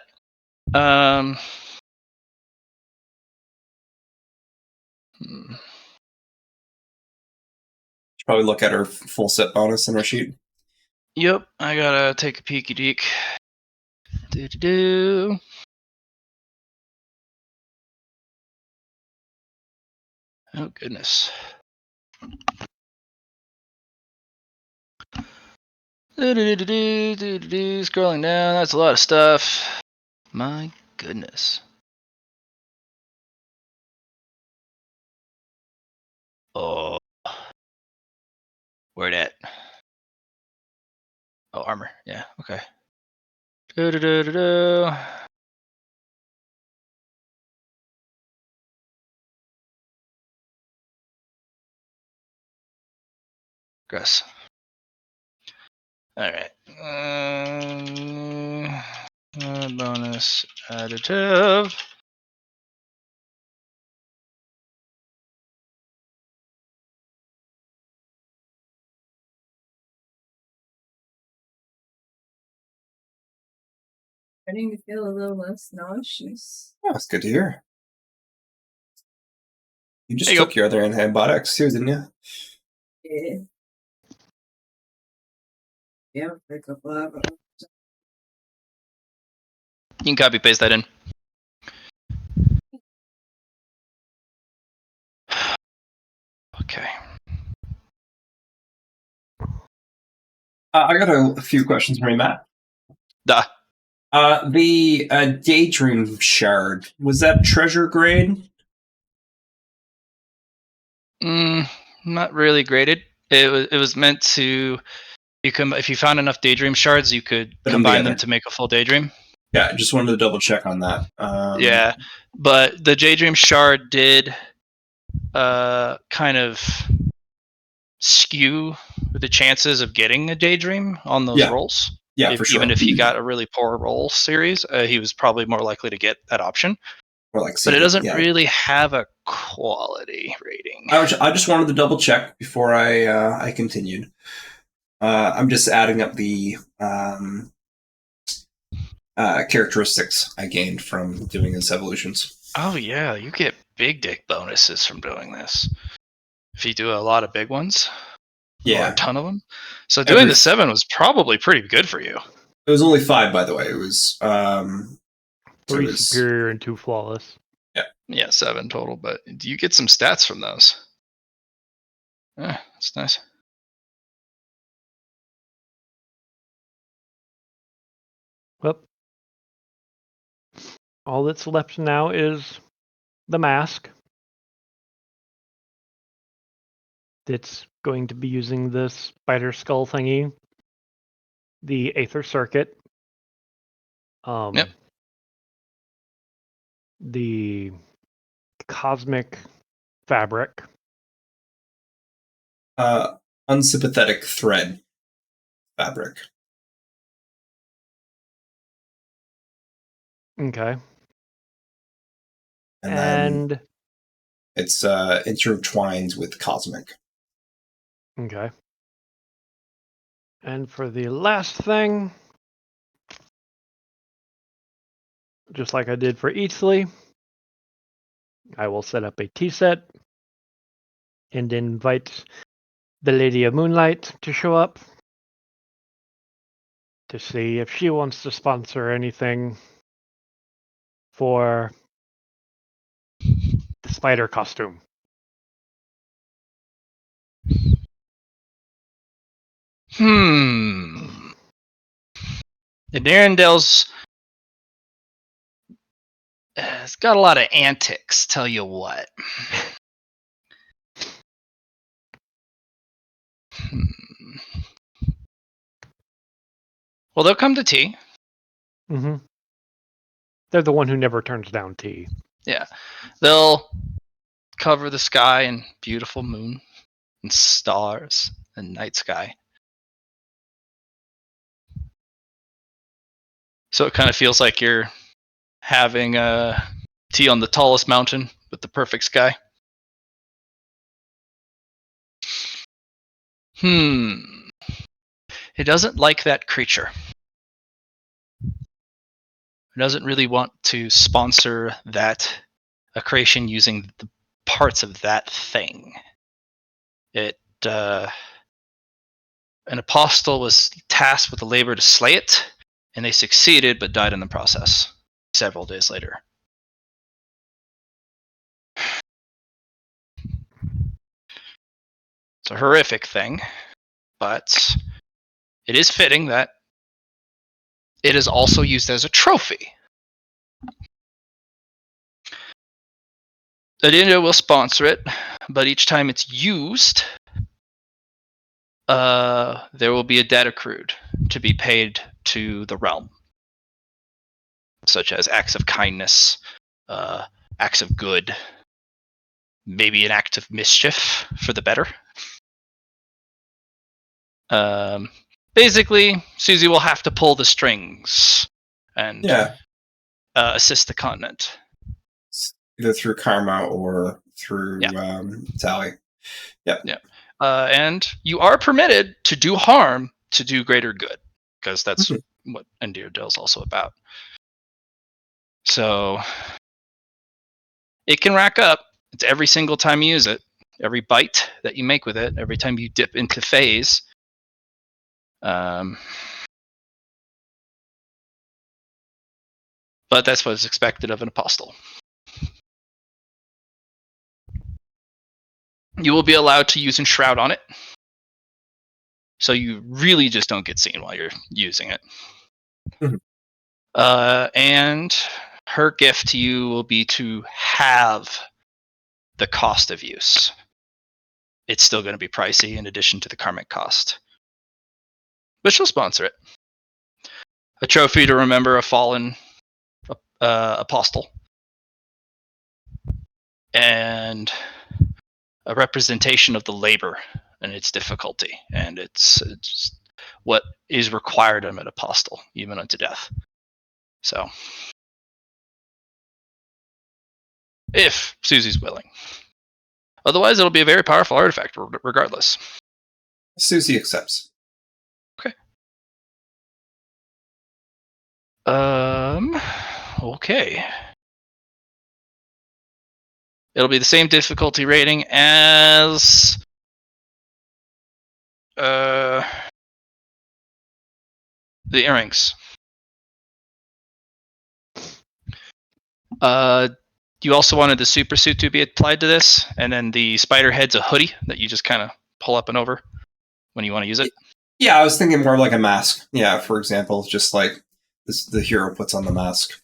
Probably look at her full set bonus in her sheet. Yep, I gotta take a peeky deek. Do. Oh goodness. Scrolling down, that's a lot of stuff. My goodness. Oh. Where at? Oh, armor. Yeah, okay. Gross. Alright. Bonus additive. Starting to feel a little less nauseous. Oh, that's good to hear. You just There you took your other antibiotics too, didn't you? Yeah. Yeah, for a couple of hours. You can copy paste that in. Okay. I got a few questions for you, Matt. Duh. The Daydream Shard, was that treasure grade? Not really graded. It was meant to. If you found enough Daydream shards, you could Put them combine them together. to make a full Daydream. Yeah, just wanted to double check on that. Yeah, but the Daydream shard did kind of skew the chances of getting a Daydream on those Yeah. rolls. Yeah, for sure. Even if he got a really poor roll series, he was probably more likely to get that option. Or like But it doesn't yeah. really have a quality rating. I just wanted to double check before I continued. I'm just adding up the characteristics I gained from doing his evolutions. Oh yeah, you get big dick bonuses from doing this. If you do a lot of big ones, or Yeah, a ton of them. So doing the 7 was probably pretty good for you. it was only 5, by the way. It was 3 superior and 2 flawless. Yeah, 7 total. But you get some stats from those. Yeah, that's nice. Well, all that's left now is the mask. It's going to be using this spider skull thingy, the Aether Circuit, Yep. the Cosmic Fabric, unsympathetic thread fabric. okay, And then and it's intertwined with cosmic. okay, And for the last thing, just like I did for Eatsley, I will set up a tea set and invite the Lady of Moonlight to show up to see if she wants to sponsor anything for the spider costume. The Darrendel's it's got a lot of antics, tell you what. Well, they'll come to tea. Mm-hmm. They're the one who never turns down tea. Yeah. They'll cover the sky in beautiful moon and stars and night sky. So it kind of feels like you're having tea on the tallest mountain with the perfect sky. It doesn't like that creature. It doesn't really want to sponsor a creation using the parts of that thing. An apostle was tasked with the labor to slay it, and they succeeded but died in the process several days later. It's a horrific thing, but it is fitting that it is also used as a trophy. Adinda will sponsor it, but each time it's used, there will be a debt accrued to be paid to the realm, such as acts of kindness, acts of good, maybe an act of mischief for the better. Basically, Susie will have to pull the strings and assist the continent. Either through karma or through tally. Yep. Yeah. And you are permitted to do harm to do greater good, because that's what Endear is also about. So it can rack up. It's every single time you use it, every bite that you make with it, every time you dip into phase. But that's what is expected of an apostle. You will be allowed to use Enshroud on it, so you really just don't get seen while you're using it. And her gift to you will be to have the cost of use. It's still going to be pricey in addition to the karmic cost, but she'll sponsor it. A trophy to remember a fallen apostle, and a representation of the labor and its difficulty, and it's what is required of an apostle, even unto death. So, if Susie's willing. Otherwise, it'll be a very powerful artifact, regardless. Susie accepts. Okay. Okay. It'll be the same difficulty rating as the earrings. You also wanted the super suit to be applied to this, and then the spider head's a hoodie that you just kind of pull up and over when you want to use it. Yeah, I was thinking more like a mask. Yeah, for example, just like the hero puts on the mask.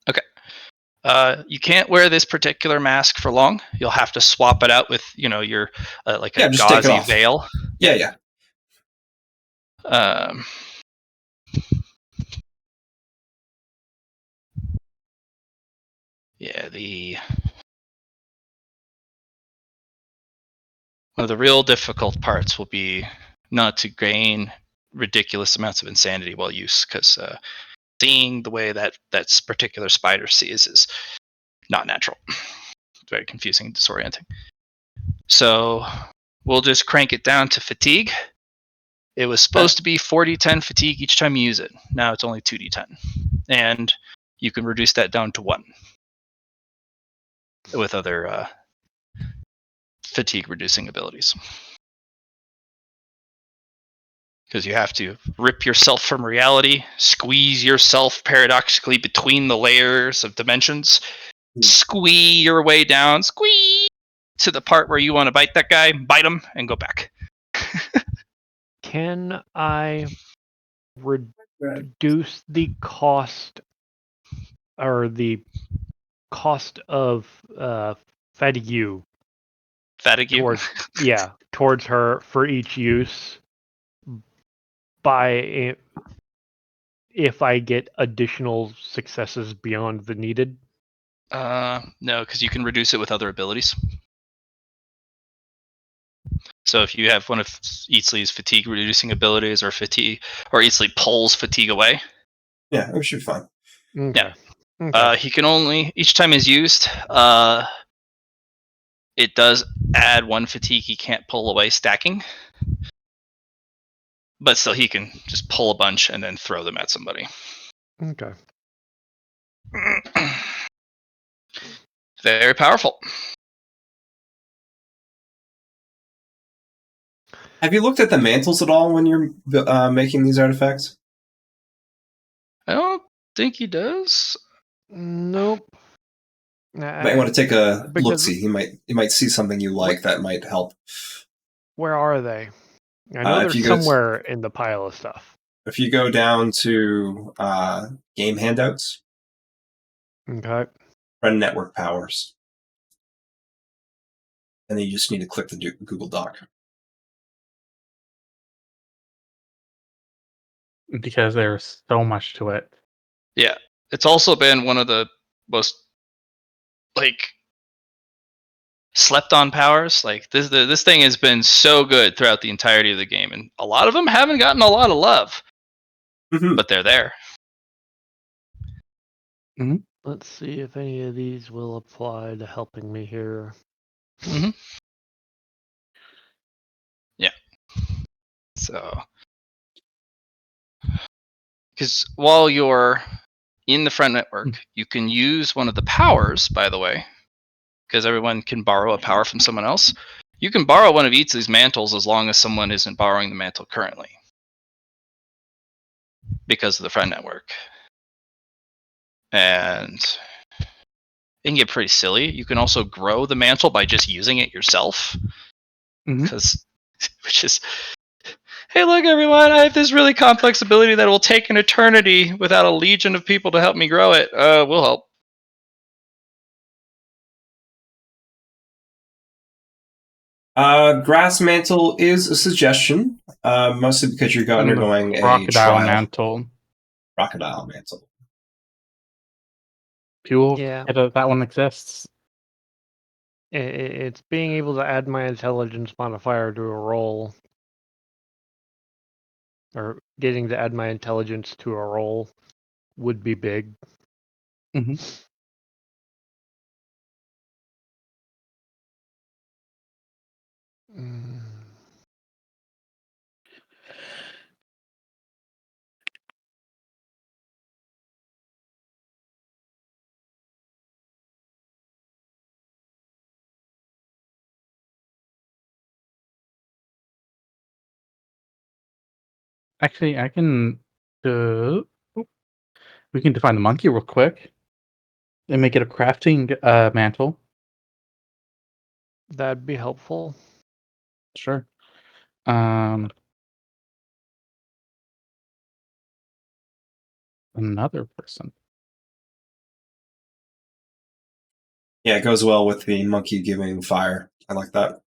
Okay. You can't wear this particular mask for long. You'll have to swap it out with, your like a gauzy veil. Yeah. One of the real difficult parts will be not to gain ridiculous amounts of insanity while use, because seeing the way that particular spider sees is not natural. It's very confusing and disorienting. So we'll just crank it down to fatigue, It was supposed to be 4d10 fatigue each time you use it. Now it's only 2d10. And you can reduce that down to 1 with other fatigue reducing abilities. Because you have to rip yourself from reality, squeeze yourself paradoxically between the layers of dimensions, squeeze your way down, squeeze to the part where you want to bite that guy, bite him, and go back. Can I reduce the cost or the cost of fatigue Fatigue. towards her for each use by if I get additional successes beyond the needed? No, because you can reduce it with other abilities. So if you have one of Eatsley's fatigue reducing abilities, or Eatsley pulls fatigue away. Yeah, it should be fine. Okay. Yeah. Okay. He can only, each time he's used, it does add 1 fatigue he can't pull away, stacking. But still, he can just pull a bunch and then throw them at somebody. Okay. Very powerful. Have you looked at the mantles at all when you're making these artifacts? I don't think he does. Nope. You might want to take a because- look-see. You might see something you like that might help. Where are they? I know if they're you go somewhere in the pile of stuff. If you go down to game handouts, Okay. run network powers, and then you just need to click the Google Doc. Because there's so much to it. Yeah, it's also been one of the most slept on powers. Like this thing has been so good throughout the entirety of the game, and a lot of them haven't gotten a lot of love, but they're there. Mm-hmm. Let's see if any of these will apply to helping me here. Mm-hmm. Yeah. So, because while you're in the front network, you can use one of the powers, by the way, because everyone can borrow a power from someone else. You can borrow one of each of these mantles as long as someone isn't borrowing the mantle currently, because of the front network. And it can get pretty silly. You can also grow the mantle by just using it yourself. Because, which is, hey, look, everyone, I have this really complex ability that will take an eternity without a legion of people to help me grow it. We'll help. Grass mantle is a suggestion, mostly because you're undergoing a crocodile trial. mantle. Crocodile mantle. That one exists. It's being able to add my intelligence modifier to a roll. Or getting to add my intelligence to a roll would be big. Mm-hmm. Actually, I can. We can define the monkey real quick and make it a crafting mantle. That'd be helpful. Sure. Another person. Yeah, it goes well with the monkey giving fire. I like that.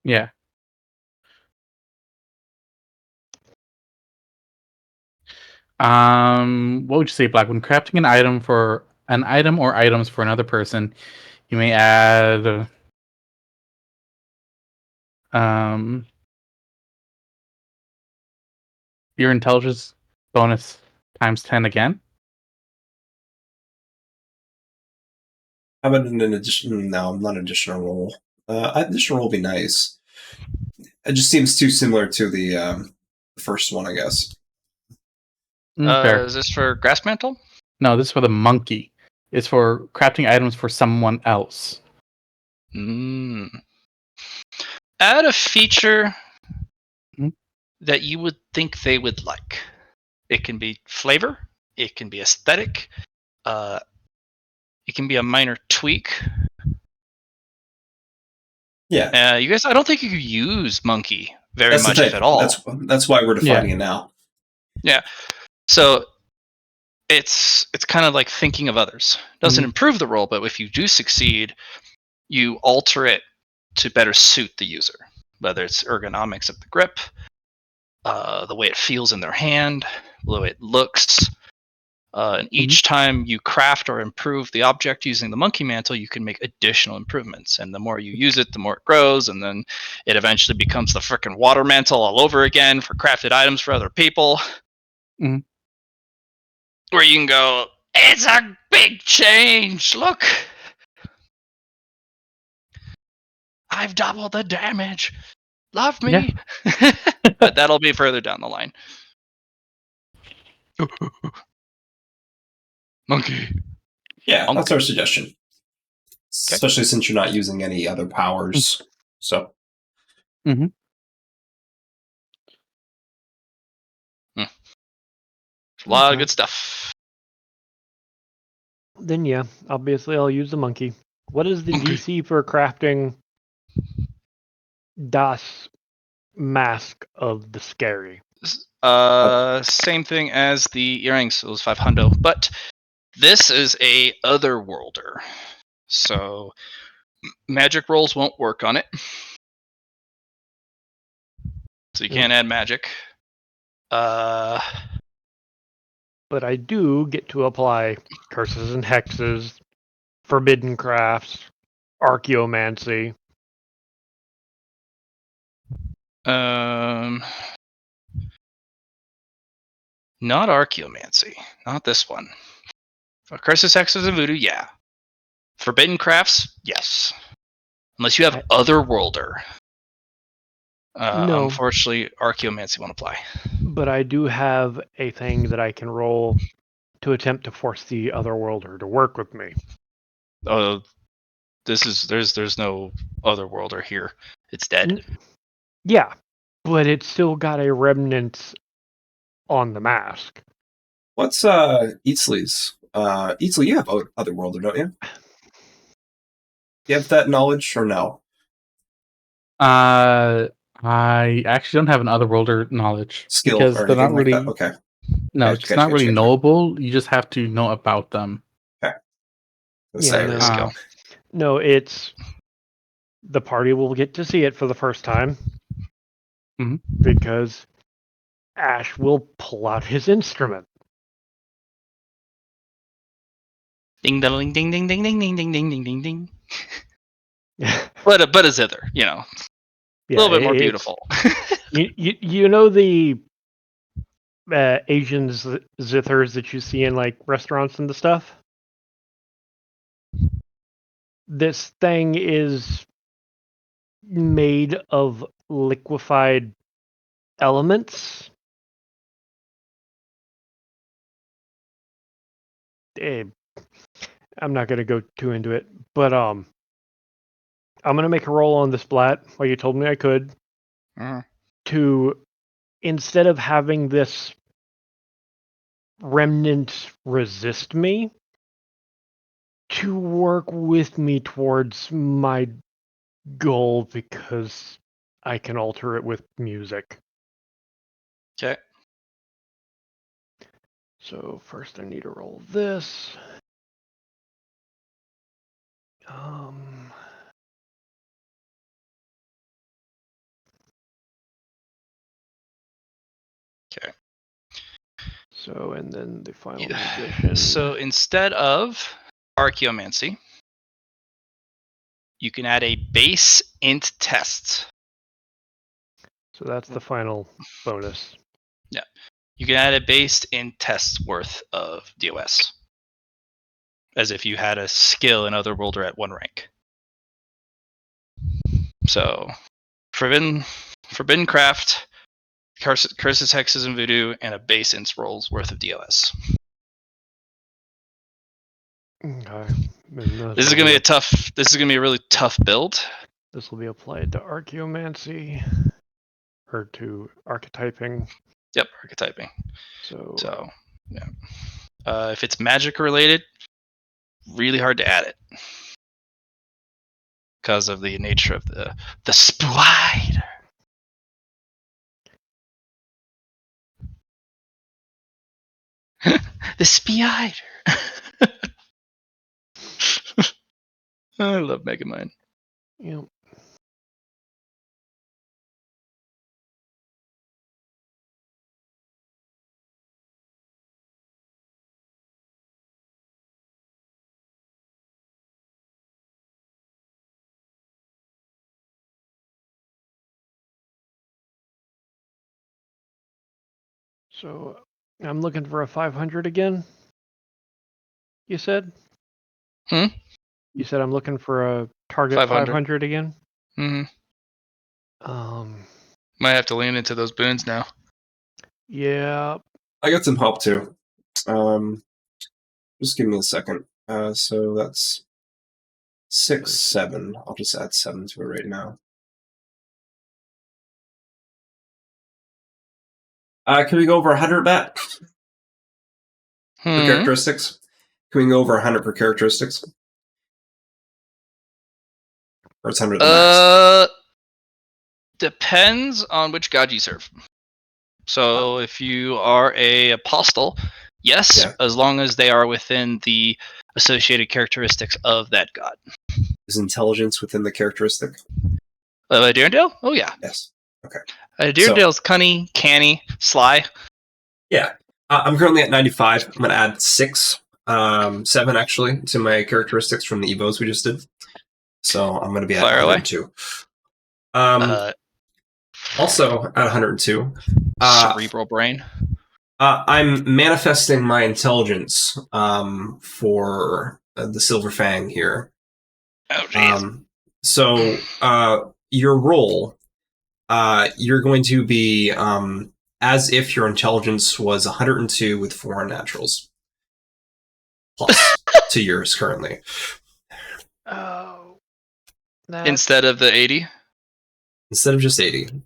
Yeah. What would you say, Black? When crafting an item or items for another person, you may add your intelligence bonus times 10 again. How about an addition? No, not an additional roll. Additional roll would be nice. It just seems too similar to the the first one, I guess. Fair. Is this for Grass Mantle? No, this is for the monkey. It's for crafting items for someone else. Add a feature Mhm. that you would think they would like. It can be flavor. It can be aesthetic. It can be a minor tweak. Yeah. You guys, I don't think you could use monkey very That's the much, thing. if at all. That's why we're defining it now. Yeah. So it's kind of like thinking of others. Doesn't improve the role, but if you do succeed, you alter it to better suit the user. Whether it's ergonomics of the grip, the way it feels in their hand, the way it looks. And each time you craft or improve the object using the monkey mantle, you can make additional improvements. And the more you use it, the more it grows. And then it eventually becomes the frickin' water mantle all over again for crafted items for other people. Mhm. Where you can go, it's a big change. Look, I've doubled the damage. Love me. Yeah. But that'll be further down the line. Monkey. Yeah, that's our suggestion. Especially since you're not using any other powers. So. A lot of good stuff. Then yeah, obviously I'll use the monkey. What is the DC for crafting Das Mask of the Scary? Same thing as the earrings. It was 500, but this is a otherworlder, so magic rolls won't work on it. So you can't add magic. But I do get to apply curses and hexes, forbidden crafts, archaeomancy. Not archaeomancy. Not this one. Curses, hexes, and voodoo, yeah. Forbidden crafts, yes. Unless you have otherworlder. No. Unfortunately, archaeomancy won't apply. But I do have a thing that I can roll to attempt to force the otherworlder to work with me. Oh, there's no otherworlder here. It's dead. Yeah, but it's still got a remnant on the mask. What's Eatsley's? Eatsley, you have Otherworlder, don't you? You have that knowledge or no? I actually don't have an otherworlder knowledge Skill because or they're not anything like really. that? Okay. No, Gotcha, it's not really gotcha. knowable. You just have to know about them. Okay. Yeah, skill. No, it's the party will get to see it for the first time because Ash will pull out his instrument. Ding ding ding ding ding ding ding ding ding ding ding ding. But a zither, you know, a little bit more beautiful. you know the Asian zithers that you see in like restaurants and the stuff. This thing is made of liquefied elements. I'm not going to go too into it, but I'm going to make a roll on the splat. Well, you told me I could. To instead of having this remnant resist me, to work with me towards my goal because I can alter it with music. Okay. So first I need to roll this. Okay. So and then the final musician. So instead of archaeomancy, you can add a base int test. So that's the final bonus. Yeah. You can add a base int test worth of DOS. As if you had a skill in Otherworlder at 1 rank. So Forbidden Craft, curses, hexes, and voodoo, and a base int rolls worth of DOS. Okay. This is gonna be a tough. This is gonna be a really tough build. This will be applied to archaeomancy or to archetyping. Yep, archetyping. So yeah. If it's magic related, really hard to add it because of the nature of the spider. The spider. I love Megamind. Yep. So I'm looking for a 500 again. You said? Hmm? You said I'm looking for a target 500 again? Mm-hmm. Might have to lean into those boons now. Yeah. I got some help too. Just give me a second. So that's 6, 7. I'll just add 7 to it right now. Can we go over 100, Matt? Per characteristics? Can we go over 100 per characteristics? Or it's 100 the max? Depends on which god you serve. So if you are a apostle, yes, as long as they are within the associated characteristics of that god. Is intelligence within the characteristic? Durandale? Oh yeah. Yes. Okay. Durandale's cunning, canny, sly. Yeah. I'm currently at 95. I'm going to add 6, 7 actually, to my characteristics from the Evos we just did. So I'm going to be at 102. Also at 102. Cerebral brain. I'm manifesting my intelligence for the Silver Fang here. Oh, jeez. So your roll, you're going to be as if your intelligence was 102 with 4 naturals. Plus to yours currently. Oh. Instead of the 80? Instead of just 80.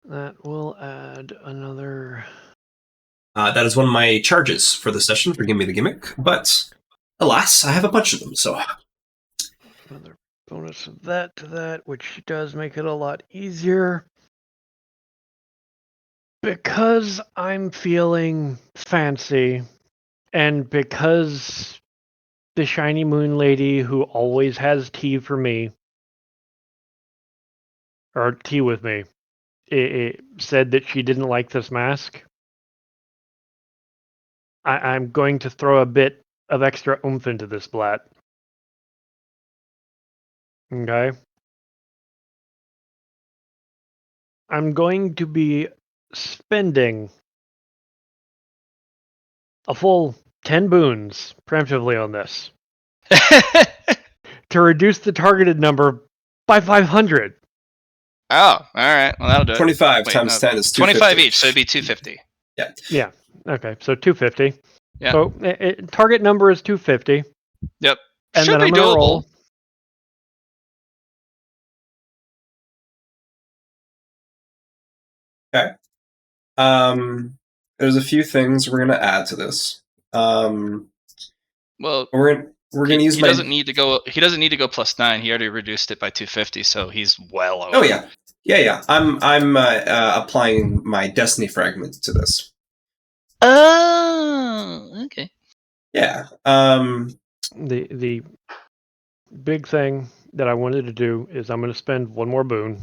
That will add another... That is one of my charges for the session for Give Me the Gimmick, but alas, I have a bunch of them, so... Another bonus of that to that, which does make it a lot easier. Because I'm feeling fancy, and because the Shiny Moon Lady, who always has tea for me, or tea with me, it said that she didn't like this mask, I'm going to throw a bit of extra oomph into this blat. Okay? I'm going to be spending a full 10 boons preemptively on this to reduce the targeted number by 500. Oh, all right. Well, that'll do it. 25 times 10 is 250. 25 each, so it'd be 250. Yeah. Yeah. Okay, so 250. Yeah. So target number is 250. Yep. And Should then be I'm going to roll. Okay. There's a few things we're going to add to this. Well, we're going to use he doesn't need to go. He doesn't need to go +9. He already reduced it by 250, so he's well over. Oh yeah. I'm applying my destiny fragment to this. Oh, okay. Yeah. The big thing that I wanted to do is I'm going to spend one more boon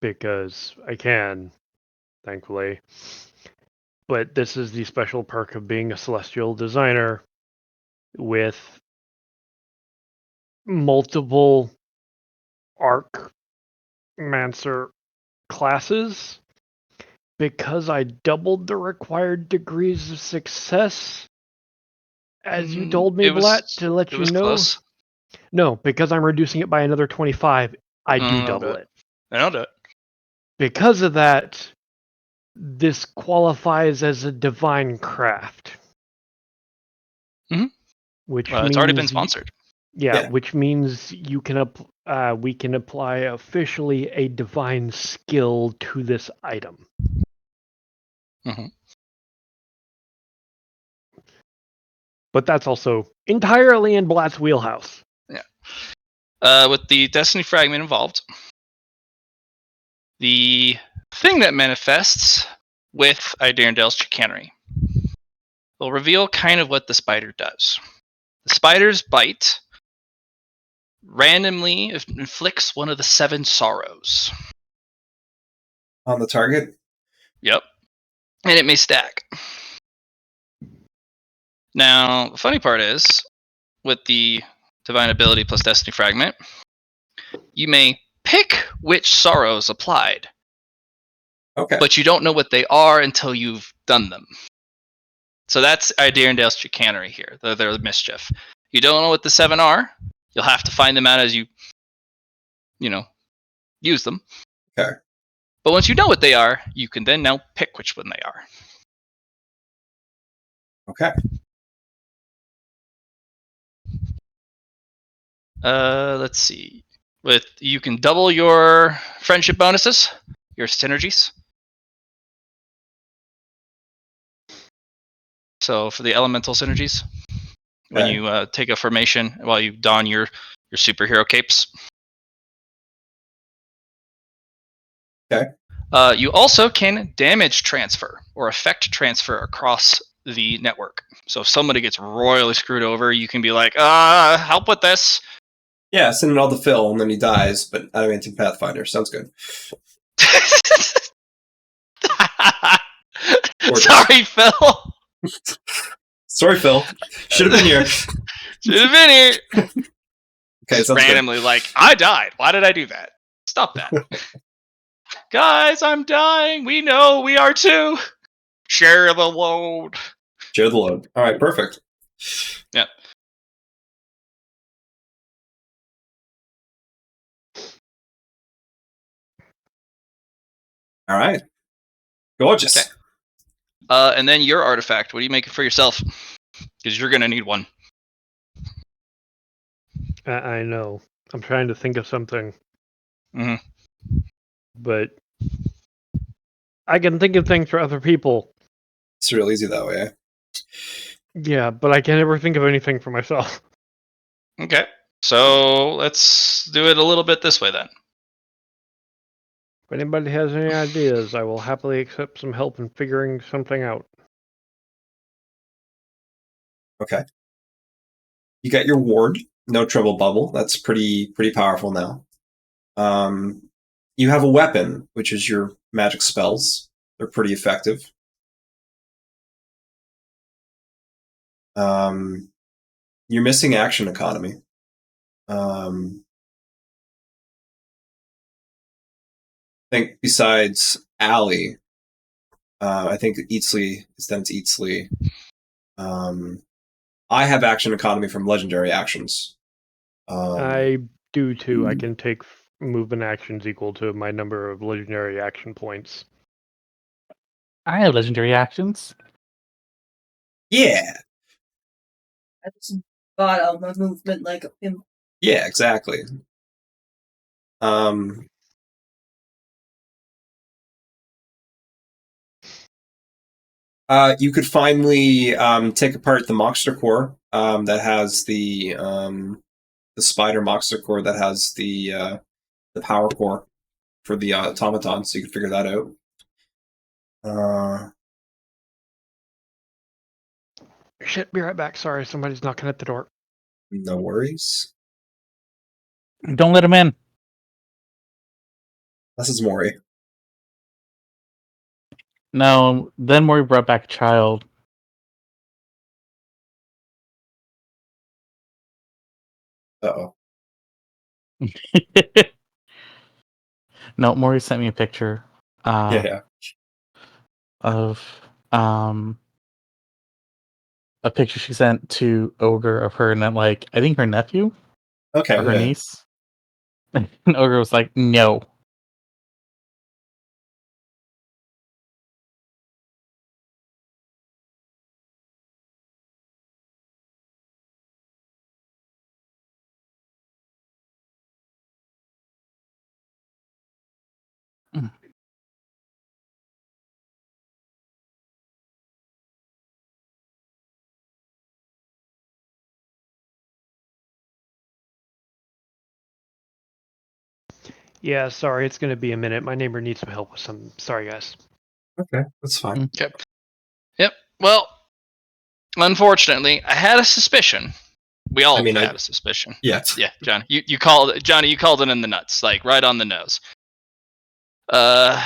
because I can, thankfully. But this is the special perk of being a celestial designer with multiple Archmancer classes. Because I doubled the required degrees of success, as you told me, Blatt, to let you know. Close. No, because I'm reducing it by another 25, I do double it. I'll do it. because of that, this qualifies as a divine craft. Mhm. Which means it's already been sponsored. Yeah. which means we can apply officially a divine skill to this item. Hmm. But that's also entirely in Blatt's wheelhouse. Yeah. With the Destiny Fragment involved, the thing that manifests with Idarendale's Chicanery will reveal kind of what the spider does. The spider's bite randomly inflicts one of the 7 sorrows. On the target? Yep. And it may stack. Now, the funny part is, with the Divine Ability plus Destiny Fragment, you may pick which sorrows applied. Okay. But you don't know what they are until you've done them. So that's Idarendale's Chicanery here, their mischief. You don't know what the 7 are, you'll have to find them out as you use them. Okay. But once you know what they are, you can then now pick which one they are. Okay. Let's see. You can double your friendship bonuses, your synergies. So for the elemental synergies, when Okay. you take a formation while you don your superhero capes. Okay. You also can damage transfer or effect transfer across the network. So if somebody gets royally screwed over, you can be like, help with this. Yeah, send it all to Phil, and then he dies, but adamantium Pathfinder. Sounds good. Sorry, Phil. Sorry, Phil. Should have been here. Should have been here. Okay, Just sounds randomly good. like, I died. Why did I do that? Stop that. Guys, I'm dying. We know we are too. Share the load. Share the load. All right, perfect. Yep. All right. Gorgeous. Okay. And then your artifact. What are you making for yourself? Because you're gonna need one. I know. I'm trying to think of something. Mm-hmm. But I can think of things for other people. It's real easy that way. Yeah, but I can never think of anything for myself. Okay. So let's do it a little bit this way then. If anybody has any ideas, I will happily accept some help in figuring something out. Okay. You got your ward, no trouble bubble. That's pretty powerful now. You have a weapon, which is your magic spells. They're pretty effective. You're missing action economy. I think besides Allie, I think Eatsley is then to Eatsley. I have action economy from legendary actions. I do too. I can take movement actions equal to my number of legendary action points. I have legendary actions. Yeah. I just bought all my movement like him. Yeah, exactly. You could finally take apart the monster core that has the spider monster core that has the power core for the automaton, so you can figure that out. Shit, be right back. Sorry, somebody's knocking at the door. No worries. Don't let him in. This is Maury. No, then Maury brought back a child. Uh-oh. No, Maury sent me a picture Yeah. of a picture she sent to Ogre of her and then like I think her nephew Okay. or her Yeah. niece. And Ogre was like, no. Yeah, sorry, it's going to be a minute. My neighbor needs some help with some. Sorry, guys. Okay, that's fine. Yep. Well, unfortunately, I had a suspicion. We all had a suspicion. Yeah. Yeah, Johnny, you called it in the nuts, like right on the nose. But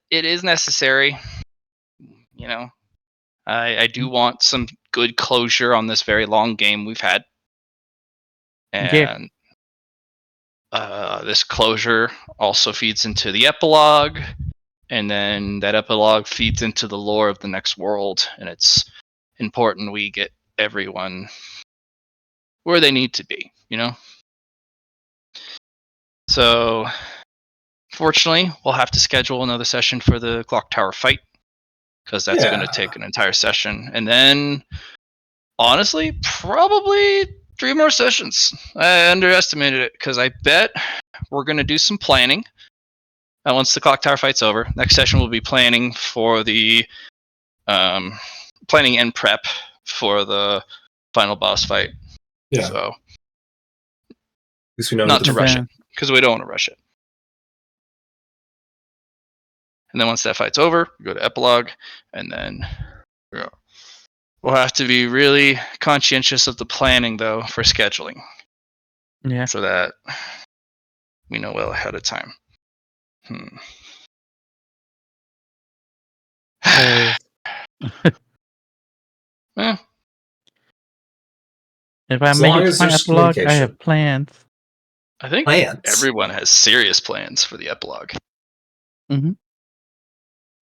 it is necessary. You know, I do want some good closure on this very long game we've had, and this closure also feeds into the epilogue, and then that epilogue feeds into the lore of the next world, and it's important we get everyone where they need to be, you know? So, fortunately, we'll have to schedule another session for the Clock Tower fight, because that's going to take an entire session. And then, honestly, probably 3 more sessions. I underestimated it, because I bet we're going to do some planning. And once the Clock Tower fight's over, next session we'll be planning for the planning and prep for the final boss fight. Yeah. So, at least we know not to rush it, because we don't want to rush it. And then once that fight's over, we go to epilogue, and then we'll have to be really conscientious of the planning, though, for scheduling. Yeah. So that we know well ahead of time. If I As make long it as to my there's epilogue, I communication. have plans. I think Plans. everyone has serious plans for the epilogue. Mhm.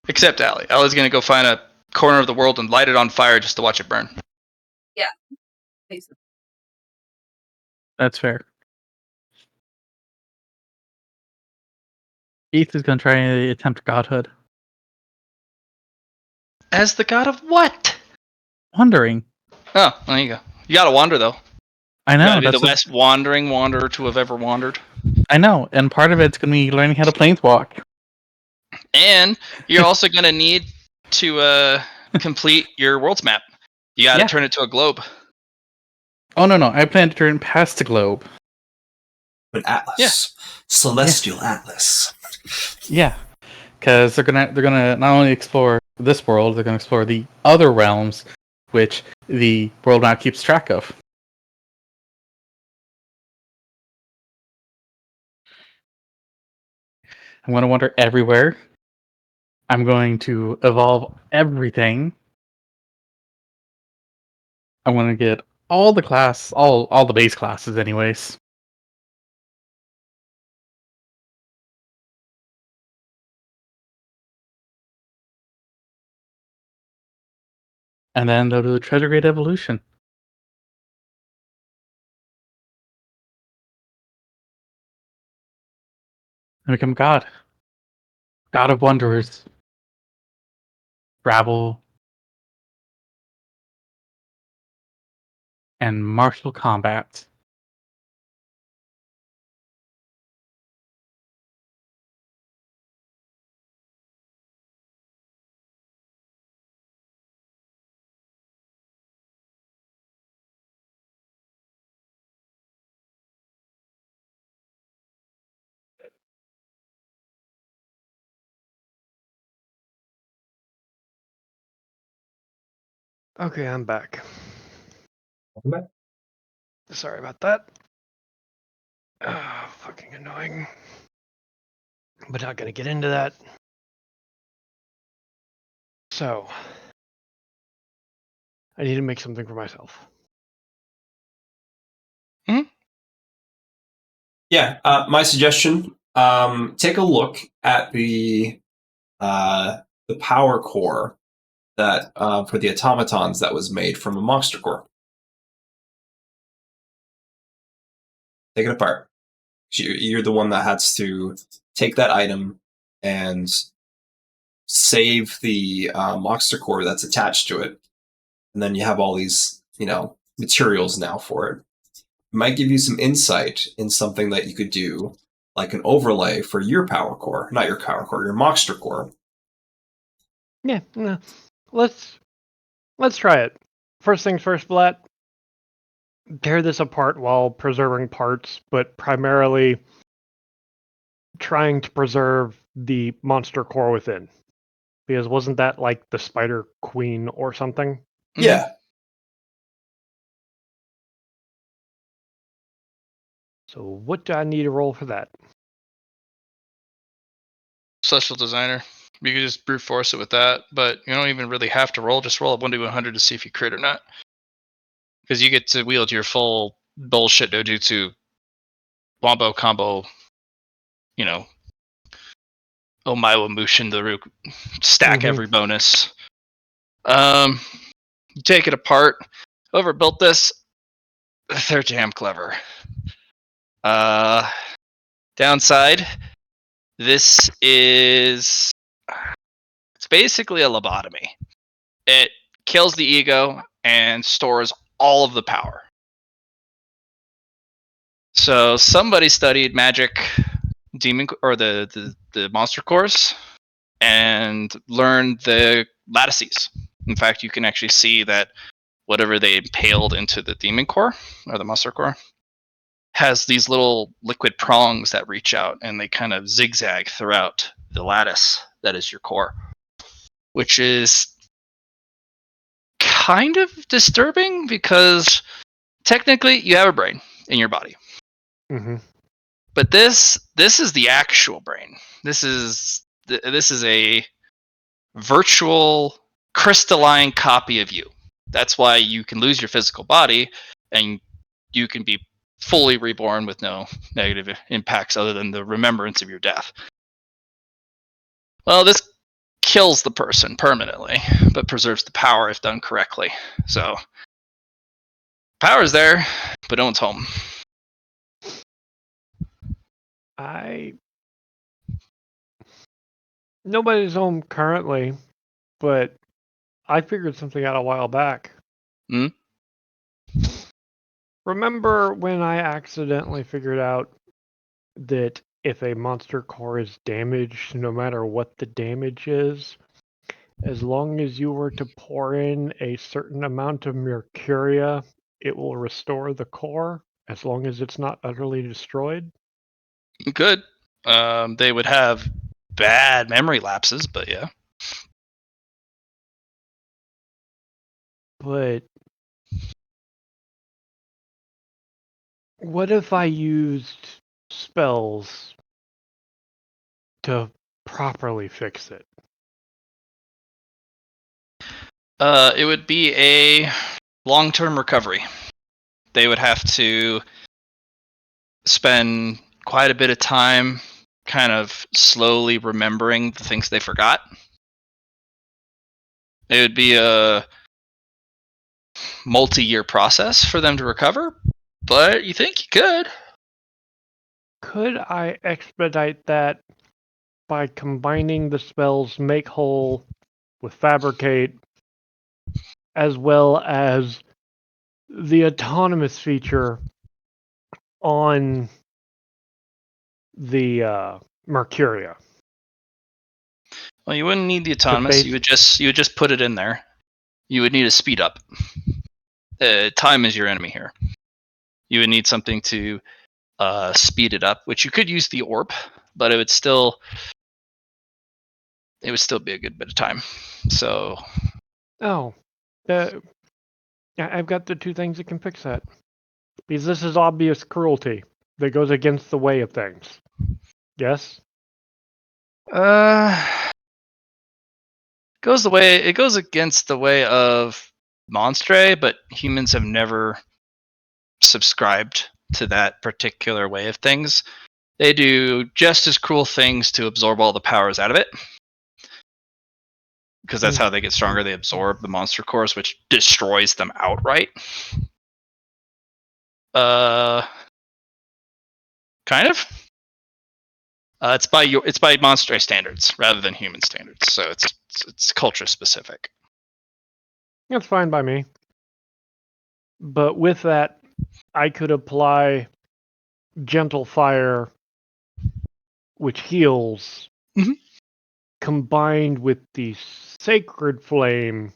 Except Allie. Allie's going to go find a corner of the world and light it on fire just to watch it burn. Yeah. Basically. That's fair. Keith is going to try to attempt godhood. As the god of what? Wandering. Oh, there you go. You gotta wander, though. I You know. gotta be That's the best wandering wanderer to have ever wandered. I know. And part of it's going to be learning how to planeswalk. And you're also gonna need to complete your world's map. You gotta turn it to a globe. Oh, no. I plan to turn past the globe. An atlas. Yeah. Celestial atlas. Yeah. Because they're gonna not only explore this world, they're gonna explore the other realms, which the world map keeps track of. I'm gonna wander everywhere. I'm going to evolve everything. I'm gonna get all the all the base classes, anyways. And then they'll do the Treasure Grade Evolution. And become God. God of Wanderers. Travel. And martial combat. Okay, I'm back. Welcome back. Sorry about that. Fucking annoying. But not gonna get into that. So, I need to make something for myself. Yeah, my suggestion: take a look at the power core that for the automatons that was made from a monster core. Take it apart. You're the one that has to take that item and save the monster core that's attached to it, and then you have all these materials now for it. It might give you some insight in something that you could do, like an overlay for your power core, not your power core, your monster core. Yeah, no. Let's try it. First things first, Blatt. Tear this apart while preserving parts, but primarily trying to preserve the monster core within. Because wasn't that like the Spider Queen or something? Yeah. So what do I need to roll for that? Social designer. You could just brute force it with that, but you don't even really have to roll. Just roll a 1d100 to see if you crit or not. Because you get to wield your full bullshit dojutsu wombo combo, you know, Omawa Mushin the root stack every bonus. You take it apart. Whoever built this, they're damn clever. Downside, this is it's basically a lobotomy. It kills the ego and stores all of the power. So somebody studied magic demon or the monster cores and learned the lattices. In fact, you can actually see that whatever they impaled into the demon core or the monster core has these little liquid prongs that reach out and they kind of zigzag throughout the lattice that is your core, which is kind of disturbing because technically you have a brain in your body. But this is the actual brain. This is a virtual crystalline copy of you. That's why you can lose your physical body and you can be fully reborn with no negative impacts other than the remembrance of your death. Well, this kills the person permanently, but preserves the power if done correctly. So, power's there, but no one's home. Nobody's home currently, but I figured something out a while back. Remember when I accidentally figured out that if a monster core is damaged, no matter what the damage is, as long as you were to pour in a certain amount of mercuria, it will restore the core as long as it's not utterly destroyed? Good. They would have bad memory lapses, but yeah. But what if I used spells to properly fix it? It would be a long-term recovery. They would have to spend quite a bit of time kind of slowly remembering the things they forgot. It would be a multi-year process for them to recover, but you think you could. Could I expedite that by combining the spells Make Whole with Fabricate, as well as the autonomous feature on the Mercuria? Well, you wouldn't need the autonomous. You would just put it in there. You would need a speed up. Time is your enemy here. You would need something to speed it up, which you could use the orb, but it would still be a good bit of time. So. Oh, I've got the two things that can fix that. Because this is obvious cruelty that goes against the way of things. Yes? It goes against the way of Monstre, but humans have never subscribed to that particular way of things. They do just as cruel things to absorb all the powers out of it. Because that's how they get stronger. They absorb the monster cores, which destroys them outright. Kind of. It's by Monstre standards rather than human standards, so it's culture specific. That's fine by me. But with that, I could apply Gentle Fire which heals, Mhm. combined with the sacred flame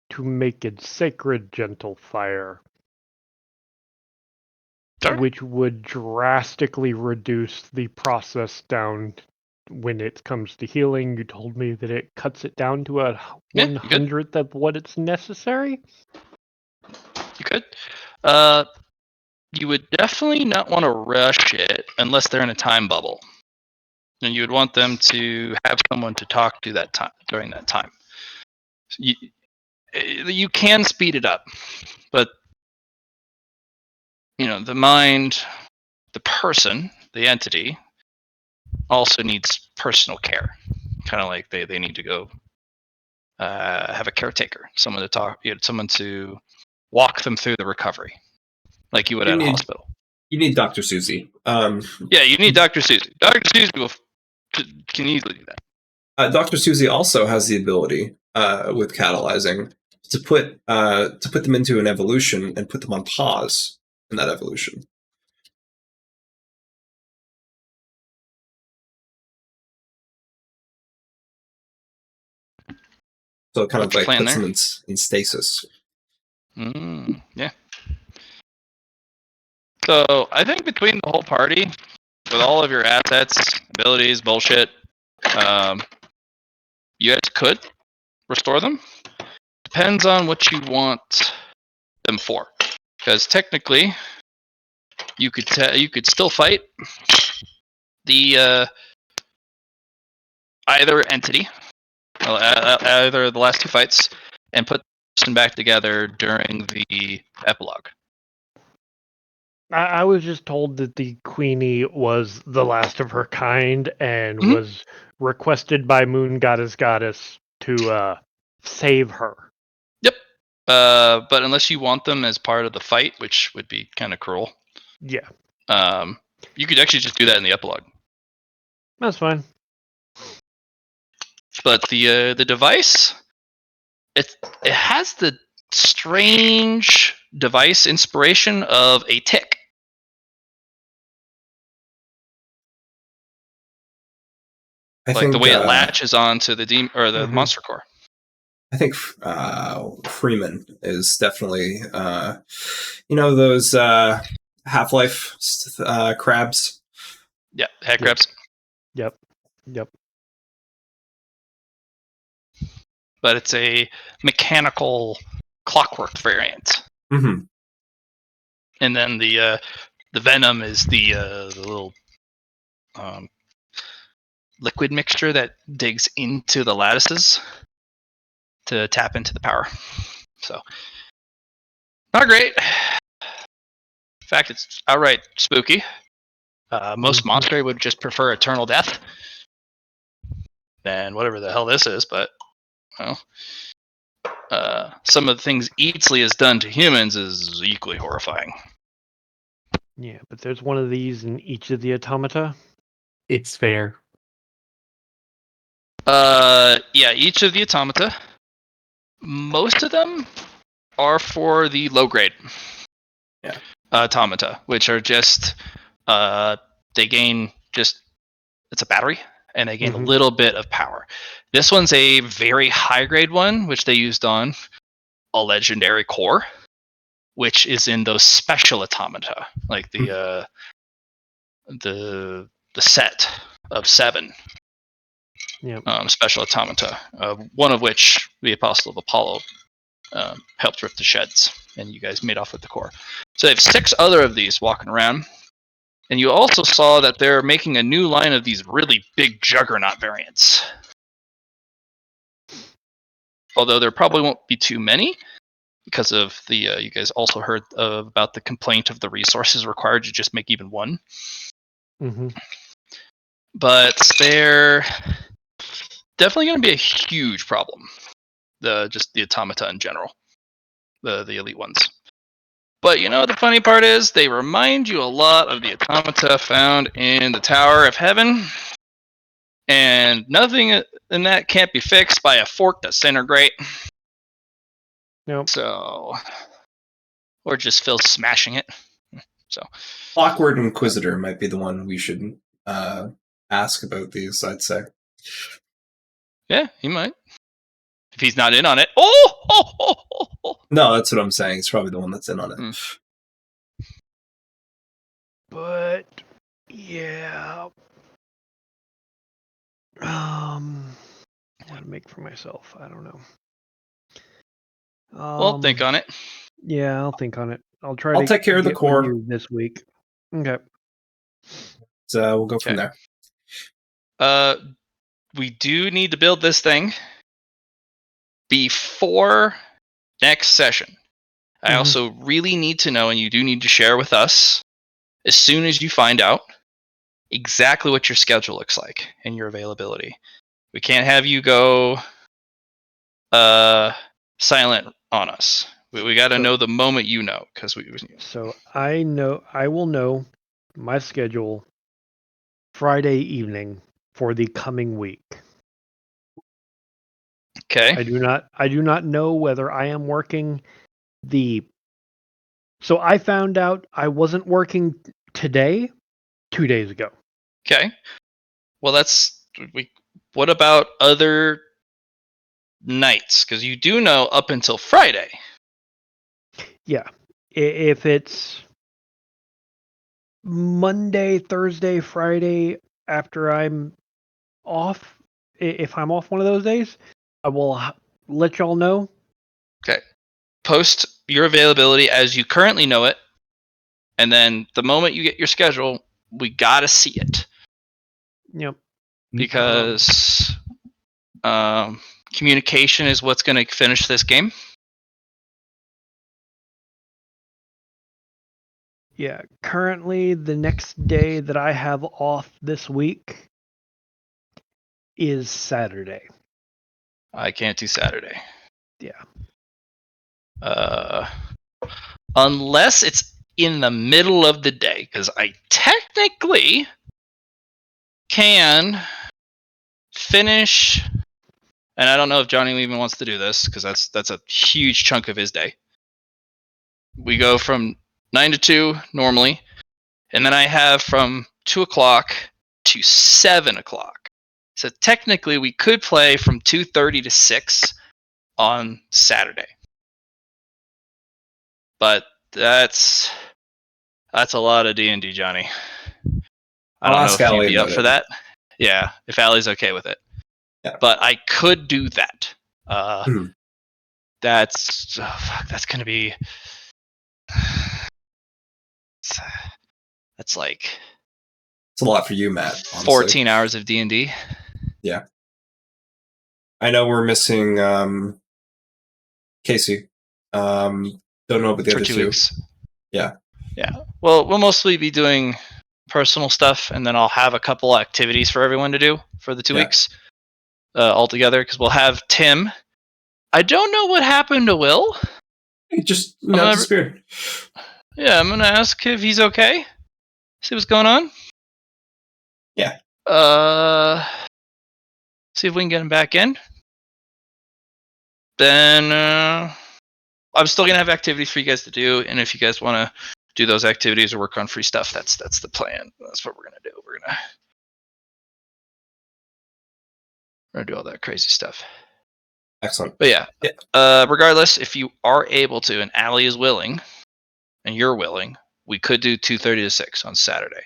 to make it sacred gentle fire, Sure. which would drastically reduce the process down when it comes to healing. You told me that it cuts it down to a Yeah, you good. 100th of what it's necessary. You could. You would definitely not want to rush it unless they're in a time bubble, and you would want them to have someone to talk to that time during that time. You can speed it up, but the mind, the person, the entity, also needs personal care. Kind of like they need to go have a caretaker, someone to talk, someone to walk them through the recovery, like you would at a hospital. You need Dr. Susie. Yeah, you need Dr. Susie. Dr. Susie can easily do that. Dr. Susie also has the ability with catalyzing to put them into an evolution and put them on pause in that evolution. So it kind What's of like the plan puts there? them in stasis. Yeah. So I think between the whole party, with all of your assets, abilities, bullshit, you guys could restore them. Depends on what you want them for, because technically, you could still fight the either entity, either the last two fights, and put them back together during the epilogue. I was just told that the Queenie was the last of her kind and Mhm. was requested by Moon Goddess to save her. Yep. But unless you want them as part of the fight, which would be kind of cruel. Yeah. You could actually just do that in the epilogue. That's fine. But the device, it has the strange device inspiration of a tick. I Like think the way it latches onto the Mhm. monster core. I think Freeman is definitely those Half-Life crabs. Yeah, head crabs. Yep. But it's a mechanical clockwork variant. Mm-hmm. And then the venom is the little liquid mixture that digs into the lattices to tap into the power. So, not great. In fact, it's outright spooky. Most monsters would just prefer eternal death than whatever the hell this is, but well, some of the things Eatsley has done to humans is equally horrifying. Yeah, but there's one of these in each of the automata. It's fair. Yeah, each of the automata. Most of them are for the low grade automata, which are just they gain just it's a battery and they gain a little bit of power. This one's a very high grade one, which they used on a legendary core, which is in those special automata, like the set of 7 special automata, one of which the Apostle of Apollo helped rip to shreds, and you guys made off with the core. So they have 6 other of these walking around, and you also saw that they're making a new line of these really big Juggernaut variants. Although there probably won't be too many, because of the you guys also heard about the complaint of the resources required to just make even one. But they're definitely going to be a huge problem. Just the automata in general, the elite ones. But the funny part is they remind you a lot of the automata found in the Tower of Heaven, and nothing in that can't be fixed by a fork disintegrate. Nope. So, or just Phil smashing it. So, Awkward Inquisitor might be the one we should ask about these, I'd say. Yeah, he might. If he's not in on it. Oh! No, that's what I'm saying. He's probably the one that's in on it. But yeah. What to make for myself? I don't know. Well, think on it. Yeah, I'll think on it. I'll I'll take care of the get with core. you this week. Okay. So we'll go from there. We do need to build this thing before next session. I also really need to know, and you do need to share with us as soon as you find out exactly what your schedule looks like and your availability. We can't have you go silent on us. We got to know the moment you know, because So I will know my schedule Friday evening for the coming week. Okay. I do not know whether I am working So I found out I wasn't working today 2 days ago. Okay. Well, what about other nights? Because you do know up until Friday. Yeah. If it's Monday, Thursday, Friday after I'm off, if I'm off one of those days, I will let y'all know. Okay. Post your availability as you currently know it, and then the moment you get your schedule, we gotta see it. Yep. Because communication is what's going to finish this game. Yeah. Currently, the next day that I have off this week is Saturday. I can't do Saturday. Yeah. Unless it's in the middle of the day, because I technically can finish, and I don't know if Johnny even wants to do this, because that's a huge chunk of his day. We go from 9 to 2 normally, and then I have from 2 o'clock to 7 o'clock. So technically we could play from 2:30 to 6 on Saturday. But that's a lot of D&D, Johnny. I don't know if you'd be up for that. Yeah, if Allie's okay with it. Yeah. But I could do that. That's going to be that's like it's a lot for you, Matt. Honestly. 14 hours of D&D. Yeah. I know we're missing Casey. Don't know about the other 2 two. weeks. Yeah. Yeah. Well, we'll mostly be doing personal stuff, and then I'll have a couple activities for everyone to do for the 2 weeks all together, because we'll have Tim. I don't know what happened to Will. He just disappeared. Yeah, I'm going to ask if he's okay. See what's going on. Yeah. See if we can get him back in. Then I'm still going to have activities for you guys to do, and if you guys want to do those activities or work on free stuff, that's the plan. That's what we're going to do. We're going to do all that crazy stuff. Excellent. But yeah. Regardless, if you are able to, and Allie is willing, and you're willing, we could do 2:30 to 6 on Saturday.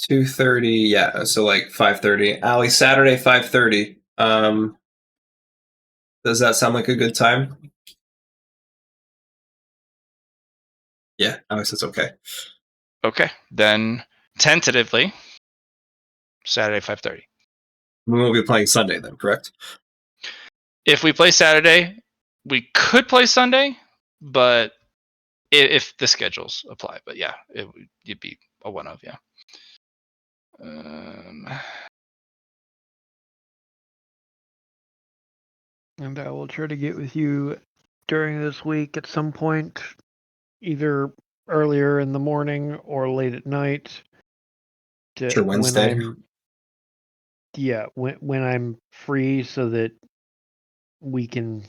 2:30, yeah. So like 5:30. Allie, Saturday 5:30. Does that sound like a good time? Yeah, Allie says okay. Okay, then tentatively Saturday 5:30. We won't be playing Sunday then, correct? If we play Saturday, we could play Sunday, but if the schedules apply. But yeah, it'd be a one of, yeah. And I will try to get with you during this week at some point, either earlier in the morning or late at night. Sure, Wednesday. When I'm free, so that we can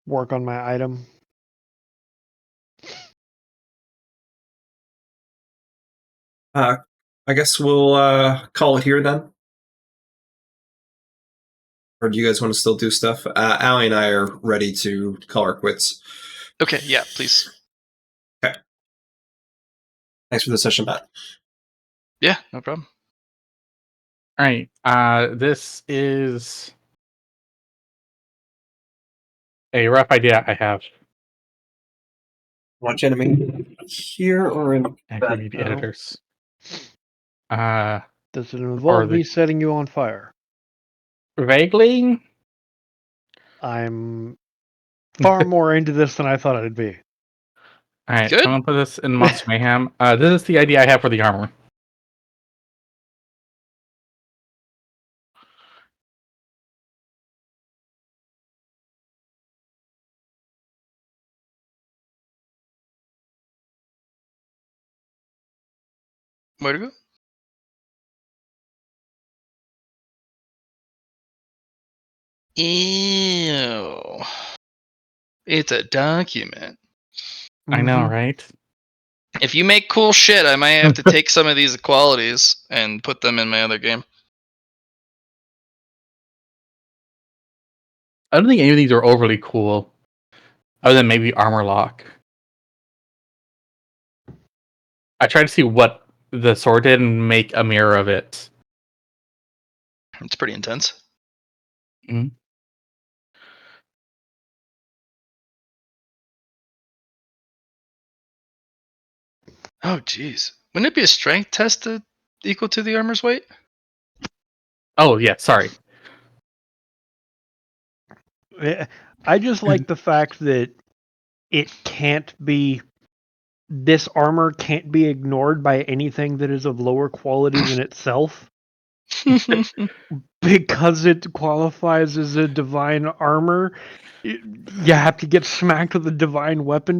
work on my item. I guess we'll call it here then. Or do you guys want to still do stuff? Allie and I are ready to call our quits. Okay, yeah, please. Okay. Thanks for the session, Matt. Yeah, no problem. All right. This is a rough idea I have. Launch enemy here or in Activate the editors. Uh, Does it involve the- me setting you on fire? vaguely. I'm far more into this than I thought I'd be. All right. Good. I'm gonna put this in Monster Mayhem. This is the idea I have for the armor. Where to go? Ew. It's a document. I know, right? If you make cool shit, I might have to take some of these qualities and put them in my other game. I don't think any of these are overly cool, other than maybe armor lock. I tried to see what the sword did and make a mirror of it. It's pretty intense. Mhm. Oh, jeez. Wouldn't it be a strength test equal to the armor's weight? Oh yeah, sorry. I just like the fact that it can't be. This armor can't be ignored by anything that is of lower quality than itself, because it qualifies as a divine armor. You have to get smacked with a divine weapon